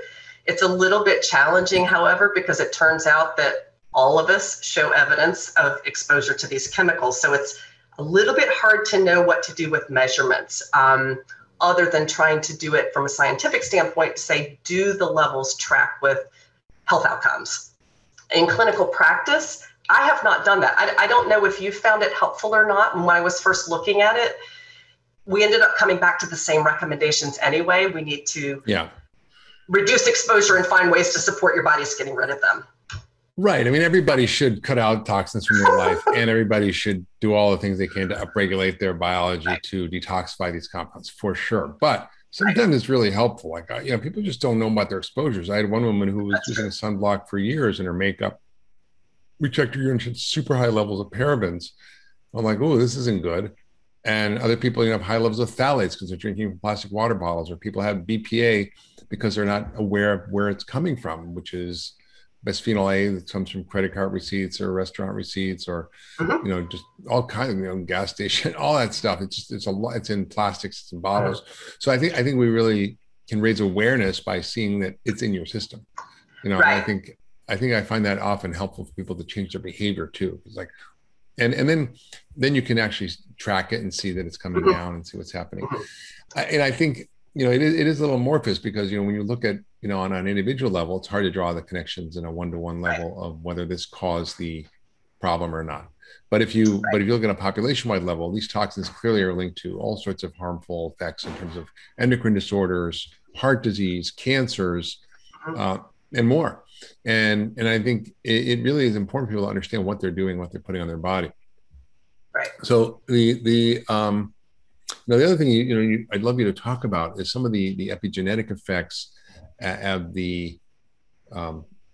It's a little bit challenging, however, because it turns out that all of us show evidence of exposure to these chemicals. So it's a little bit hard to know what to do with measurements, other than trying to do it from a scientific standpoint to say, do the levels track with health outcomes? In clinical practice, I have not done that. I don't know if you found it helpful or not. And when I was first looking at it, we ended up coming back to the same recommendations anyway. We need to reduce exposure and find ways to support your body's getting rid of them. Right. I mean, everybody should cut out toxins from their life, and everybody should do all the things they can to upregulate their biology to detoxify these compounds, for sure. But sometimes it's really helpful. Like, people just don't know about their exposures. I had one woman who was using a sunblock for years, and her makeup, we checked her urine, she had super high levels of parabens. I'm like, oh, this isn't good. And other people have high levels of phthalates because they're drinking from plastic water bottles, or people have BPA because they're not aware of where it's coming from, which is bisphenol A that comes from credit card receipts or restaurant receipts, or just all kinds of gas station, all that stuff. It's a lot. It's in plastics, it's in bottles. So I think we really can raise awareness by seeing that it's in your system. I think I find that often helpful for people to change their behavior too. It's like, and then you can actually track it and see that it's coming down and see what's happening. And I think it is a little amorphous because when you look at on an individual level, it's hard to draw the connections in a one-to-one level of whether this caused the problem or not. But if you look at a population-wide level, these toxins clearly are linked to all sorts of harmful effects in terms of endocrine disorders, heart disease, cancers, and more. And I think it really is important for people to understand what they're doing, what they're putting on their body. Right. So the other thing I'd love you to talk about is some of the epigenetic effects of the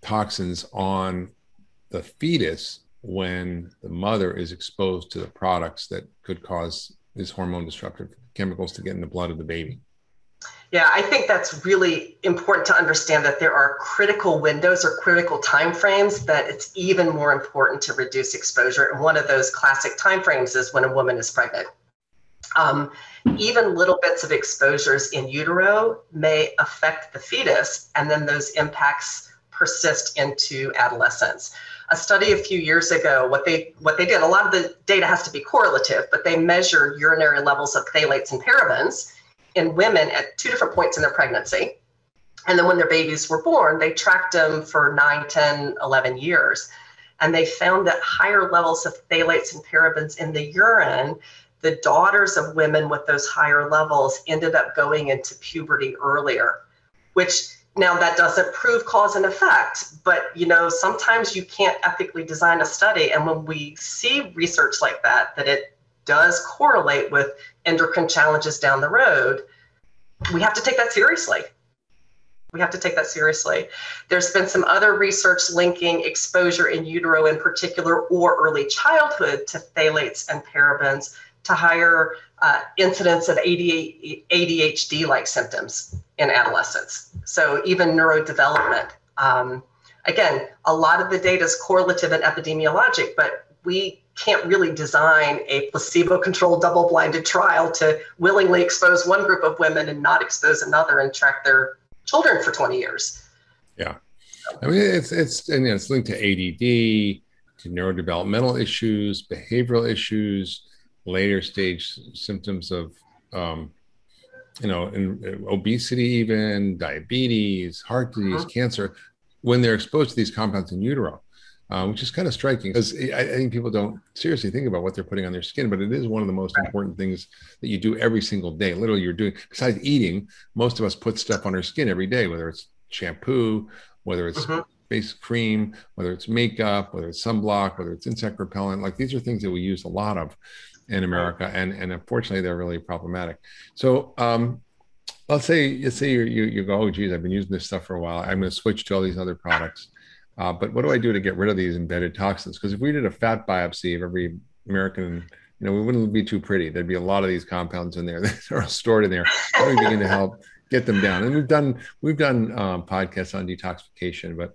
toxins on the fetus when the mother is exposed to the products that could cause these hormone disruptive chemicals to get in the blood of the baby. Yeah, I think that's really important to understand that there are critical windows or critical timeframes that it's even more important to reduce exposure. And one of those classic timeframes is when a woman is pregnant. Even little bits of exposures in utero may affect the fetus, and then those impacts persist into adolescence. A study a few years ago, what they did, a lot of the data has to be correlative, but they measured urinary levels of phthalates and parabens in women at 2 different points in their pregnancy. And then when their babies were born, they tracked them for 9, 10, 11 years. And they found that higher levels of phthalates and parabens in the urine, the daughters of women with those higher levels ended up going into puberty earlier, which now that doesn't prove cause and effect, but sometimes you can't ethically design a study. And when we see research like that it does correlate with endocrine challenges down the road, we have to take that seriously. There's been some other research linking exposure in utero in particular, or early childhood, to phthalates and parabens, to higher incidence of ADHD-like symptoms in adolescents. So even neurodevelopment. Again, a lot of the data is correlative and epidemiologic, but we can't really design a placebo-controlled double-blinded trial to willingly expose one group of women and not expose another and track their children for 20 years. Yeah. I mean, it's linked to ADD, to neurodevelopmental issues, behavioral issues, later stage symptoms of, obesity, even diabetes, heart disease, cancer, when they're exposed to these compounds in utero, which is kind of striking because I think people don't seriously think about what they're putting on their skin, but it is one of the most important things that you do every single day. Literally, you're doing, besides eating, most of us put stuff on our skin every day, whether it's shampoo, whether it's face cream, whether it's makeup, whether it's sunblock, whether it's insect repellent. Like, these are things that we use a lot of in America, and unfortunately they're really problematic. So let's say you go, oh geez, I've been using this stuff for a while, I'm going to switch to all these other products, but what do I do to get rid of these embedded toxins? Because if we did a fat biopsy of every American, we wouldn't be too pretty. There'd be a lot of these compounds in there that are stored in there. How do we begin to help get them down? And we've done podcasts on detoxification, but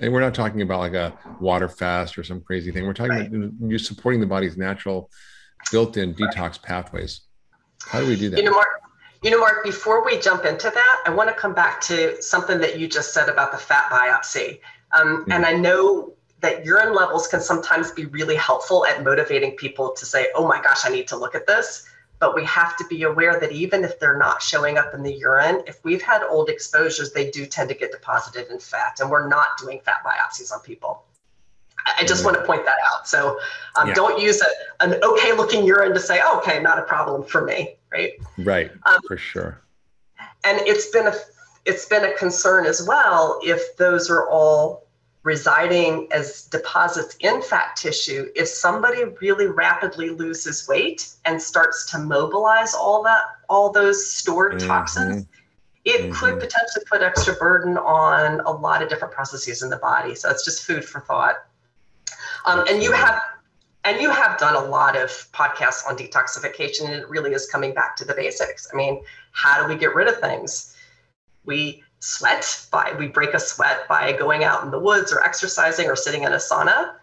And we're not talking about like a water fast or some crazy thing. We're talking about you supporting the body's natural built-in detox pathways. How do we do that? Mark, before we jump into that, I want to come back to something that you just said about the fat biopsy. And I know that urine levels can sometimes be really helpful at motivating people to say, oh my gosh, I need to look at this. But we have to be aware that even if they're not showing up in the urine, if we've had old exposures, they do tend to get deposited in fat. And we're not doing fat biopsies on people. I just want to point that out. So don't use an okay looking urine to say, oh, okay, not a problem for me, right? Right, for sure. And it's been a concern as well if those are all residing as deposits in fat tissue. If somebody really rapidly loses weight and starts to mobilize all those stored toxins, it could potentially put extra burden on a lot of different processes in the body. So it's just food for thought. And you have done a lot of podcasts on detoxification, and it really is coming back to the basics. I mean, how do we get rid of things? We break a sweat by going out in the woods or exercising or sitting in a sauna.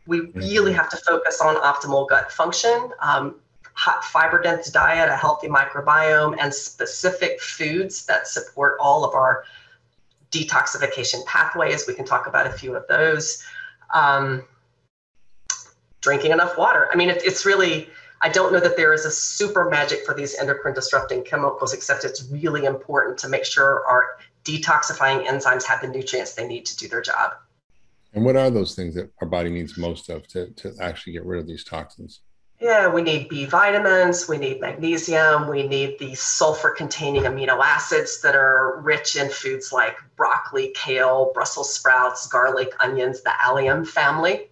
We really have to focus on optimal gut function, hot fiber dense diet, a healthy microbiome, and specific foods that support all of our detoxification pathways. We can talk about a few of those. Drinking enough water. I mean, it's really, I don't know that there is a super magic for these endocrine disrupting chemicals, except it's really important to make sure our detoxifying enzymes have the nutrients they need to do their job. And what are those things that our body needs most of to actually get rid of these toxins? Yeah, we need B vitamins, we need magnesium, we need the sulfur-containing amino acids that are rich in foods like broccoli, kale, Brussels sprouts, garlic, onions, the allium family.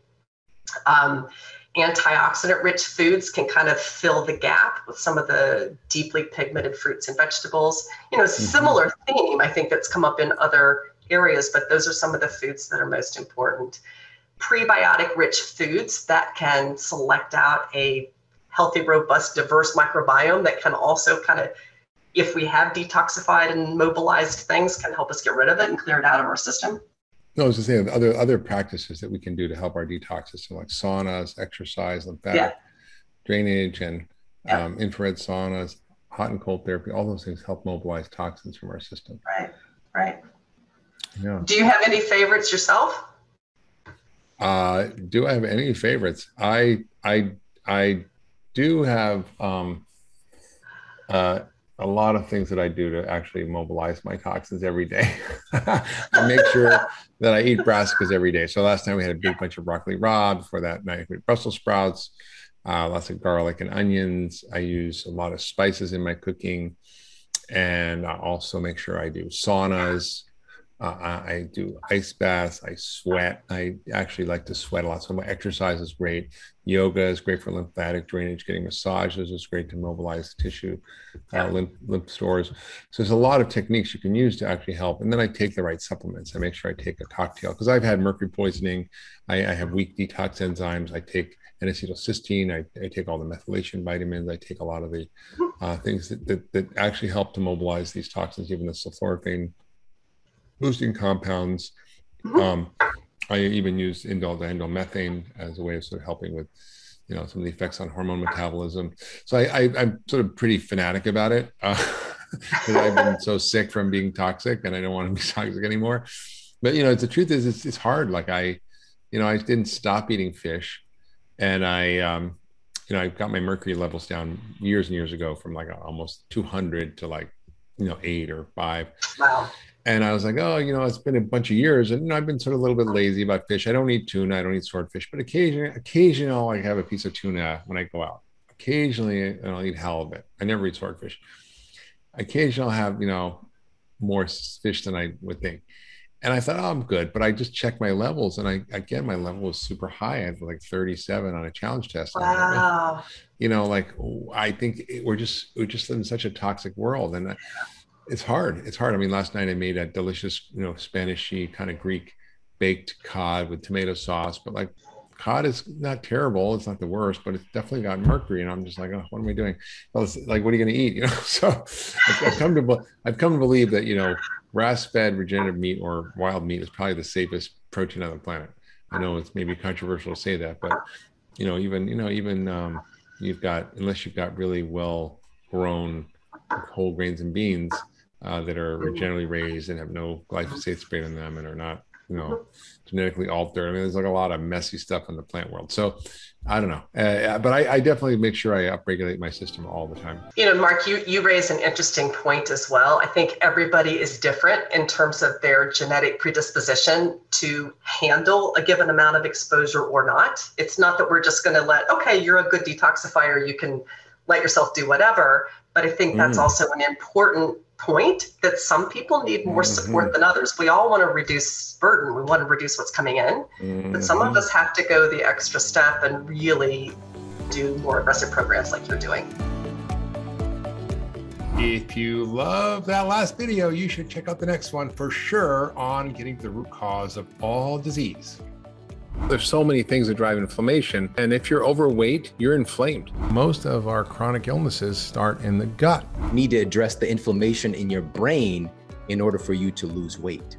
Antioxidant-rich foods can kind of fill the gap with some of the deeply pigmented fruits and vegetables. Similar theme, I think, that's come up in other areas, but those are some of the foods that are most important. Prebiotic-rich foods that can select out a healthy, robust, diverse microbiome that can also kind of, if we have detoxified and mobilized things, can help us get rid of it and clear it out of our system. No, I was just saying other practices that we can do to help our detox system, like saunas, exercise, lymphatic drainage, and infrared saunas, hot and cold therapy. All those things help mobilize toxins from our system. Right. Yeah. Do you have any favorites yourself? Do I have any favorites? I do have a lot of things that I do to actually mobilize my toxins every day. I make sure that I eat brassicas every day. So last time we had a big bunch of broccoli raw. Before that night, we had Brussels sprouts, lots of garlic and onions. I use a lot of spices in my cooking. And I also make sure I do saunas. I do ice baths. I sweat. I actually like to sweat a lot. So my exercise is great. Yoga is great for lymphatic drainage. Getting massages is great to mobilize tissue, lymph stores. So there's a lot of techniques you can use to actually help. And then I take the right supplements. I make sure I take a cocktail because I've had mercury poisoning. I have weak detox enzymes. I take N-acetylcysteine. I take all the methylation vitamins. I take a lot of the things that actually help to mobilize these toxins, even the sulforaphane boosting compounds. I even use indole-methane as a way of sort of helping with, some of the effects on hormone metabolism. So I'm sort of pretty fanatic about it because I've been so sick from being toxic and I don't want to be toxic anymore. But, the truth is it's hard. Like I didn't stop eating fish, and I got my mercury levels down years and years ago from like almost 200 to like, 8 or 5. Wow. And I was like, it's been a bunch of years, and I've been sort of a little bit lazy about fish. I don't eat tuna, I don't eat swordfish, but occasionally I'll have a piece of tuna when I go out. Occasionally I'll eat halibut. I never eat swordfish. Occasionally I'll have, more fish than I would think. And I thought, I'm good. But I just checked my levels, and again, my level was super high. I had like 37 on a challenge test. Wow. I think we're just in such a toxic world, and it's hard. I mean, last night I made a delicious, Spanish-y kind of Greek baked cod with tomato sauce, but like cod is not terrible. It's not the worst, but it's definitely got mercury. And I'm just like, oh, what am I doing? Well, it's like, what are you going to eat? So I've come to believe that, grass-fed regenerative meat or wild meat is probably the safest protein on the planet. I know it's maybe controversial to say that, but even you've got, unless you've got really well grown whole grains and beans that are regeneratively raised and have no glyphosate sprayed on them and are not, genetically altered. I mean, there's like a lot of messy stuff in the plant world. So I don't know, but I definitely make sure I upregulate my system all the time. Mark, you raise an interesting point as well. I think everybody is different in terms of their genetic predisposition to handle a given amount of exposure or not. It's not that we're just going to okay, you're a good detoxifier, you can let yourself do whatever. But I think that's also an important point, that some people need more support than others. We all want to reduce burden. We want to reduce what's coming in. But some of us have to go the extra step and really do more aggressive programs like you're doing. If you love that last video, you should check out the next one for sure on getting to the root cause of all disease. There's so many things that drive inflammation, and if you're overweight, you're inflamed. Most of our chronic illnesses start in the gut. You need to address the inflammation in your brain in order for you to lose weight.